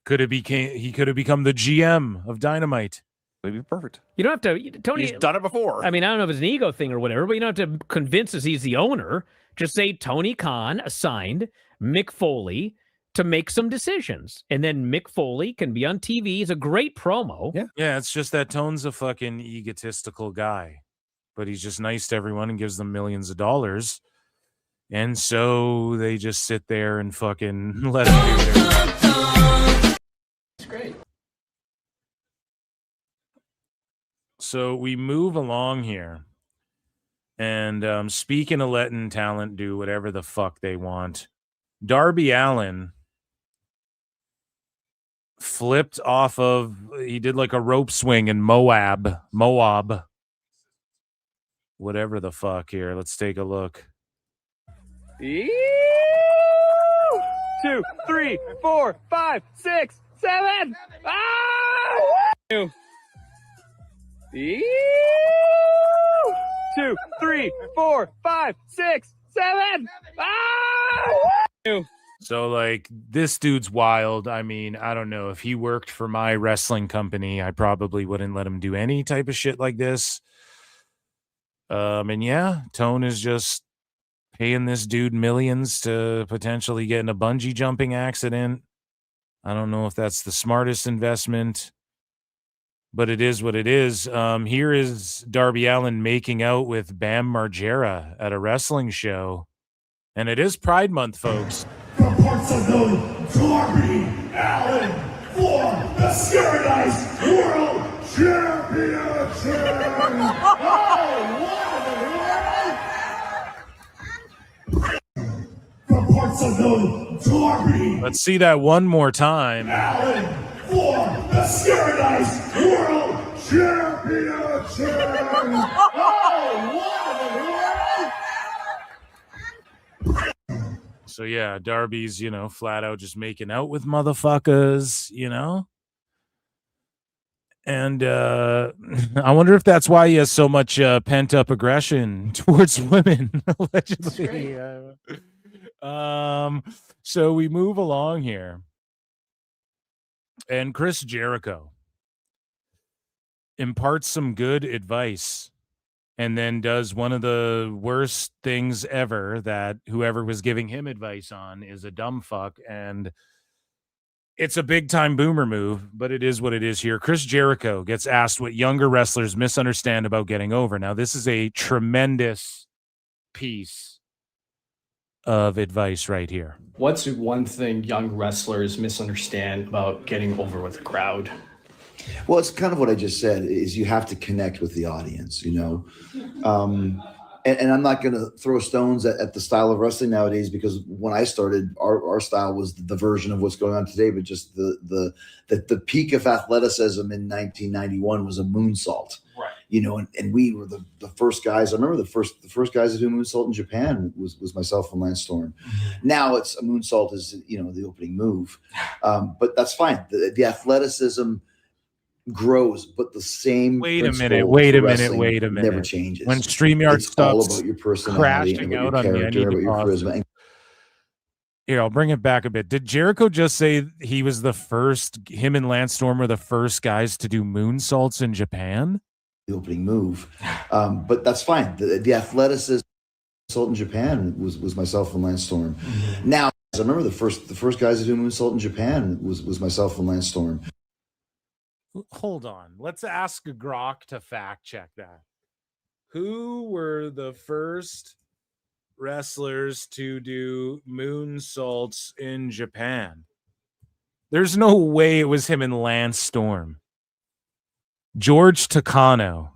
could have become the GM of Dynamite. It'd be perfect. You don't have to, Tony. He's done it before. I mean, I don't know if it's an ego thing or whatever, but you don't have to convince us he's the owner. Just say Tony Khan assigned Mick Foley to make some decisions. And then Mick Foley can be on TV. He's a great promo. Yeah, it's just that Tone's a fucking egotistical guy. But he's just nice to everyone and gives them millions of dollars. And so they just sit there and fucking let him do whatever. It's great. So we move along here. And speaking of letting talent do whatever the fuck they want, Darby Allin flipped off of, he did like a rope swing in Moab, whatever the fuck here. Let's take a look. 2, 3, 4, 5, 6, 7. Ah! 2, 3, 4, 5, 6, 7. Ah! So, like, this dude's wild. I mean, I don't know. If he worked for my wrestling company, I probably wouldn't let him do any type of shit like this. And yeah, Tone is just paying this dude millions to potentially get in a bungee jumping accident. I don't know if that's the smartest investment, but it is what it is. Here is Darby Allin making out with Bam Margera at a wrestling show. And it is Pride Month, folks. From parts unknown, Darby Allin for the Paradise World Championship. From parts unknown, Darby Let's see that one more time. Allin for the Paradise World Championship. So yeah, Darby's, flat out just making out with motherfuckers, And I wonder if that's why he has so much pent up aggression towards women, allegedly. So we move along here. And Chris Jericho imparts some good advice and then does one of the worst things ever that whoever was giving him advice on is a dumb fuck. And it's a big time boomer move, but it is what it is here. Chris Jericho gets asked what younger wrestlers misunderstand about getting over. Now, this is a tremendous piece of advice right here. What's one thing young wrestlers misunderstand about getting over with a crowd? Well, it's kind of what I just said, is you have to connect with the audience, And I'm not going to throw stones at the style of wrestling nowadays, because when I started, our style was the version of what's going on today, but just the peak of athleticism in 1991 was a moonsault. Right. And we were the first guys. I remember the first guys to do moonsault in Japan was myself and Lance Storm. Now it's a moonsault is, the opening move. But that's fine. The athleticism grows, but the same. Wait a minute. Never changes. When StreamYard it's all stops about your personality, crashing and out about your on me, I character, need about to your pause charisma. it. Here, I'll bring it back a bit. Did Jericho just say he was him and Lance Storm were the first guys to do moonsaults in Japan? The opening move. But that's fine. The athleticism in Japan was myself and Lance Storm. Now, I remember the first guys to do moonsault in Japan was myself and Lance Storm. Hold on. Let's ask Grok to fact check that. Who were the first wrestlers to do moonsaults in Japan? There's no way it was him and Lance Storm. George Takano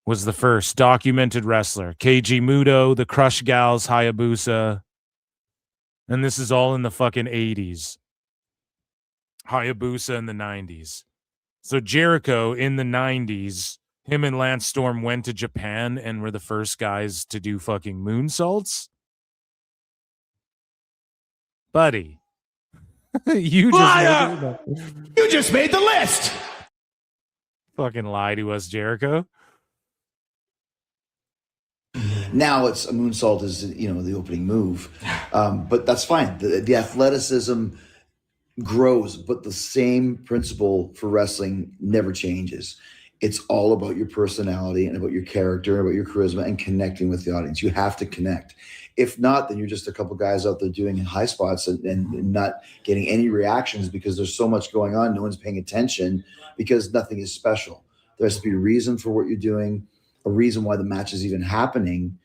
was the first documented wrestler. Keiji Muto, the Crush Gals, Hayabusa. And this is all in the fucking 80s. Hayabusa in the 90s. So Jericho in the 90s, him and Lance Storm went to Japan and were the first guys to do fucking moonsaults? Buddy. You just made the list. Fucking lie to us, Jericho. Now it's a moonsault is, the opening move. But that's fine. The athleticism grows, but the same principle for wrestling never changes. It's all about your personality and about your character, about your charisma, and connecting with the audience. You have to connect. If not, then you're just a couple guys out there doing high spots and not getting any reactions because there's so much going on. No one's paying attention because nothing is special. There has to be a reason for what you're doing, a reason why the match is even happening.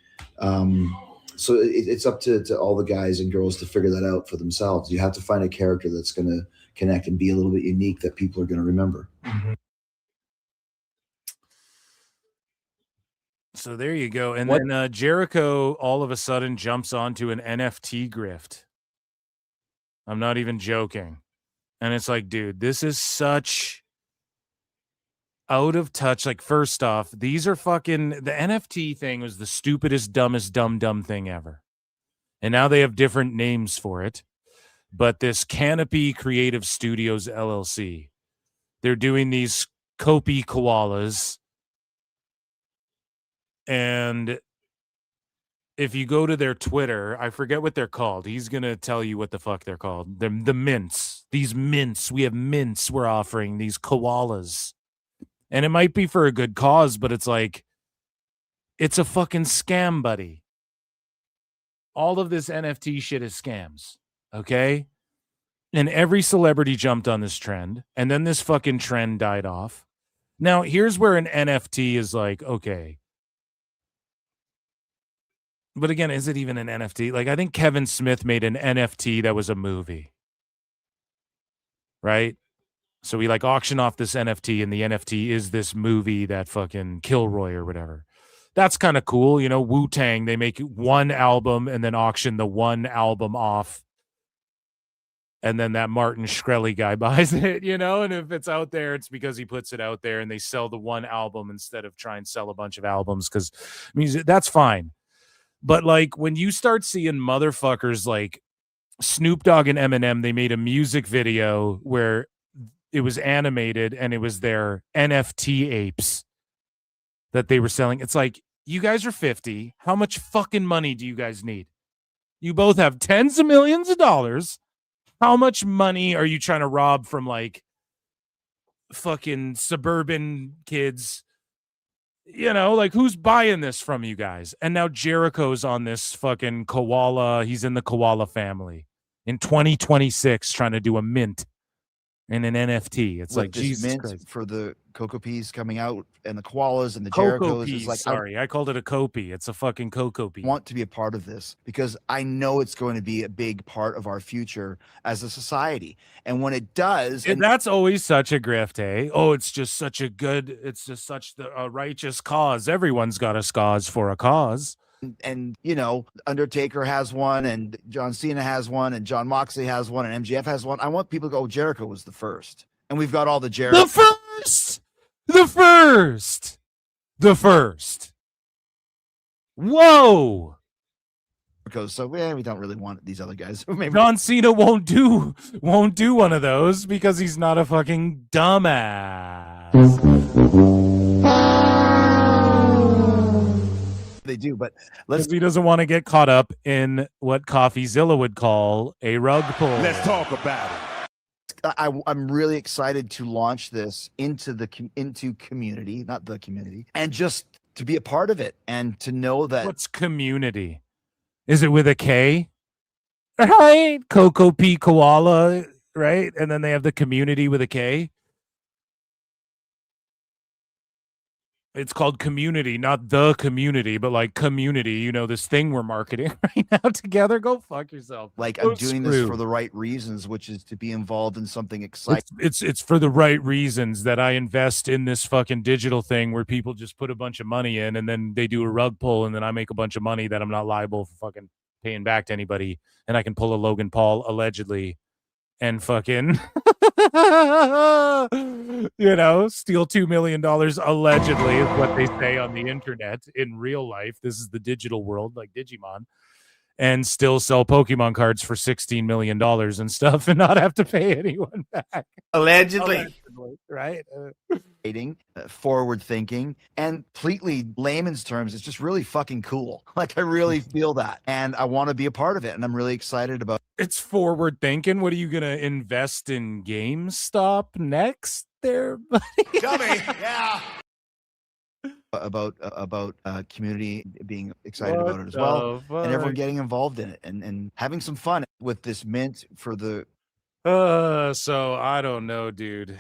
So it's up to all the guys and girls to figure that out for themselves. You have to find a character that's going to connect and be a little bit unique that people are going to remember. Mm-hmm. So there you go. And then Jericho all of a sudden jumps onto an NFT grift. I'm not even joking. And it's like, dude, this is such out of touch. Like, first off, these are fucking, the NFT thing was the stupidest, dumbest, dumb thing ever. And now they have different names for it. But this Canopy Creative Studios LLC, they're doing these Kopi koalas. And if you go to their Twitter, I forget what they're called. He's going to tell you what the fuck they're called. The mints. These mints. We have mints we're offering, these koalas. And it might be for a good cause, but it's like, it's a fucking scam, buddy. All of this NFT shit is scams. Okay? And every celebrity jumped on this trend. And then this fucking trend died off. Now, here's where an NFT is like, okay. But again, is it even an NFT? Like, I think Kevin Smith made an NFT that was a movie. Right? So we like auction off this NFT, and the NFT is this movie that fucking Kilroy or whatever. That's kind of cool. You know, Wu-Tang, they make one album and then auction the one album off. And then that Martin Shkreli guy buys it, you know? And if it's out there, it's because he puts it out there and they sell the one album instead of try and sell a bunch of albums, because music, that's fine. But like when you start seeing motherfuckers like Snoop Dogg and Eminem, they made a music video where it was animated and it was their NFT apes that they were selling. It's like, you guys are 50. How much fucking money do you guys need? You both have tens of millions of dollars. How much money are you trying to rob from like fucking suburban kids? You know, like who's buying this from you guys? And now Jericho's on this fucking koala. He's in the koala family in 2026 trying to do a mint and an NFT. It's like Jesus mint Christ. For the Cocoa Peas coming out and the koalas and the Cocoa Jerichos. Peas, Is like, sorry, I called it a Kopi. It's a fucking Cocoa Pea. I want to be a part of this because I know it's going to be a big part of our future as a society. And when it does, And that's always such a grift, eh? Oh, it's just such a good, it's just such a righteous cause. Everyone's got a cause for a cause. and you know, Undertaker has one, and John Cena has one, and John Moxley has one, and MJF has one. I want people to go, Jericho was the first. And we've got all the Jericho. The first. Whoa. So we don't really want these other guys. Maybe John Cena won't do one of those because he's not a fucking dumbass. they do, but he doesn't want to get caught up in what CoffeeZilla would call a rug pull. Let's talk about it. I'm really excited to launch this into community, not the community, and just to be a part of it and to know that. What's community? Is it with a K? Right? Cocoa Pea Koala, right? And then they have the community with a K. It's called community, not the community, but like community. You know, this thing we're marketing right now together. Go fuck yourself. Like I'm doing this for the right reasons, which is to be involved in something exciting. It's for the right reasons that I invest in this fucking digital thing where people just put a bunch of money in and then they do a rug pull and then I make a bunch of money that I'm not liable for fucking paying back to anybody. And I can pull a Logan Paul allegedly and fucking you know, steal $2 million allegedly is what they say on the internet. In real life, this is the digital world, like Digimon, and still sell Pokemon cards for $16 million and stuff and not have to pay anyone back. Allegedly. Right? Forward thinking, and completely layman's terms, it's just really fucking cool. Like I really feel that, and I want to be a part of it, and I'm really excited about it. It's forward thinking. What are you gonna invest in GameStop next there, buddy? Dummy. Yeah. About community being excited about it as well, and everyone getting involved in it and having some fun with this mint for the so I don't know, dude.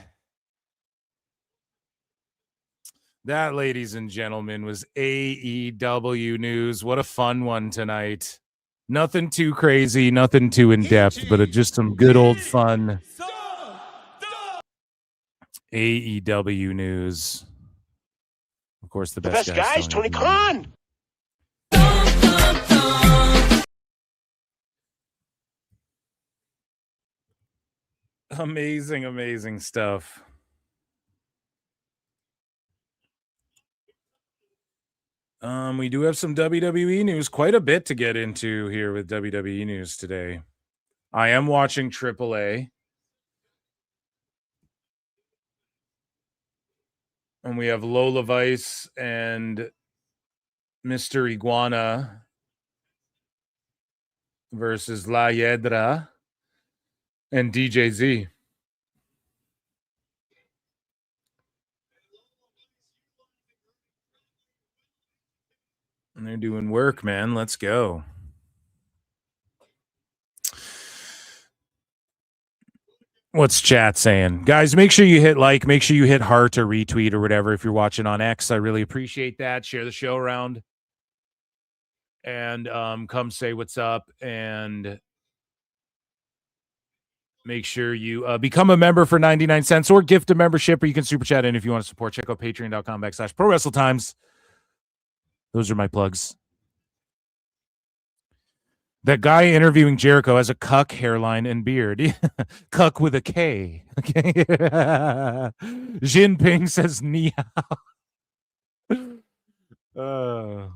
That, ladies and gentlemen, was AEW news. What a fun one tonight. Nothing too crazy, nothing too in-depth, but just some good old fun AEW news. Of course, the best guys, Tony Khan. Amazing stuff. We do have some WWE news, quite a bit to get into here with WWE news today. I am watching AAA. And we have Lola Vice and Mr. Iguana versus La Hiedra and DJZ. And they're doing work, man. Let's go. What's chat saying? Guys, make sure you hit like, make sure you hit heart or retweet or whatever if you're watching on X. I really appreciate that. Share the show around. And come say what's up. And make sure you become a member for 99 cents or gift a membership, or you can super chat in if you want to support. Check out patreon.com/ProWrestleTimes. Those are my plugs. That guy interviewing Jericho has a cuck hairline and beard. Cuck with a K. Okay. Jinping says ni hao.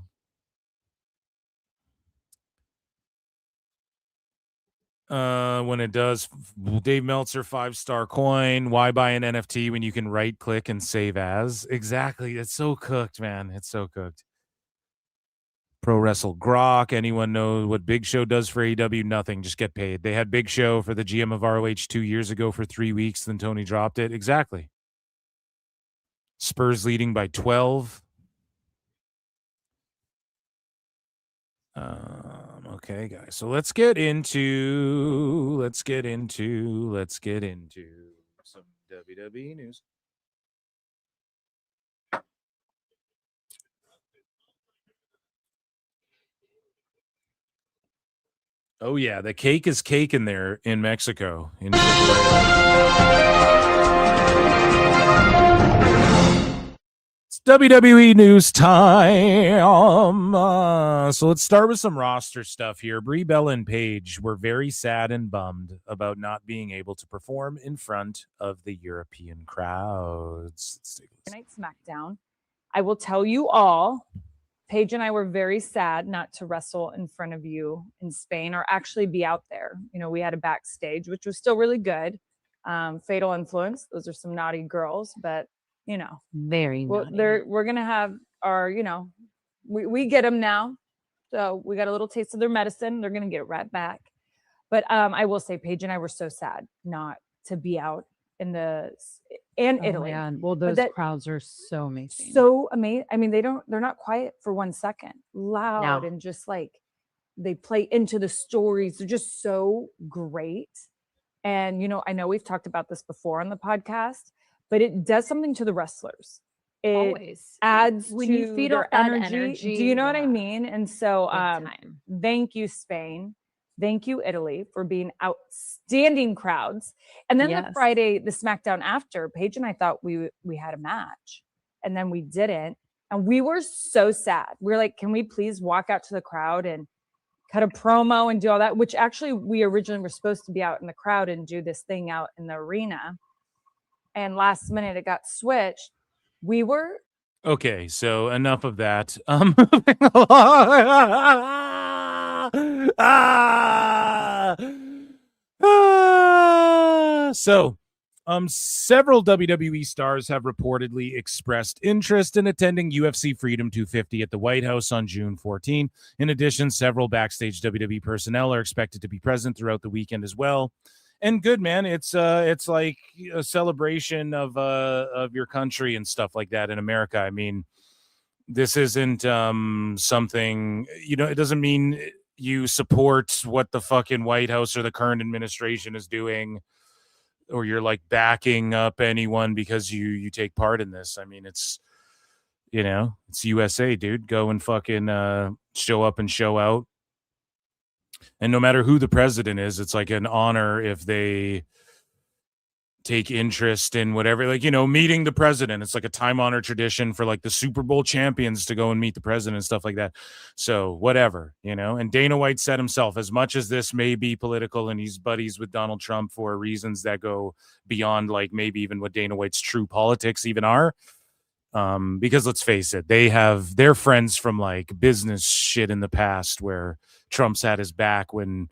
When it does, Dave Meltzer 5-star coin. Why buy an NFT when you can right click and save as? Exactly. It's so cooked, man. It's so cooked. Pro Wrestle Grok. Anyone know what Big Show does for AEW? Nothing. Just get paid. They had Big Show for the GM of ROH 2 years ago for 3 weeks. Then Tony dropped it. Exactly. Spurs leading by 12. Okay, guys. So let's get into some WWE news. Oh yeah, the cake is cake in there in Mexico. It's WWE news time. So let's start with some roster stuff here. Brie Bella and Paige were very sad and bummed about not being able to perform in front of the European crowds. Let's take a listen. Night SmackDown. I will tell you all, Paige and I were very sad not to wrestle in front of you in Spain or actually be out there. You know, we had a backstage, which was still really good. Fatal Influence. Those are some naughty girls, but you know, very naughty. We're going to have our, you know, we get them now. So we got a little taste of their medicine. They're going to get it right back. But I will say Paige and I were so sad not to be out in Italy. Yeah. Well, those crowds are so amazing. So amazing. I mean, they're not quiet for 1 second. Loud and just like they play into the stories. They're just so great. And, you know, I know we've talked about this before on the podcast, but it does something to the wrestlers. It always adds when to you feed their off that energy. Do you know what I mean? And so thank you, Spain. Thank you, Italy, for being outstanding crowds. And then the Friday, the SmackDown after, Paige and I thought we had a match, and then we didn't. And we were so sad. We were like, can we please walk out to the crowd and cut a promo and do all that? Which actually we originally were supposed to be out in the crowd and do this thing out in the arena. And last minute it got switched. We were Okay, so enough of that. Several WWE stars have reportedly expressed interest in attending UFC Freedom 250 at the White House on June 14. In addition, several backstage WWE personnel are expected to be present throughout the weekend as well. And good, man. It's like a celebration of your country and stuff like that in America. I mean, this isn't something, you know, it doesn't mean you support what the fucking White House or the current administration is doing, or you're like backing up anyone because you take part in this. I mean, it's, you know, it's USA, dude. Go and fucking show up and show out. And no matter who the president is, it's like an honor if they take interest in whatever, like, you know, meeting the president. It's like a time-honored tradition for like the Super Bowl champions to go and meet the president and stuff like that. So whatever, you know. And Dana White said himself, as much as this may be political and he's buddies with Donald Trump for reasons that go beyond like maybe even what Dana White's true politics even are, Because let's face it, they're friends from like business shit in the past where Trump's had his back when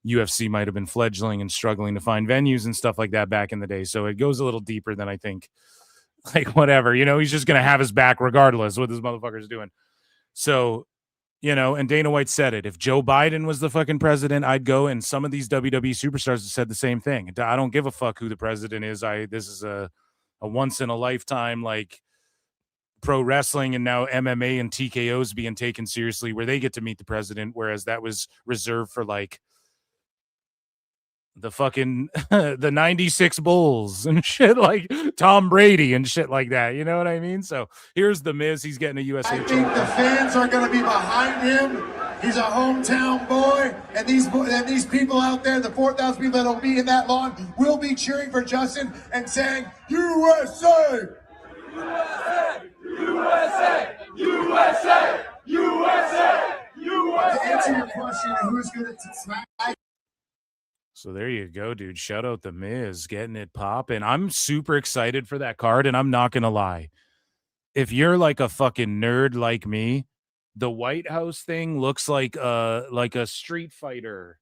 UFC might have been fledgling and struggling to find venues and stuff like that back in the day. So it goes a little deeper than I think, like whatever, he's just going to have his back regardless what this motherfucker's doing. So, and Dana White said it. If Joe Biden was the fucking president, I'd go. And some of these WWE superstars have said the same thing. I don't give a fuck who the president is. This is a once in a lifetime, like pro wrestling, and now MMA and TKOs being taken seriously where they get to meet the president. Whereas that was reserved for like the fucking the 96 Bulls and shit, like Tom Brady and shit like that. You know what I mean? So here's the Miz. He's getting a USA. I think the fans are going to be behind him. He's a hometown boy, and these people out there, the 4,000 people that will be in that lawn, will be cheering for Justin and saying, USA! USA! USA! USA! USA! USA! To answer your question, who's going to smack? So there you go, dude. Shout out the Miz getting it popping. I'm super excited for that card, and I'm not gonna lie. If you're like a fucking nerd like me, the White House thing looks like a Street Fighter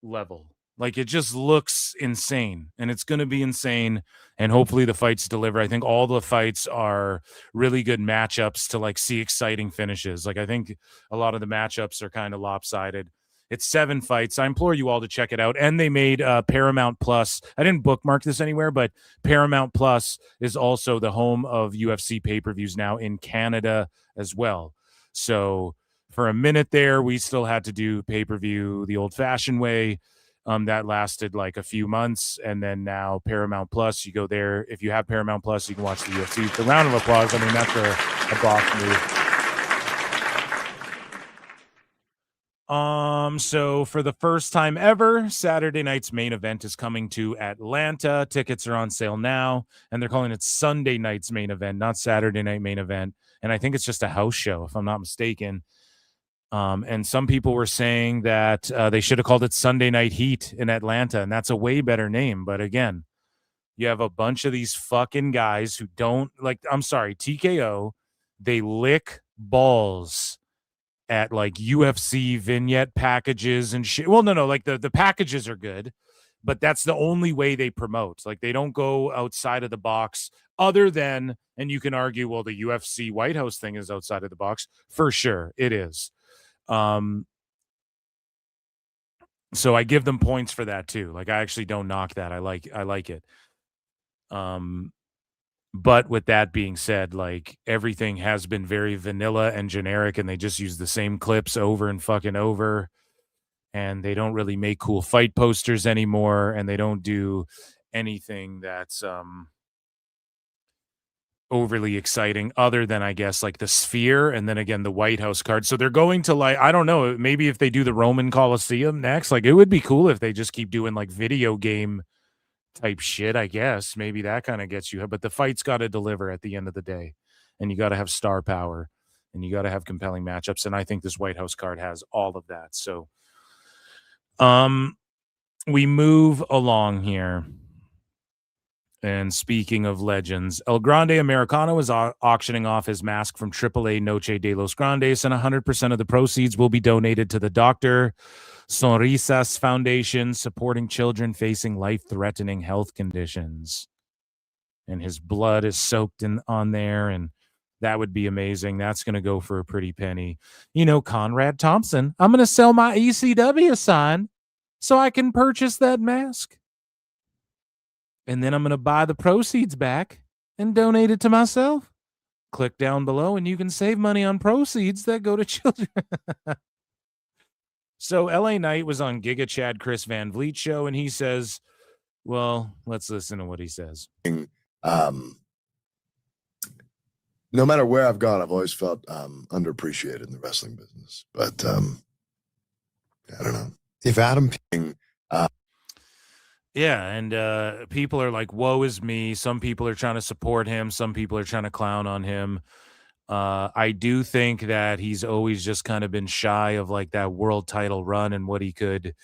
level. Like it just looks insane, and it's gonna be insane. And hopefully the fights deliver. I think all the fights are really good matchups to like see exciting finishes. Like I think a lot of the matchups are kind of lopsided. It's 7 fights. I implore you all to check it out. And they made Paramount Plus. I didn't bookmark this anywhere, but Paramount Plus is also the home of UFC pay-per-views now in Canada as well. So for a minute there, we still had to do pay-per-view the old-fashioned way. That lasted like a few months. And then now Paramount Plus, you go there. If you have Paramount Plus, you can watch the UFC. The round of applause. I mean, that's a boss move. So for the first time ever, Saturday night's main event is coming to Atlanta. Tickets are on sale now, and they're calling it Sunday night's main event, not Saturday night main event. And I think it's just a house show, if I'm not mistaken. And some people were saying that they should have called it Sunday Night Heat in Atlanta, and that's a way better name. But again, you have a bunch of these fucking guys who don't like, I'm sorry, TKO, they lick balls at like UFC vignette packages and shit. Well, no, like the packages are good, but that's the only way they promote. Like they don't go outside of the box other than, and you can argue, well, the UFC White House thing is outside of the box. For sure, it is. So I give them points for that too. Like I actually don't knock that. I like it. But with that being said, like everything has been very vanilla and generic, and they just use the same clips over and fucking over, and they don't really make cool fight posters anymore, and they don't do anything that's overly exciting other than, I guess, like the Sphere and then again the White House card. So they're going to like, I don't know, maybe if they do the Roman Coliseum next, like it would be cool if they just keep doing like video game type shit, I guess. Maybe that kind of gets you, but the fight's got to deliver at the end of the day, and you got to have star power, and you got to have compelling matchups, and I think this White House card has all of that. So we move along here, and speaking of legends, El Grande Americano is auctioning off his mask from AAA Noche de los Grandes, and 100% of the proceeds will be donated to the Dr. Sonrisas Foundation, supporting children facing life-threatening health conditions. And his blood is soaked on there, and that would be amazing. That's going to go for a pretty penny. You know, Conrad Thompson, I'm going to sell my ECW sign so I can purchase that mask. And then I'm going to buy the proceeds back and donate it to myself. Click down below, and you can save money on proceeds that go to children. So LA Knight was on Giga Chad Chris Van Vliet show, and he says, well, let's listen to what he says. No matter where I've gone, I've always felt underappreciated in the wrestling business. But I don't know. If Adam King... Yeah, and people are like, woe is me. Some people are trying to support him. Some people are trying to clown on him. I do think that he's always just kind of been shy of like that world title run and what he could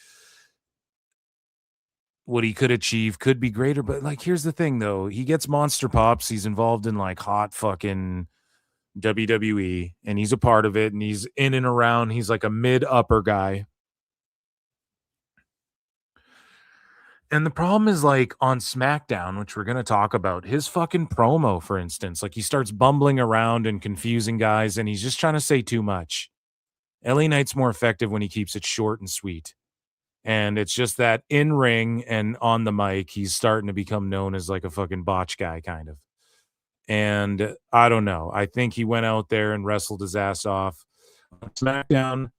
what he could achieve could be greater. But like, here's the thing though. He gets monster pops. He's involved in like hot fucking WWE and he's a part of it and he's in and around. He's like a mid-upper guy. And the problem is like on SmackDown, which we're going to talk about, his fucking promo, for instance, like he starts bumbling around and confusing guys and he's just trying to say too much. LA Knight's more effective when he keeps it short and sweet. And it's just that in ring and on the mic, he's starting to become known as like a fucking botch guy kind of. And I don't know. I think he went out there and wrestled his ass off on SmackDown.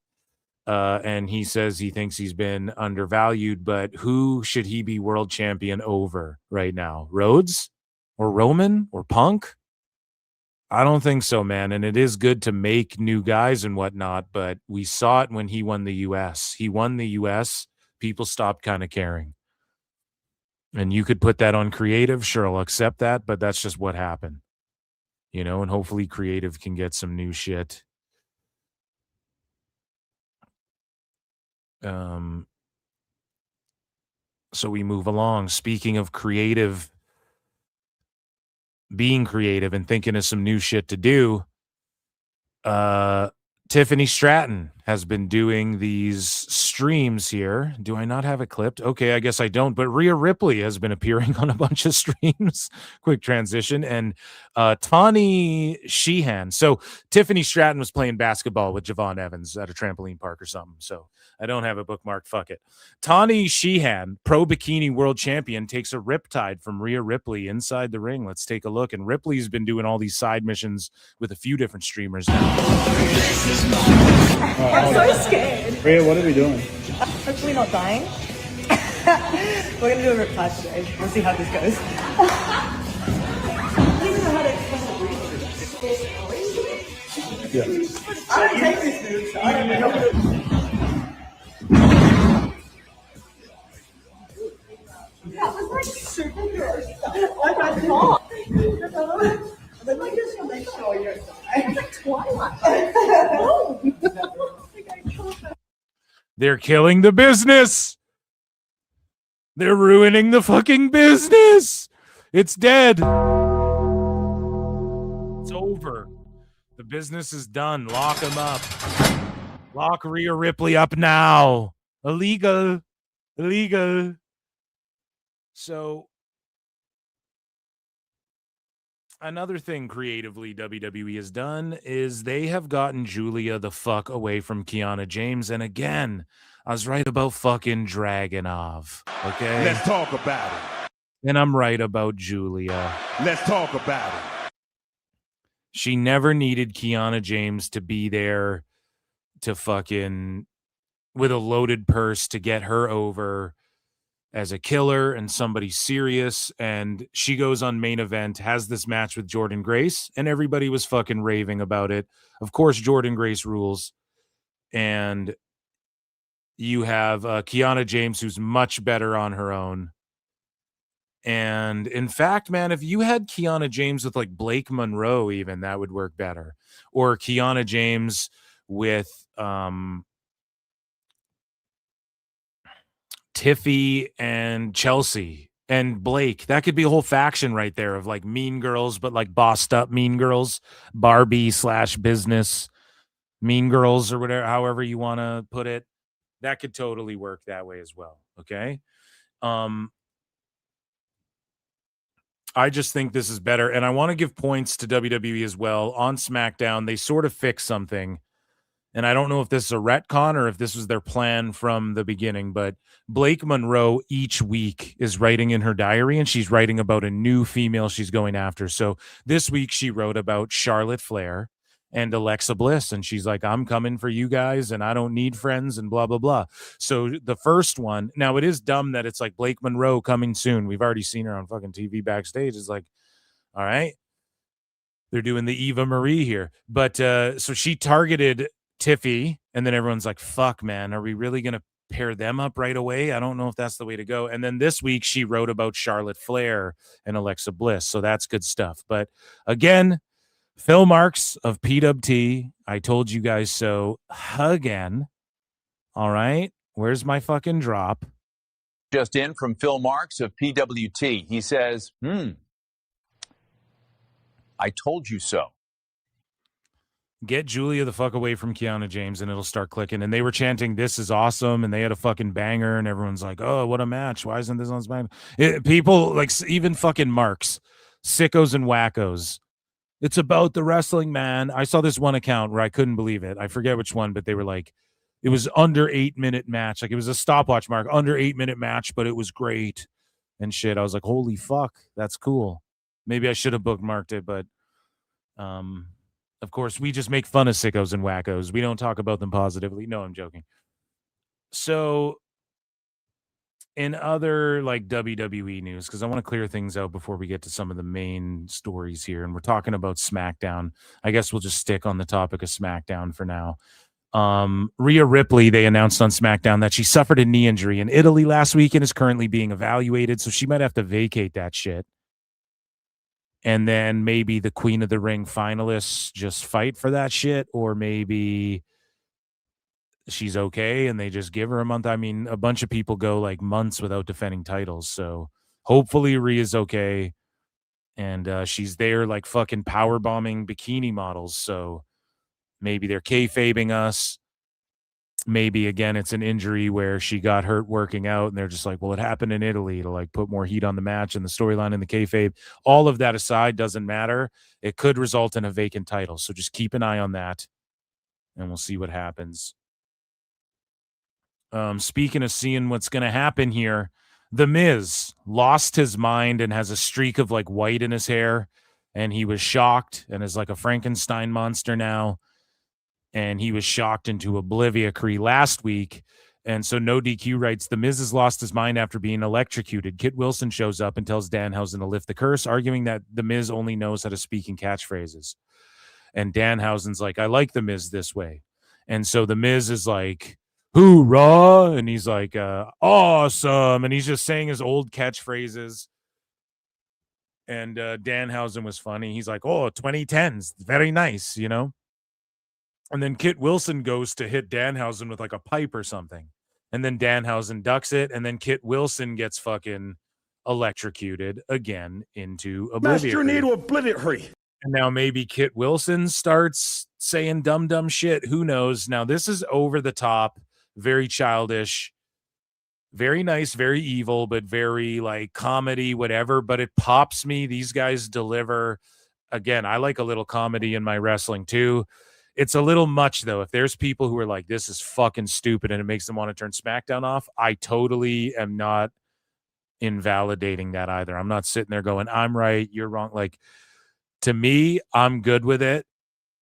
And he says he thinks he's been undervalued, but who should he be world champion over right now? Rhodes or Roman or Punk? I don't think so, man. And it is good to make new guys and whatnot, but we saw it when he won the US. He won the US. People stopped kind of caring. And you could put that on creative. Sure, I'll accept that, but that's just what happened. You know, and hopefully creative can get some new shit. So we move along. Speaking of creative, being creative and thinking of some new shit to do, Tiffany Stratton has been doing these streams here. Do I not have it clipped? Okay, I guess I don't. But Rhea Ripley has been appearing on a bunch of streams. Quick transition. And Tawny Sheehan. So Tiffany Stratton was playing basketball with Javon Evans at a trampoline park or something. So I don't have a bookmark. Fuck it. Tawny Sheehan, pro bikini world champion, takes a riptide from Rhea Ripley inside the ring. Let's take a look. And Ripley's been doing all these side missions with a few different streamers now. I'm so scared. Rhea, what are we doing? Hopefully not dying. We're going to do a riptide today. We'll see how this goes. I don't even know how to explain it. Yeah. I don't take this move, so I don't know. That was like super good. Like I thought. But like just to make sure you're it was like Twilight. They're killing the business. They're ruining the fucking business. It's dead. It's over. The business is done. Lock him up. Lock Rhea Ripley up now. Illegal. Illegal. So another thing creatively WWE has done is they have gotten Julia the fuck away from Kiana James. And again, I was right about fucking Dragunov. Okay? Let's talk about it. And I'm right about Julia. Let's talk about it. She never needed Kiana James to be there to fucking with a loaded purse to get her over as a killer and somebody serious. And she goes on Main Event, has this match with Jordynne Grace, and everybody was fucking raving about it. Of course, Jordynne Grace rules. And you have Kiana James, who's much better on her own. And in fact, man, if you had Kiana James with like Blake Monroe, even that would work better. Or Kiana James with Tiffy and Chelsea and Blake. That could be a whole faction right there of like mean girls, but like bossed up mean girls, Barbie / business mean girls or whatever, however you want to put it. That could totally work that way as well. Okay. I just think this is better. And I want to give points to WWE as well. On SmackDown, they sort of fixed something. And I don't know if this is a retcon or if this was their plan from the beginning, but Blake Monroe each week is writing in her diary, and she's writing about a new female she's going after. So this week she wrote about Charlotte Flair and Alexa Bliss, and she's like, I'm coming for you guys, and I don't need friends, and blah, blah, blah. So the first one, now it is dumb that it's like Blake Monroe coming soon. We've already seen her on fucking TV backstage. It's like, all right, they're doing the Eva Marie here. But so she targeted Tiffy, and then everyone's like, fuck, man, are we really going to pair them up right away? I don't know if that's the way to go. And then this week she wrote about Charlotte Flair and Alexa Bliss, so that's good stuff. But again, Phil Marks of PWT, I told you guys so again. All right, where's my fucking drop? just in from Phil Marks of PWT. He says, I told you so. Get Julia the fuck away from Kiana James and it'll start clicking. And they were chanting, this is awesome. And they had a fucking banger. And everyone's like, oh, what a match. Why isn't this on SmackDown? People, like, even fucking marks, sickos and wackos. It's about the wrestling, man. I saw this one account where I couldn't believe it. I forget which one, but they were like, it was under 8-minute match. Like, it was a stopwatch mark, under 8-minute match, but it was great and shit. I was like, holy fuck, that's cool. Maybe I should have bookmarked it, but of course, we just make fun of sickos and wackos. We don't talk about them positively. No, I'm joking. So, in other like WWE news, because I want to clear things out before we get to some of the main stories here, and we're talking about SmackDown. I guess we'll just stick on the topic of SmackDown for now. Rhea Ripley, they announced on SmackDown that she suffered a knee injury in Italy last week and is currently being evaluated, so she might have to vacate that shit. And then maybe the Queen of the Ring finalists just fight for that shit, or maybe she's okay and they just give her a month. I mean, a bunch of people go like months without defending titles, so hopefully Rhea's okay. And she's there like fucking power bombing bikini models, so maybe they're kayfabing us. Maybe, again, it's an injury where she got hurt working out, and they're just like, well, it happened in Italy to, like, put more heat on the match and the storyline in the kayfabe. All of that aside, doesn't matter. It could result in a vacant title, so just keep an eye on that, and we'll see what happens. Speaking of seeing what's going to happen here, The Miz lost his mind and has a streak of, like, white in his hair, and he was shocked and is like a Frankenstein monster now. And he was shocked into oblivion last week. And so No DQ writes, The Miz has lost his mind after being electrocuted. Kit Wilson shows up and tells Danhausen to lift the curse, arguing that The Miz only knows how to speak in catchphrases. And Danhausen's like, I like The Miz this way. And so The Miz is like, hoorah! And he's like, awesome! And he's just saying his old catchphrases. And Danhausen was funny. He's like, oh, 2010s, very nice, you know? And then Kit Wilson goes to hit Danhausen with like a pipe or something. And then Danhausen ducks it. And then Kit Wilson gets fucking electrocuted again into oblivion. Master need to oblivion. And now maybe Kit Wilson starts saying dumb shit. Who knows? Now this is over the top, very childish, very nice, very evil, but very like comedy, whatever. But it pops me. These guys deliver. Again, I like a little comedy in my wrestling too. It's a little much, though. If there's people who are like, this is fucking stupid and it makes them want to turn SmackDown off, I totally am not invalidating that either. I'm not sitting there going, I'm right, you're wrong. Like, to me, I'm good with it.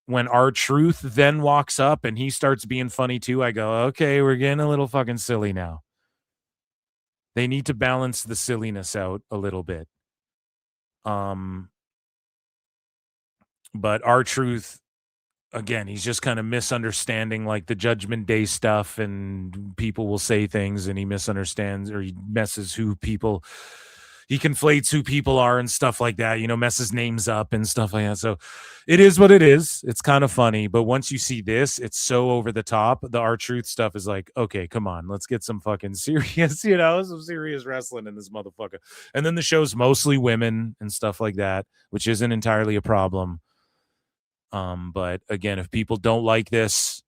When R-Truth then walks up and he starts being funny too, I go, okay, we're getting a little fucking silly now. They need to balance the silliness out a little bit. But R-Truth, again, he's just kind of misunderstanding like the Judgment Day stuff, and people will say things and he misunderstands or he messes he conflates who people are and stuff like that, you know, messes names up and stuff like that. So it is what it is. It's kind of funny. But once you see this, it's so over the top. The R-Truth stuff is like, okay, come on, let's get some fucking serious, you know, some serious wrestling in this motherfucker. And then the show's mostly women and stuff like that, which isn't entirely a problem. But again, if people don't like this,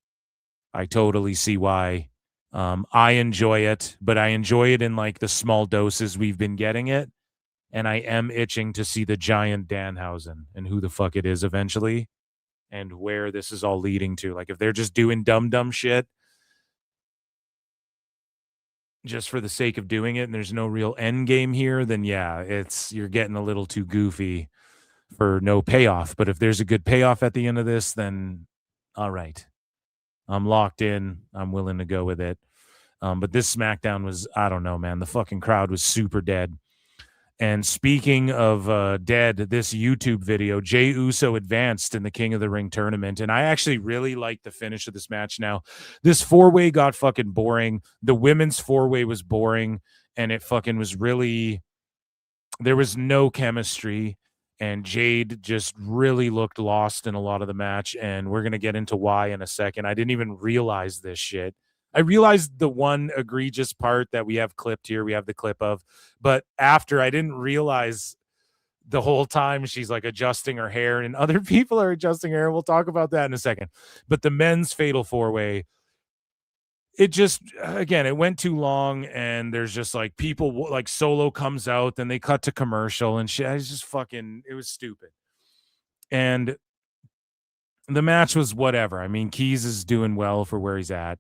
I totally see why. I enjoy it, but I enjoy it in like the small doses we've been getting it. And I am itching to see the giant Danhausen and who the fuck it is eventually and where this is all leading to. Like if they're just doing dumb shit just for the sake of doing it and there's no real end game here, then yeah, you're getting a little too goofy for no payoff. But if there's a good payoff at the end of this, then all right, I'm locked in. I'm willing to go with it. But this SmackDown was, I don't know, man. The fucking crowd was super dead. And speaking of dead, this YouTube video, Jey Uso advanced in the King of the Ring tournament. And I actually really liked the finish of this match now. This four-way got fucking boring. The women's four-way was boring. And it fucking was really, there was no chemistry. And Jade just really looked lost in a lot of the match. And we're going to get into why in a second. I didn't even realize this shit. I realized the one egregious part that we have clipped here, we have the clip of, but after I didn't realize the whole time she's like adjusting her hair and other people are adjusting her hair. We'll talk about that in a second. But the men's fatal 4-way, it just, again, it went too long and there's just like people like Solo comes out, then they cut to commercial and shit. It's just fucking, it was stupid. And the match was whatever. I mean, Keys is doing well for where he's at.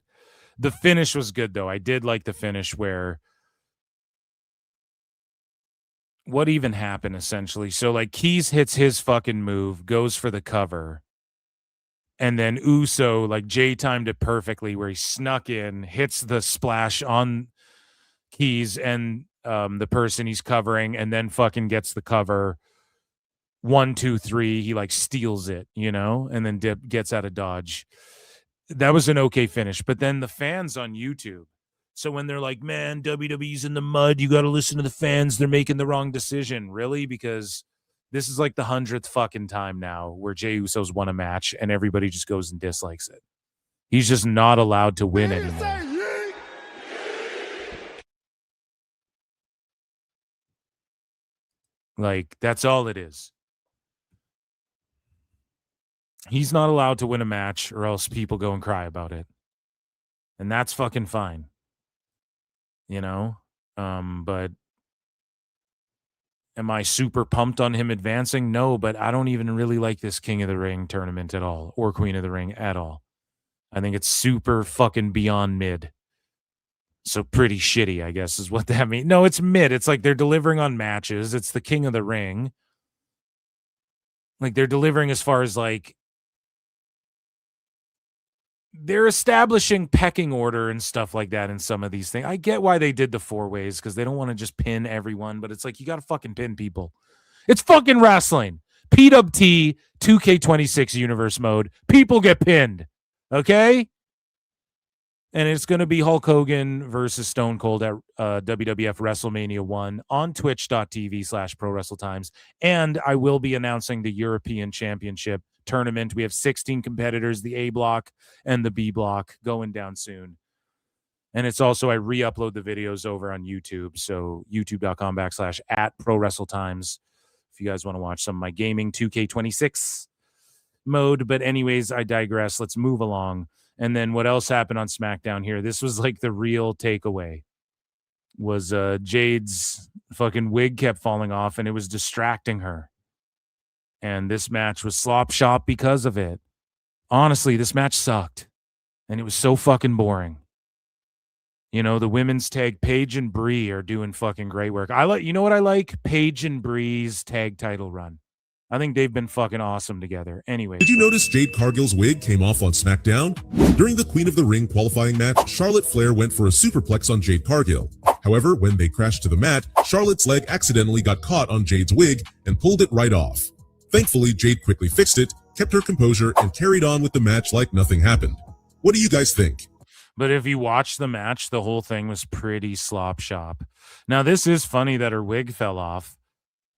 The finish was good, though. I did like the finish where what even happened, essentially. So, like, Keys hits his fucking move, goes for the cover, and then Uso, like, Jay timed it perfectly where he snuck in, hits the splash on Keys and the person he's covering, and then fucking gets the cover. 1, 2, 3. He, like, steals it, you know, and then gets out of dodge. That was an okay finish. But then the fans on YouTube, so when they're like, man, WWE's in the mud, you got to listen to the fans. They're making the wrong decision. Really? Because this is like the 100th fucking time now where Jey Uso's won a match and everybody just goes and dislikes it. He's just not allowed to win anymore. Like, that's all it is. He's not allowed to win a match or else people go and cry about it. And that's fucking fine. You know? But am I super pumped on him advancing? No, but I don't even really like this King of the Ring tournament at all, or Queen of the Ring at all. I think it's super fucking beyond mid. So pretty shitty, I guess, is what that means. No, it's mid. It's like they're delivering on matches. It's the King of the Ring. Like, they're delivering as far as, like, they're establishing pecking order and stuff like that in some of these things. I get why they did the 4-ways because they don't want to just pin everyone, but it's like you got to fucking pin people. It's fucking wrestling. PWT 2K26 universe mode. People get pinned. Okay? And it's going to be Hulk Hogan versus Stone Cold at WWF WrestleMania 1 on twitch.tv/ProWrestleTimes. And I will be announcing the European Championship tournament. We have 16 competitors, the A block and the B block, going down soon. And it's also, I re-upload the videos over on YouTube. So youtube.com/@ProWrestleTimes if you guys want to watch some of my gaming 2K26 mode. But anyways, I digress. Let's move along. And then what else happened on SmackDown here? This was like the real takeaway. Was Jade's fucking wig kept falling off and it was distracting her. And this match was slop shop because of it. Honestly, this match sucked. And it was so fucking boring. You know, the women's tag, Paige and Brie, are doing fucking great work. You know what I like? Paige and Brie's tag title run. I think they've been fucking awesome together. Anyway. Did you notice Jade Cargill's wig came off on SmackDown? During the Queen of the Ring qualifying match, Charlotte Flair went for a superplex on Jade Cargill. However, when they crashed to the mat, Charlotte's leg accidentally got caught on Jade's wig and pulled it right off. Thankfully, Jade quickly fixed it, kept her composure, and carried on with the match like nothing happened. What do you guys think? But if you watch the match, the whole thing was pretty slop shop. Now, this is funny that her wig fell off.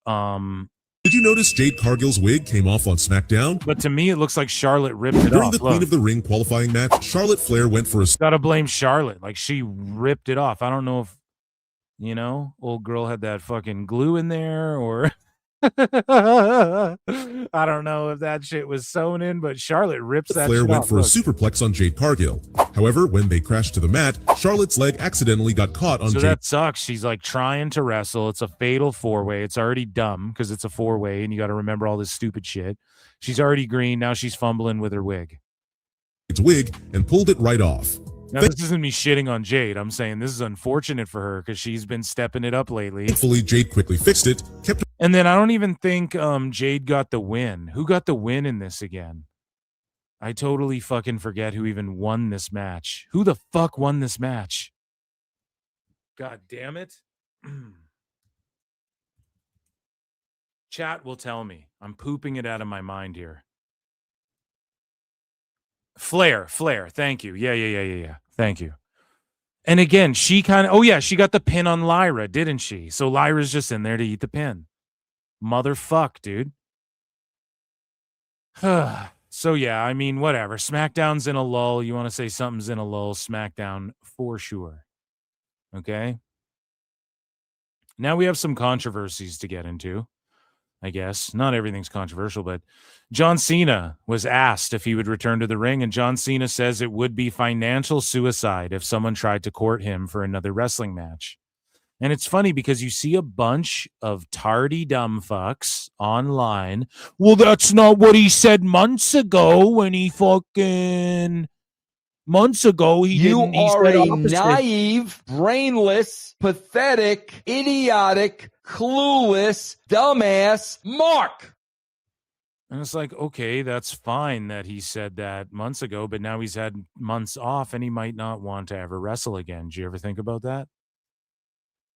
Did you notice Jade Cargill's wig came off on SmackDown? But to me, it looks like Charlotte ripped it off. During the Queen of the Ring qualifying match, Charlotte Flair went for a... Gotta blame Charlotte. Like, she ripped it off. I don't know if, you know, old girl had that fucking glue in there or... I don't know if that shit was sewn in, but Charlotte rips that Flair shit went off. for a superplex on Jade Cargill. However, when they crashed to the mat, Charlotte's leg accidentally got caught on So Jade. that sucks. She's like trying to wrestle. It's a fatal 4-way. It's already dumb because it's a 4-way and you got to remember all this stupid shit. She's already green. Now she's fumbling with her wig. Wig and pulled it right off. Now, this isn't me shitting on Jade. I'm saying this is unfortunate for her because she's been stepping it up lately. Thankfully, Jade quickly fixed it, kept... And then I don't even think Jade got the win. Who got the win in this again? I totally fucking forget who even won this match. Who the fuck won this match? God damn it. Chat will tell me. I'm pooping it out of my mind here. Flair. Thank you. Yeah. Thank you. And again, she kind of, she got the pin on Lyra, didn't she? So Lyra's just in there to eat the pin. Motherfuck, dude. So yeah, I mean, whatever. SmackDown's in a lull. You want to say something's in a lull? SmackDown for sure. Okay. Now we have some controversies to get into. I guess not everything's controversial, but John Cena was asked if he would return to the ring, and John Cena says it would be financial suicide if someone tried to court him for another wrestling match. And it's funny because you see a bunch of tardy dumb fucks online. Well, that's not what he said months ago when he fucking... Months ago, You are a naive, brainless, pathetic, idiotic, clueless, dumbass Mark. And it's like, okay, that's fine that he said that months ago, but now he's had months off and he might not want to ever wrestle again. Did you ever think about that?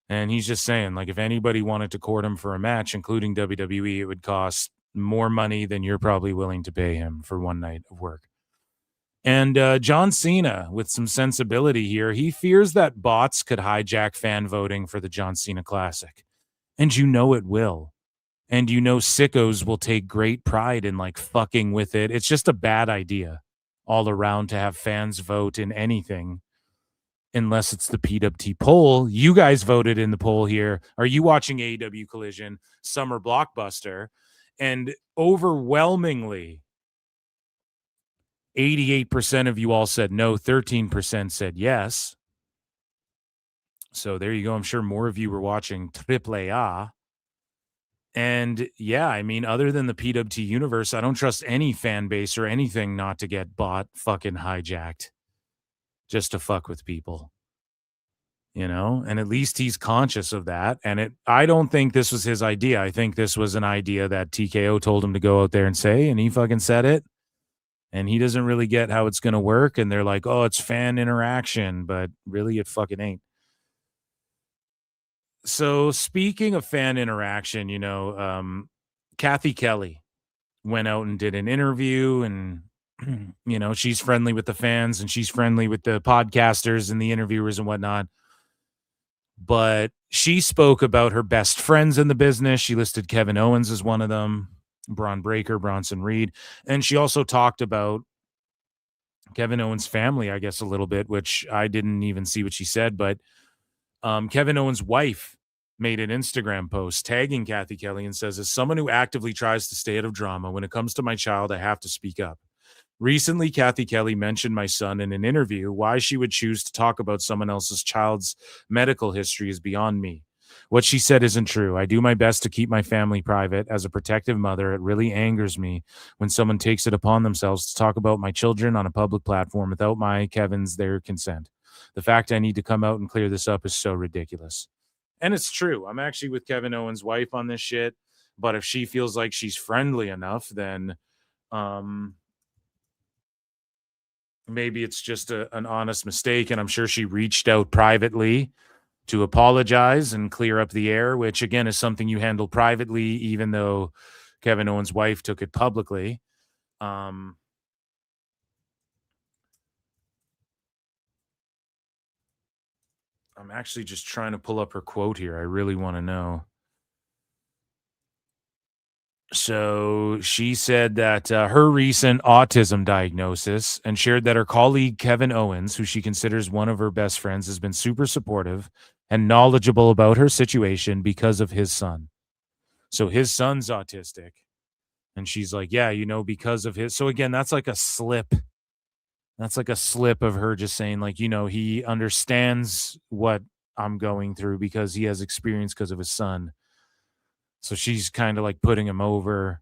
And he's just saying, like, if anybody wanted to court him for a match, including WWE, it would cost more money than you're probably willing to pay him for one night of work. And John Cena, with some sensibility here, he fears that bots could hijack fan voting for the John Cena Classic. And you know it will. And you know sickos will take great pride in, like, fucking with it. It's just a bad idea all around to have fans vote in anything, unless it's the PWT poll. You guys voted in the poll here. Are you watching AEW Collision Summer Blockbuster? And overwhelmingly, 88% of you all said no, 13% said yes. So there you go. I'm sure more of you were watching AAA. And yeah, I mean, other than the PWT universe, I don't trust any fan base or anything not to get bot fucking hijacked just to fuck with people. You know, and at least he's conscious of that. And I don't think this was his idea. I think this was an idea that TKO told him to go out there and say, and he fucking said it. And he doesn't really get how it's going to work. And they're like, oh, it's fan interaction. But really, it fucking ain't. So speaking of fan interaction, you know, Kathy Kelly went out and did an interview. And, you know, she's friendly with the fans and she's friendly with the podcasters and the interviewers and whatnot. But she spoke about her best friends in the business. She listed Kevin Owens as one of them. Braun Breaker, Bronson Reed. And she also talked about Kevin Owens' family, I guess, a little bit, which I didn't even see what she said. But Kevin Owens' wife made an Instagram post tagging Kathy Kelly and says, as someone who actively tries to stay out of drama, when it comes to my child, I have to speak up. Recently, Kathy Kelly mentioned my son in an interview. Why she would choose to talk about someone else's child's medical history is beyond me. What she said isn't true. I do my best to keep my family private. As a protective mother, it really angers me when someone takes it upon themselves to talk about my children on a public platform without their consent. The fact I need to come out and clear this up is so ridiculous. And it's true. I'm actually with Kevin Owens' wife on this shit. But if she feels like she's friendly enough, then maybe it's just an honest mistake. And I'm sure she reached out privately to apologize and clear up the air, which again is something you handle privately, even though Kevin Owens' wife took it publicly. I'm actually just trying to pull up her quote here. I really want to know. So she said that her recent autism diagnosis, and shared that her colleague Kevin Owens, who she considers one of her best friends, has been super supportive and knowledgeable about her situation because of his son. So his son's autistic. And she's like, yeah, you know, because of his. So again, that's like a slip. That's like a slip of her just saying, like, you know, he understands what I'm going through because he has experience because of his son. So she's kind of like putting him over,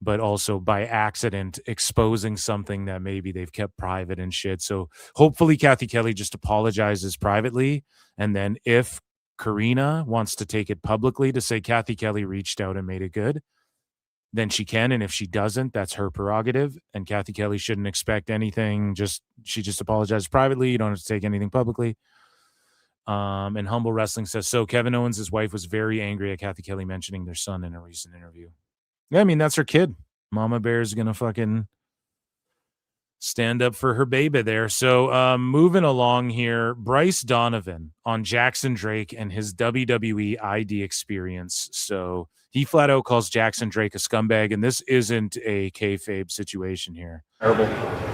but also by accident exposing something that maybe they've kept private and shit. So hopefully Kathy Kelly just apologizes privately. And then if Karina wants to take it publicly to say Kathy Kelly reached out and made it good, then she can. And if she doesn't, that's her prerogative. And Kathy Kelly shouldn't expect anything. She just apologized privately. You don't have to take anything publicly. And Humble Wrestling says, so Kevin Owens' wife was very angry at Kathy Kelly mentioning their son in a recent interview. Yeah, I mean, that's her kid. Mama Bear's going to fucking stand up for her baby there. So moving along here, Bryce Donovan on Jackson Drake and his WWE ID experience. So He flat out calls Jackson Drake a scumbag, and this isn't a kayfabe situation here. Terrible.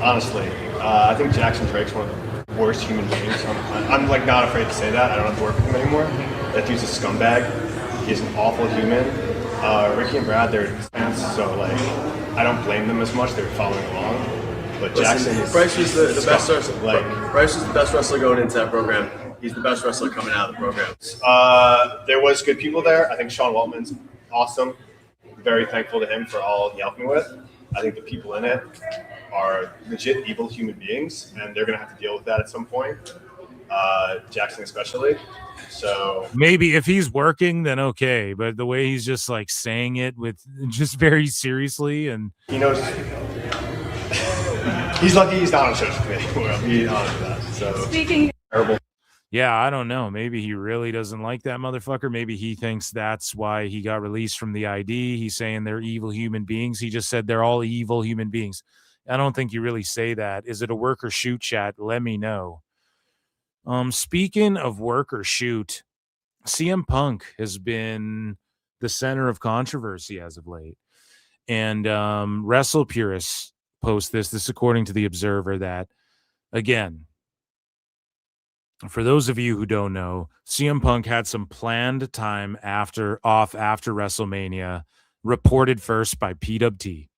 Honestly, I think Jackson Drake's one of the worst human beings. I'm like not afraid to say that. I don't have to work with him anymore. That dude's a scumbag. He's an awful human. Ricky and Brad, they're fans, so like I don't blame them as much. They're following along. But Jackson is Bryce was the best wrestler. Like Bryce was the best wrestler going into that program. He's the best wrestler coming out of the program. There was good people there. I think Sean Waltman's awesome. Very thankful to him for all he helped me with. I think the people in it are legit evil human beings, and they're going to have to deal with that at some point. Jackson especially. So maybe if he's working, then okay. But the way he's just like saying it with just very seriously, and he knows he's lucky he's not on shows with me. We'll be honest with that. So speaking terrible. Yeah, I don't know. Maybe he really doesn't like that motherfucker. Maybe he thinks that's why he got released from the ID. He's saying they're evil human beings. He just said they're all evil human beings. I don't think you really say that. Is it a work or shoot chat? Let me know. Speaking of work or shoot, CM Punk has been the center of controversy as of late. And Wrestle purists post this. This according to the Observer that, again, for those of you who don't know, CM Punk had some planned time after WrestleMania, reported first by PWT.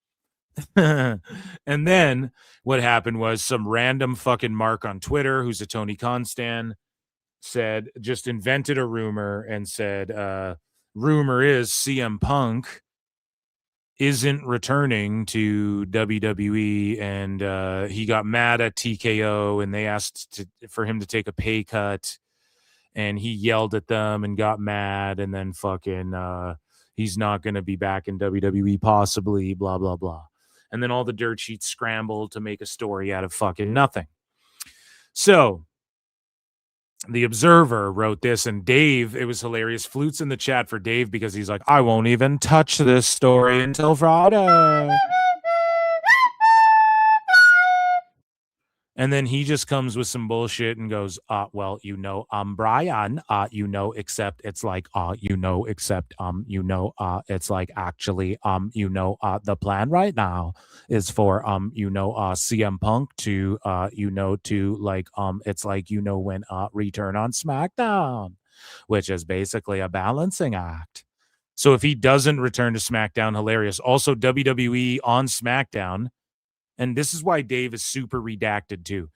And then what happened was some random fucking mark on Twitter, who's a Tony Khan stan, just invented a rumor and said, rumor is CM Punk isn't returning to WWE, and he got mad at TKO, and they asked for him to take a pay cut, and he yelled at them and got mad, and then fucking he's not going to be back in WWE possibly, blah, blah, blah. And then all the dirt sheets scrambled to make a story out of fucking nothing. So the Observer wrote this, and Dave, it was hilarious. Flutes in the chat for Dave because he's like, I won't even touch this story until Friday. And then he just comes with some bullshit and goes, well, I'm Brian, except it's like, except, it's like, actually, the plan right now is for, CM Punk to, it's like, when, return on SmackDown, which is basically a balancing act. So if he doesn't return to SmackDown, hilarious. Also, WWE on SmackDown, and this is why Dave is super redacted too.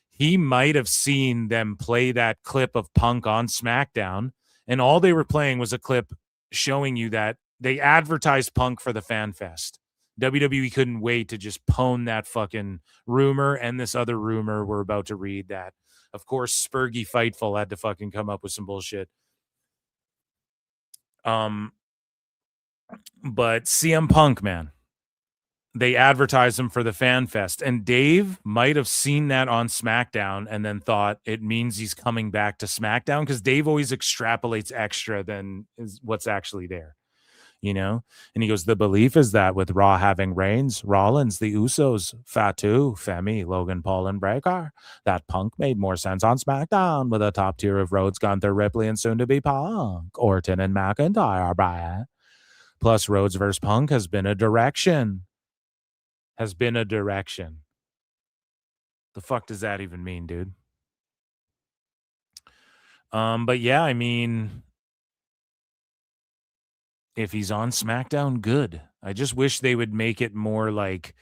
He might have seen them play that clip of Punk on SmackDown, and all they were playing was a clip showing you that they advertised Punk for the Fan Fest. WWE couldn't wait to just pwn that fucking rumor and this other rumor we're about to read that, of course, Spurgy Fightful had to fucking come up with some bullshit. But CM Punk, man, they advertised him for the Fan Fest, and Dave might have seen that on SmackDown and then thought it means he's coming back to SmackDown, because Dave always extrapolates extra than is what's actually there, And he goes, the belief is that with Raw having Reigns, Rollins, the Usos, Fatu, Femi, Logan Paul, and Breakker, that Punk made more sense on SmackDown with a top tier of Rhodes, Gunther, Ripley, and soon to be Punk, Orton, and McIntyre, Brian. Plus, Rhodes versus Punk has been a direction. The fuck does that even mean, dude? But yeah, I mean, if he's on SmackDown, good. I just wish they would make it more like,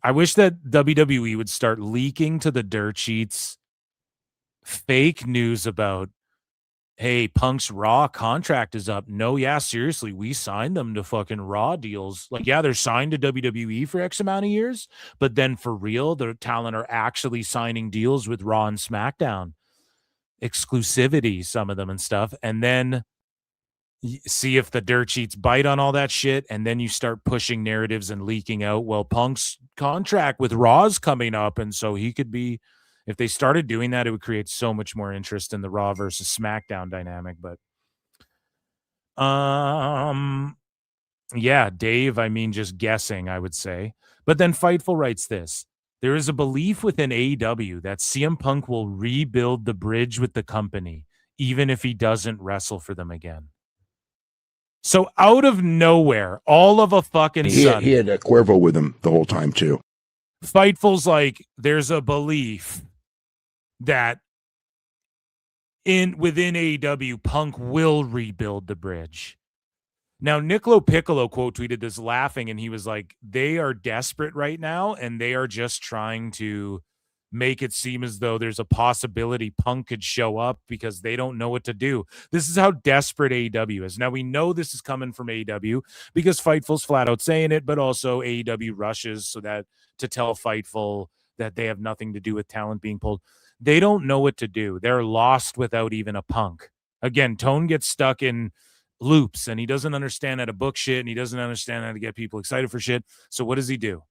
I wish that WWE would start leaking to the dirt sheets fake news about, hey, Punk's Raw contract is up. No, yeah, seriously, we signed them to fucking Raw deals. Like, yeah, they're signed to WWE for X amount of years, but then for real, the talent are actually signing deals with Raw and SmackDown. Exclusivity, some of them and stuff. And then see if the dirt sheets bite on all that shit, and then you start pushing narratives and leaking out, well, Punk's contract with Raw's coming up, and so he could be... If they started doing that, it would create so much more interest in the Raw versus SmackDown dynamic. But, yeah, Dave, I mean, just guessing, I would say. But then Fightful writes this. There is a belief within AEW that CM Punk will rebuild the bridge with the company, even if he doesn't wrestle for them again. So out of nowhere, all of a fucking sudden, He had Cuervo with him the whole time too. Fightful's like, there's a belief that within AEW, Punk will rebuild the bridge. Now, Nicolo Piccolo quote tweeted this laughing, and he was like, they are desperate right now, and they are just trying to make it seem as though there's a possibility Punk could show up because they don't know what to do. This is how desperate AEW is. Now, we know this is coming from AEW because Fightful's flat out saying it, but also AEW rushes so that to tell Fightful that they have nothing to do with talent being pulled. They don't know what to do. They're lost without even a Punk. Again, Tone gets stuck in loops, and he doesn't understand how to book shit, and he doesn't understand how to get people excited for shit. So what does he do?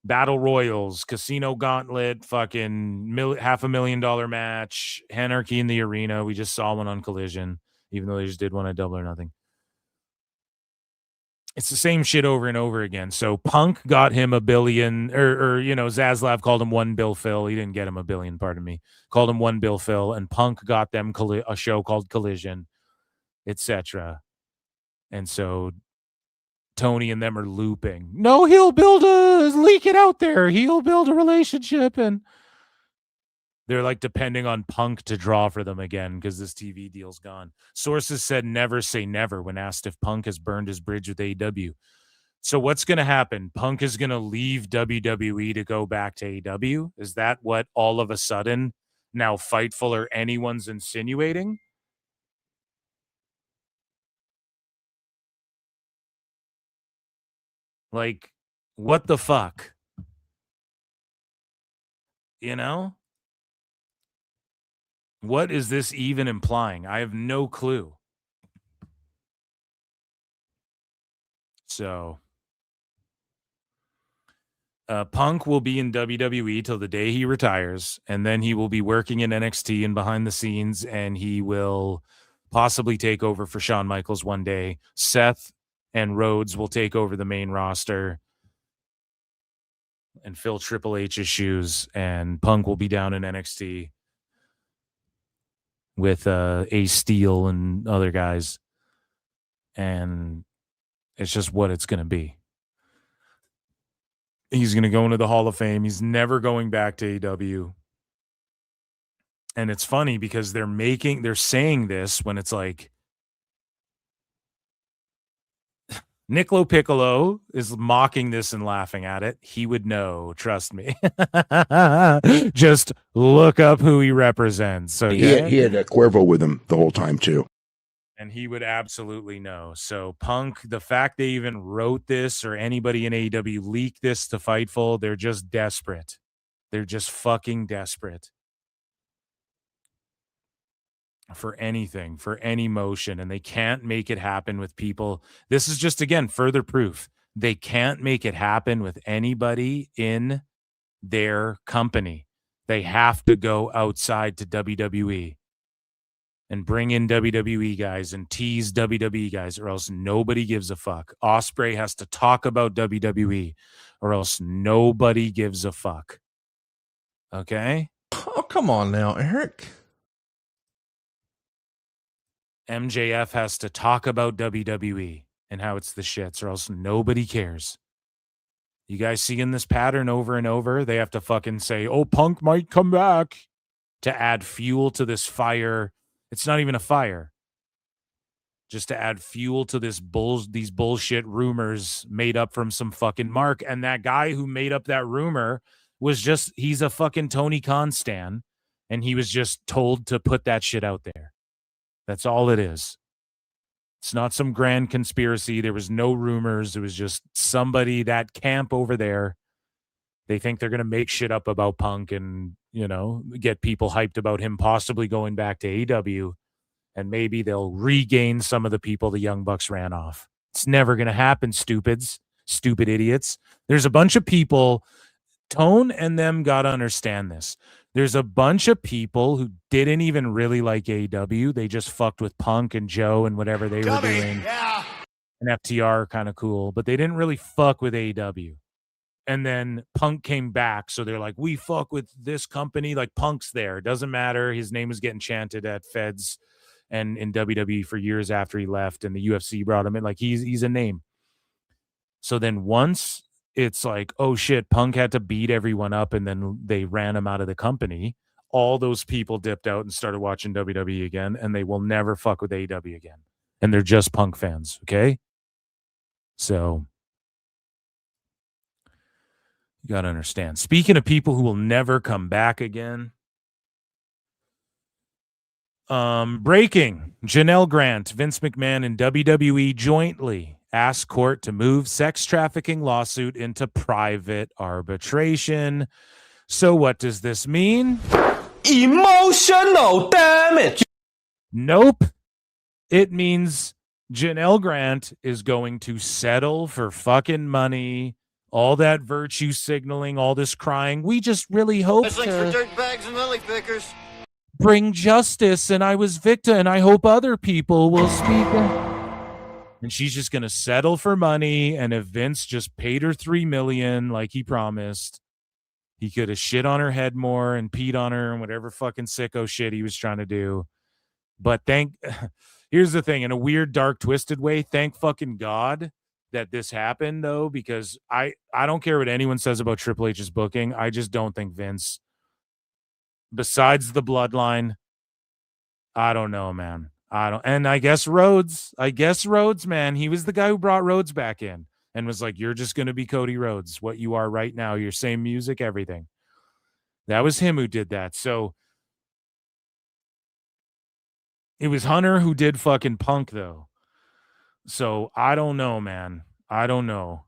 Battle Royals, Casino Gauntlet, fucking $500,000 match, Anarchy in the Arena. We just saw one on Collision, even though they just did one at Double or Nothing. It's the same shit over and over again. So Punk got him $1 billion, or Zaslav called him $1 bill Phil. He didn't get him $1 billion, pardon me. Called him $1 bill Phil, and Punk got them a show called Collision, etc. And so Tony and them are looping. No, he'll leak it out there. He'll build a relationship, and they're like depending on Punk to draw for them again because this TV deal's gone. Sources said never say never when asked if Punk has burned his bridge with AEW. So what's going to happen? Punk is going to leave WWE to go back to AEW? Is that what all of a sudden now Fightful or anyone's insinuating? Like, what the fuck? You know? What is this even implying? I have no clue. So, Punk will be in WWE till the day he retires, and then he will be working in NXT and behind the scenes, and he will possibly take over for Shawn Michaels one day. Seth and Rhodes will take over the main roster and fill Triple H's shoes, and Punk will be down in NXT with Ace Steel and other guys. And it's just what it's going to be. He's going to go into the Hall of Fame. He's never going back to AEW. And it's funny because they're saying this when it's like, Nicolo Piccolo is mocking this and laughing at it. He would know, trust me. Just look up who he represents. Okay? He had Cuervo with him the whole time too. And he would absolutely know. So Punk, the fact they even wrote this or anybody in AEW leaked this to Fightful, they're just desperate. They're just fucking desperate. For anything, for any motion, and they can't make it happen with people. This is just, again, further proof. They can't make it happen with anybody in their company. They have to go outside to WWE and bring in WWE guys and tease WWE guys, or else nobody gives a fuck. Ospreay has to talk about WWE, or else nobody gives a fuck. Okay? Oh, come on now, Eric. MJF has to talk about WWE and how it's the shits, or else nobody cares. You guys seeing this pattern over and over? They have to fucking say, oh, Punk might come back to add fuel to this fire. It's not even a fire. Just to add fuel to these bullshit rumors made up from some fucking mark. And that guy who made up that rumor he's a fucking Tony Khan stan, and he was just told to put that shit out there. That's all it is. It's not some grand conspiracy. There was no rumors. It was just somebody, that camp over there. They think they're going to make shit up about Punk and, get people hyped about him possibly going back to AEW. And maybe they'll regain some of the people the Young Bucks ran off. It's never going to happen, stupid idiots. There's a bunch of people, Tone and them got to understand this. There's a bunch of people who didn't even really like AEW. They just fucked with Punk and Joe and whatever they were doing. Yeah. And FTR kind of cool, but they didn't really fuck with AEW. And then Punk came back, so they're like, we fuck with this company. Like, Punk's there. Doesn't matter. His name was getting chanted at Feds and in WWE for years after he left, and the UFC brought him in. Like he's a name. So then once it's like, oh shit, Punk had to beat everyone up, and then they ran him out of the company. All those people dipped out and started watching WWE again, and they will never fuck with AEW again. And they're just Punk fans, okay? So you got to understand. Speaking of people who will never come back again, breaking. Janelle Grant, Vince McMahon, and WWE jointly asked court to move sex trafficking lawsuit into private arbitration. So what does this mean? Emotional damage. Nope. It means Janelle Grant is going to settle for fucking money. All that virtue signaling, all this crying. We just really hope It's like for dirt bags and lily pickers. bring justice, and I was victim, and I hope other people will speak. And she's just going to settle for money, and if Vince just paid her $3 million like he promised, he could have shit on her head more and peed on her and whatever fucking sicko shit he was trying to do. But here's the thing, in a weird, dark, twisted way, thank fucking God that this happened, though, because I don't care what anyone says about Triple H's booking. I just don't think Vince, besides the bloodline, I don't know, man. And I guess Rhodes, man, he was the guy who brought Rhodes back in and was like, you're just going to be Cody Rhodes, what you are right now, your same music, everything. That was him who did that. So it was Hunter who did fucking Punk, though. So I don't know, man. I don't know.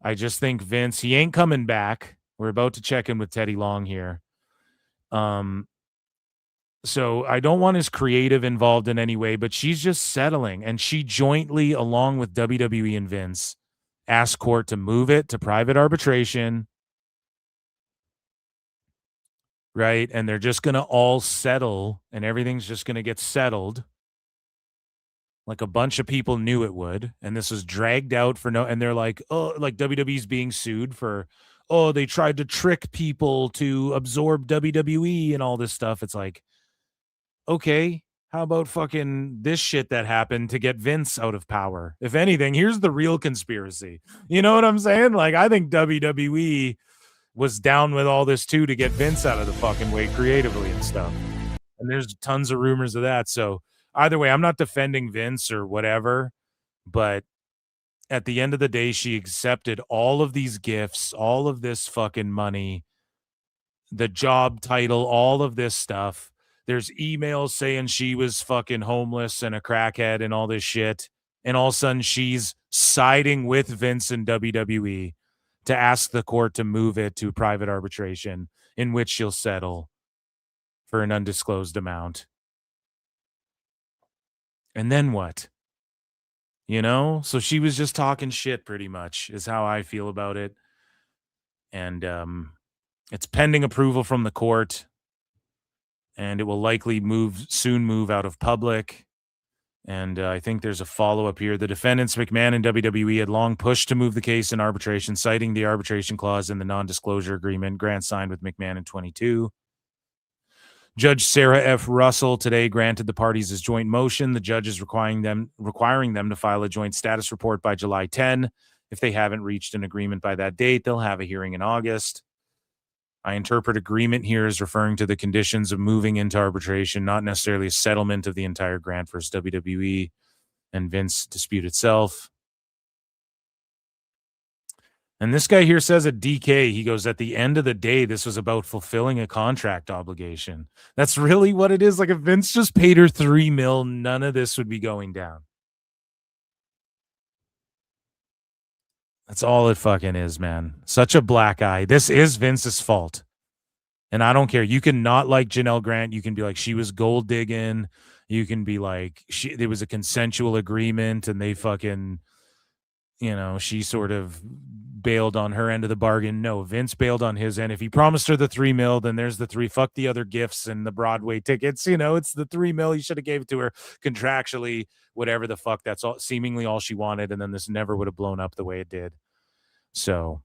I just think Vince, he ain't coming back. We're about to check in with Teddy Long here. So I don't want his creative involved in any way, but she's just settling. And she jointly, along with WWE and Vince, asked court to move it to private arbitration. Right? And they're just going to all settle, and everything's just going to get settled. Like a bunch of people knew it would. And this was dragged out for and they're like, oh, like WWE's being sued for, oh, they tried to trick people to absorb WWE and all this stuff. It's like, okay, how about fucking this shit that happened to get Vince out of power? If anything, here's the real conspiracy. You know what I'm saying? Like, I think WWE was down with all this too to get Vince out of the fucking way creatively and stuff. And there's tons of rumors of that. So either way, I'm not defending Vince or whatever, but at the end of the day, she accepted all of these gifts, all of this fucking money, the job title, all of this stuff. There's emails saying she was fucking homeless and a crackhead and all this shit. And all of a sudden she's siding with Vince and WWE to ask the court to move it to private arbitration in which she'll settle for an undisclosed amount. And then what? You know? So she was just talking shit pretty much is how I feel about it. And it's pending approval from the court. And it will likely soon move out of public. And I think there's a follow-up here. The defendants, McMahon and WWE, had long pushed to move the case in arbitration, citing the arbitration clause in the non-disclosure agreement Grant signed with McMahon in 2022. Judge Sarah F. Russell today granted the parties his joint motion. The judge is requiring them to file a joint status report by July 10. If they haven't reached an agreement by that date, they'll have a hearing in August. I interpret agreement here as referring to the conditions of moving into arbitration, not necessarily a settlement of the entire Grant versus WWE and Vince dispute itself. And this guy here says at DK, he goes, at the end of the day, this was about fulfilling a contract obligation. That's really what it is. Like if Vince just paid her $3 million, none of this would be going down. That's all it fucking is, man. Such a black eye. This is Vince's fault. And I don't care. You can not like Janelle Grant. You can be like, she was gold digging. You can be like, there was a consensual agreement and they fucking, you know, she sort of bailed on her end of the bargain. No, Vince bailed on his end. If he promised her the $3 million, then there's the $3. Fuck the other gifts and the Broadway tickets. You know, it's the $3 million. You should have gave it to her contractually, whatever the fuck. That's all, seemingly all she wanted. And then this never would have blown up the way it did. So,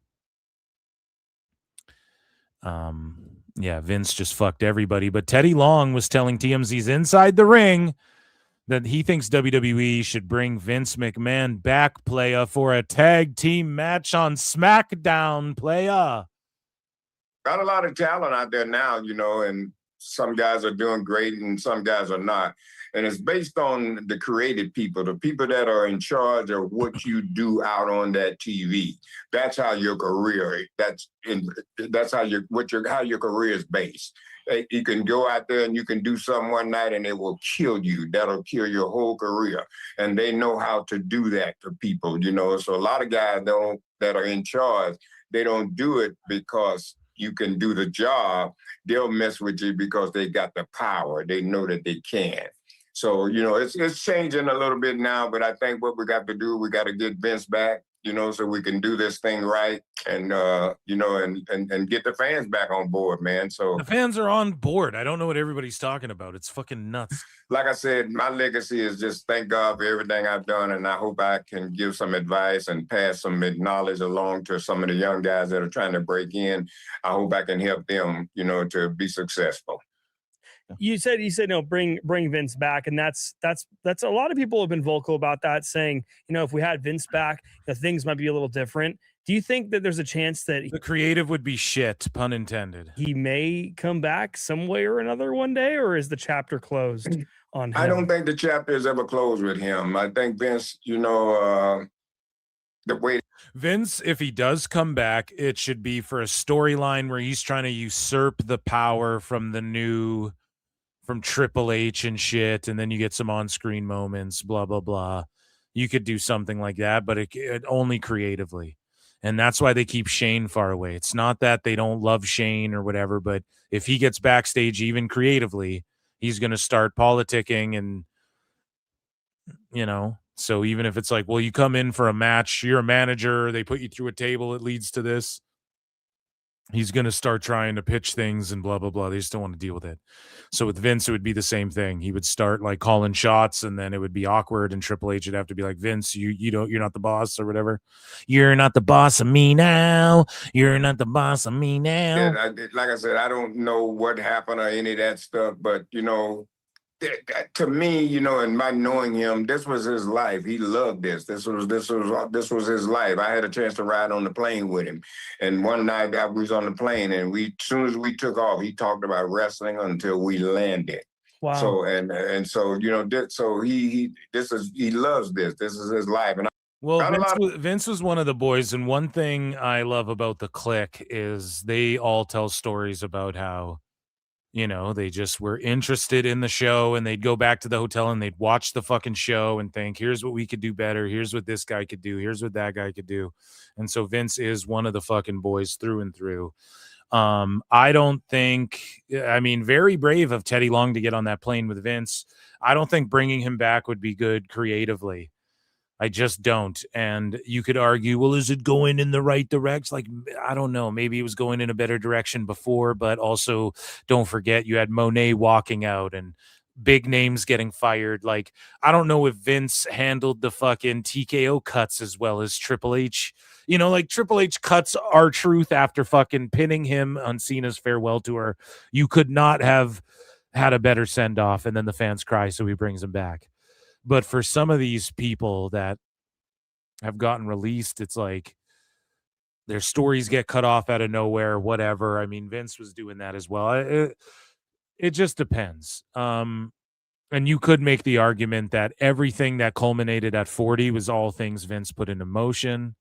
yeah, Vince just fucked everybody. But Teddy Long was telling TMZ's Inside the Ring that he thinks WWE should bring Vince McMahon back, playa, for a tag team match on SmackDown, playa. Got a lot of talent out there now, and some guys are doing great and some guys are not. And it's based on the creative people, the people that are in charge of what you do out on that TV. That's how your career, how your career is based. You can go out there and you can do something one night and it will kill you. That'll kill your whole career. And they know how to do that to people, So a lot of guys that are in charge, they don't do it because you can do the job. They'll mess with you because they got the power. They know that they can. So, it's changing a little bit now, but I think what we got to do, we got to get Vince back, so we can do this thing right and, and get the fans back on board, man. So the fans are on board. I don't know what everybody's talking about. It's fucking nuts. Like I said, my legacy is just thank God for everything I've done. And I hope I can give some advice and pass some knowledge along to some of the young guys that are trying to break in. I hope I can help them, to be successful. You said no, bring Vince back, and that's a lot of people have been vocal about that, saying, if we had Vince back, things might be a little different. Do you think that there's a chance that the creative would be shit, pun intended? He may come back some way or another one day, or is the chapter closed on him? I don't think the chapter is ever closed with him. I think Vince, the way Vince, if he does come back, it should be for a storyline where he's trying to usurp the power from from Triple H and shit, and then you get some on-screen moments, blah, blah, blah. You could do something like that, but it only creatively. And that's why they keep Shane far away. It's not that they don't love Shane or whatever, but if he gets backstage even creatively, he's going to start politicking and, so even if it's like, well, you come in for a match, you're a manager, they put you through a table, it leads to this. He's going to start trying to pitch things and blah, blah, blah. They just don't want to deal with it. So with Vince, it would be the same thing. He would start like calling shots and then it would be awkward. And Triple H would have to be like, Vince, you're not the boss or whatever. You're not the boss of me now. You're not the boss of me now. Yeah, like I said, I don't know what happened or any of that stuff, but, to me, and by knowing him, this was his life. He loved this. This was his life. I had a chance to ride on the plane with him, and one night I was on the plane, and as soon as we took off, he talked about wrestling until we landed. Wow. So so he loves this. This is his life, and Vince was one of the boys, and one thing I love about the Clique is they all tell stories about how, they just were interested in the show and they'd go back to the hotel and they'd watch the fucking show and think, here's what we could do better. Here's what this guy could do. Here's what that guy could do. And so Vince is one of the fucking boys through and through. I don't think, very brave of Teddy Long to get on that plane with Vince. I don't think bringing him back would be good creatively. I just don't. And you could argue, well, is it going in the right direction? Like, I don't know. Maybe it was going in a better direction before, but also don't forget you had Monet walking out and big names getting fired. Like, I don't know if Vince handled the fucking TKO cuts as well as Triple H. Like Triple H cuts R-Truth after fucking pinning him on Cena's farewell tour. You could not have had a better send-off, and then the fans cry, so he brings him back. But for some of these people that have gotten released, it's like their stories get cut off out of nowhere, whatever. Vince was doing that as well. It just depends. And you could make the argument that everything that culminated at 40 was all things Vince put into motion.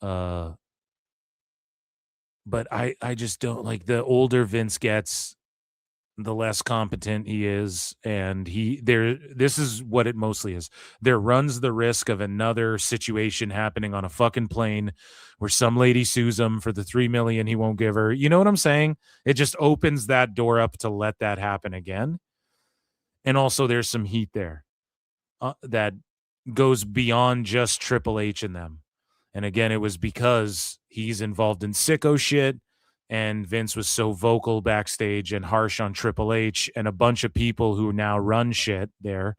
But I just don't like the older Vince gets, the less competent he is, and this is what it mostly is. There runs the risk of another situation happening on a fucking plane where some lady sues him for the $3 million he won't give her. You know what I'm saying? It just opens that door up to let that happen again. And also there's some heat there that goes beyond just Triple H and them. And again, it was because he's involved in sicko shit. And Vince was so vocal backstage and harsh on Triple H and a bunch of people who now run shit there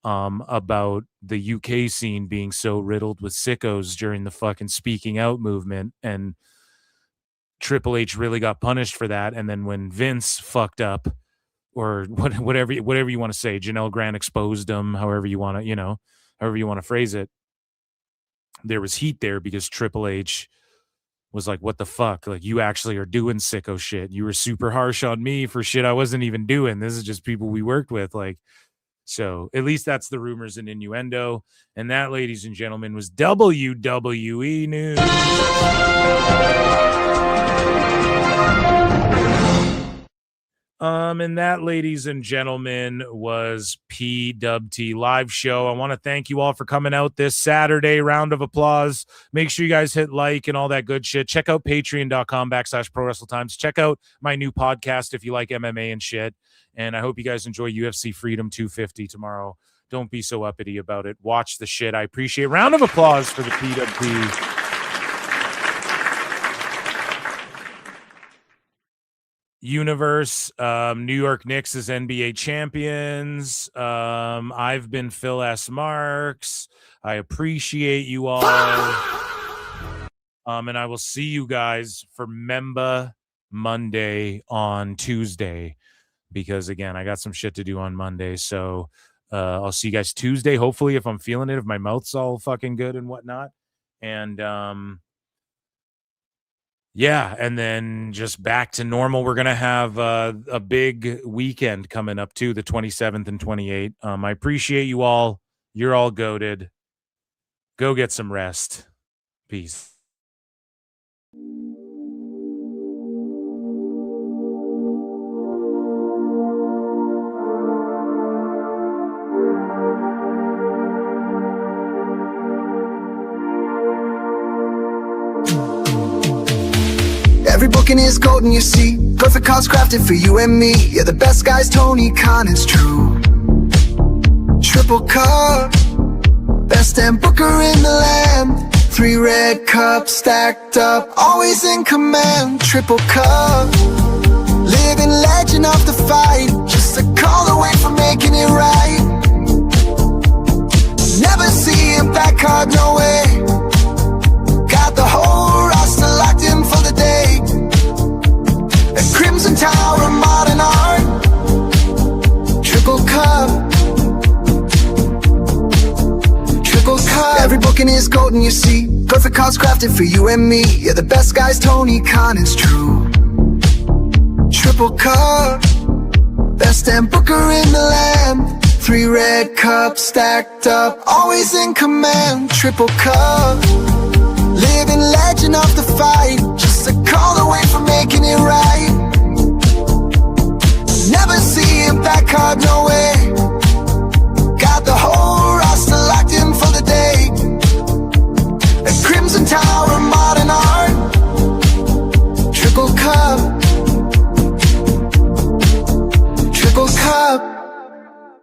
about the UK scene being so riddled with sickos during the fucking speaking out movement. And Triple H really got punished for that. And then when Vince fucked up or whatever you want to say. Janelle Grant exposed him, however you want to phrase it. There was heat there because Triple H was like, what the fuck? Like, you actually are doing sicko shit. You were super harsh on me for shit I wasn't even doing. This is just people we worked with. Like, so at least that's the rumors and innuendo. And that, ladies and gentlemen, was WWE News. And that, ladies and gentlemen, was PWT Live Show. I want to thank you all for coming out this Saturday. Round of applause. Make sure you guys hit like and all that good shit. Check out patreon.com/ProWrestleTimes. Check out my new podcast if you like MMA and shit. And I hope you guys enjoy UFC Freedom 250 tomorrow. Don't be so uppity about it. Watch the shit. I appreciate it. Round of applause for the PWT universe. New York Knicks is NBA champions. I've been Phil S. Marks. I appreciate you all. And I will see you guys for Memba Monday on Tuesday, because again, I got some shit to do on Monday. So I'll see you guys Tuesday, hopefully, if I'm feeling it, if my mouth's all fucking good and whatnot. And yeah, and then just back to normal. We're going to have a big weekend coming up too, the 27th and 28th. I appreciate you all. You're all goated. Go get some rest. Peace. Every booking is golden, you see. Perfect cards crafted for you and me. Yeah, the best guy's Tony Khan, it's true. Triple cup, best damn booker in the land. 3 red cups stacked up, always in command. Triple cup, living legend of the fight. Just a call away from making it right. Never see a back card, no way. Got the whole roster locked in for the day. The Crimson Tower of modern art. Triple cup. Triple cup. Every booking is golden, you see. Perfect cards crafted for you and me. Yeah, the best guy's Tony Khan, it's true. Triple cup. Best damn booker in the land. 3 red cups stacked up, always in command. Triple cup. Living legend of the fight. Just a call away from making it right. Never see a back card, no way.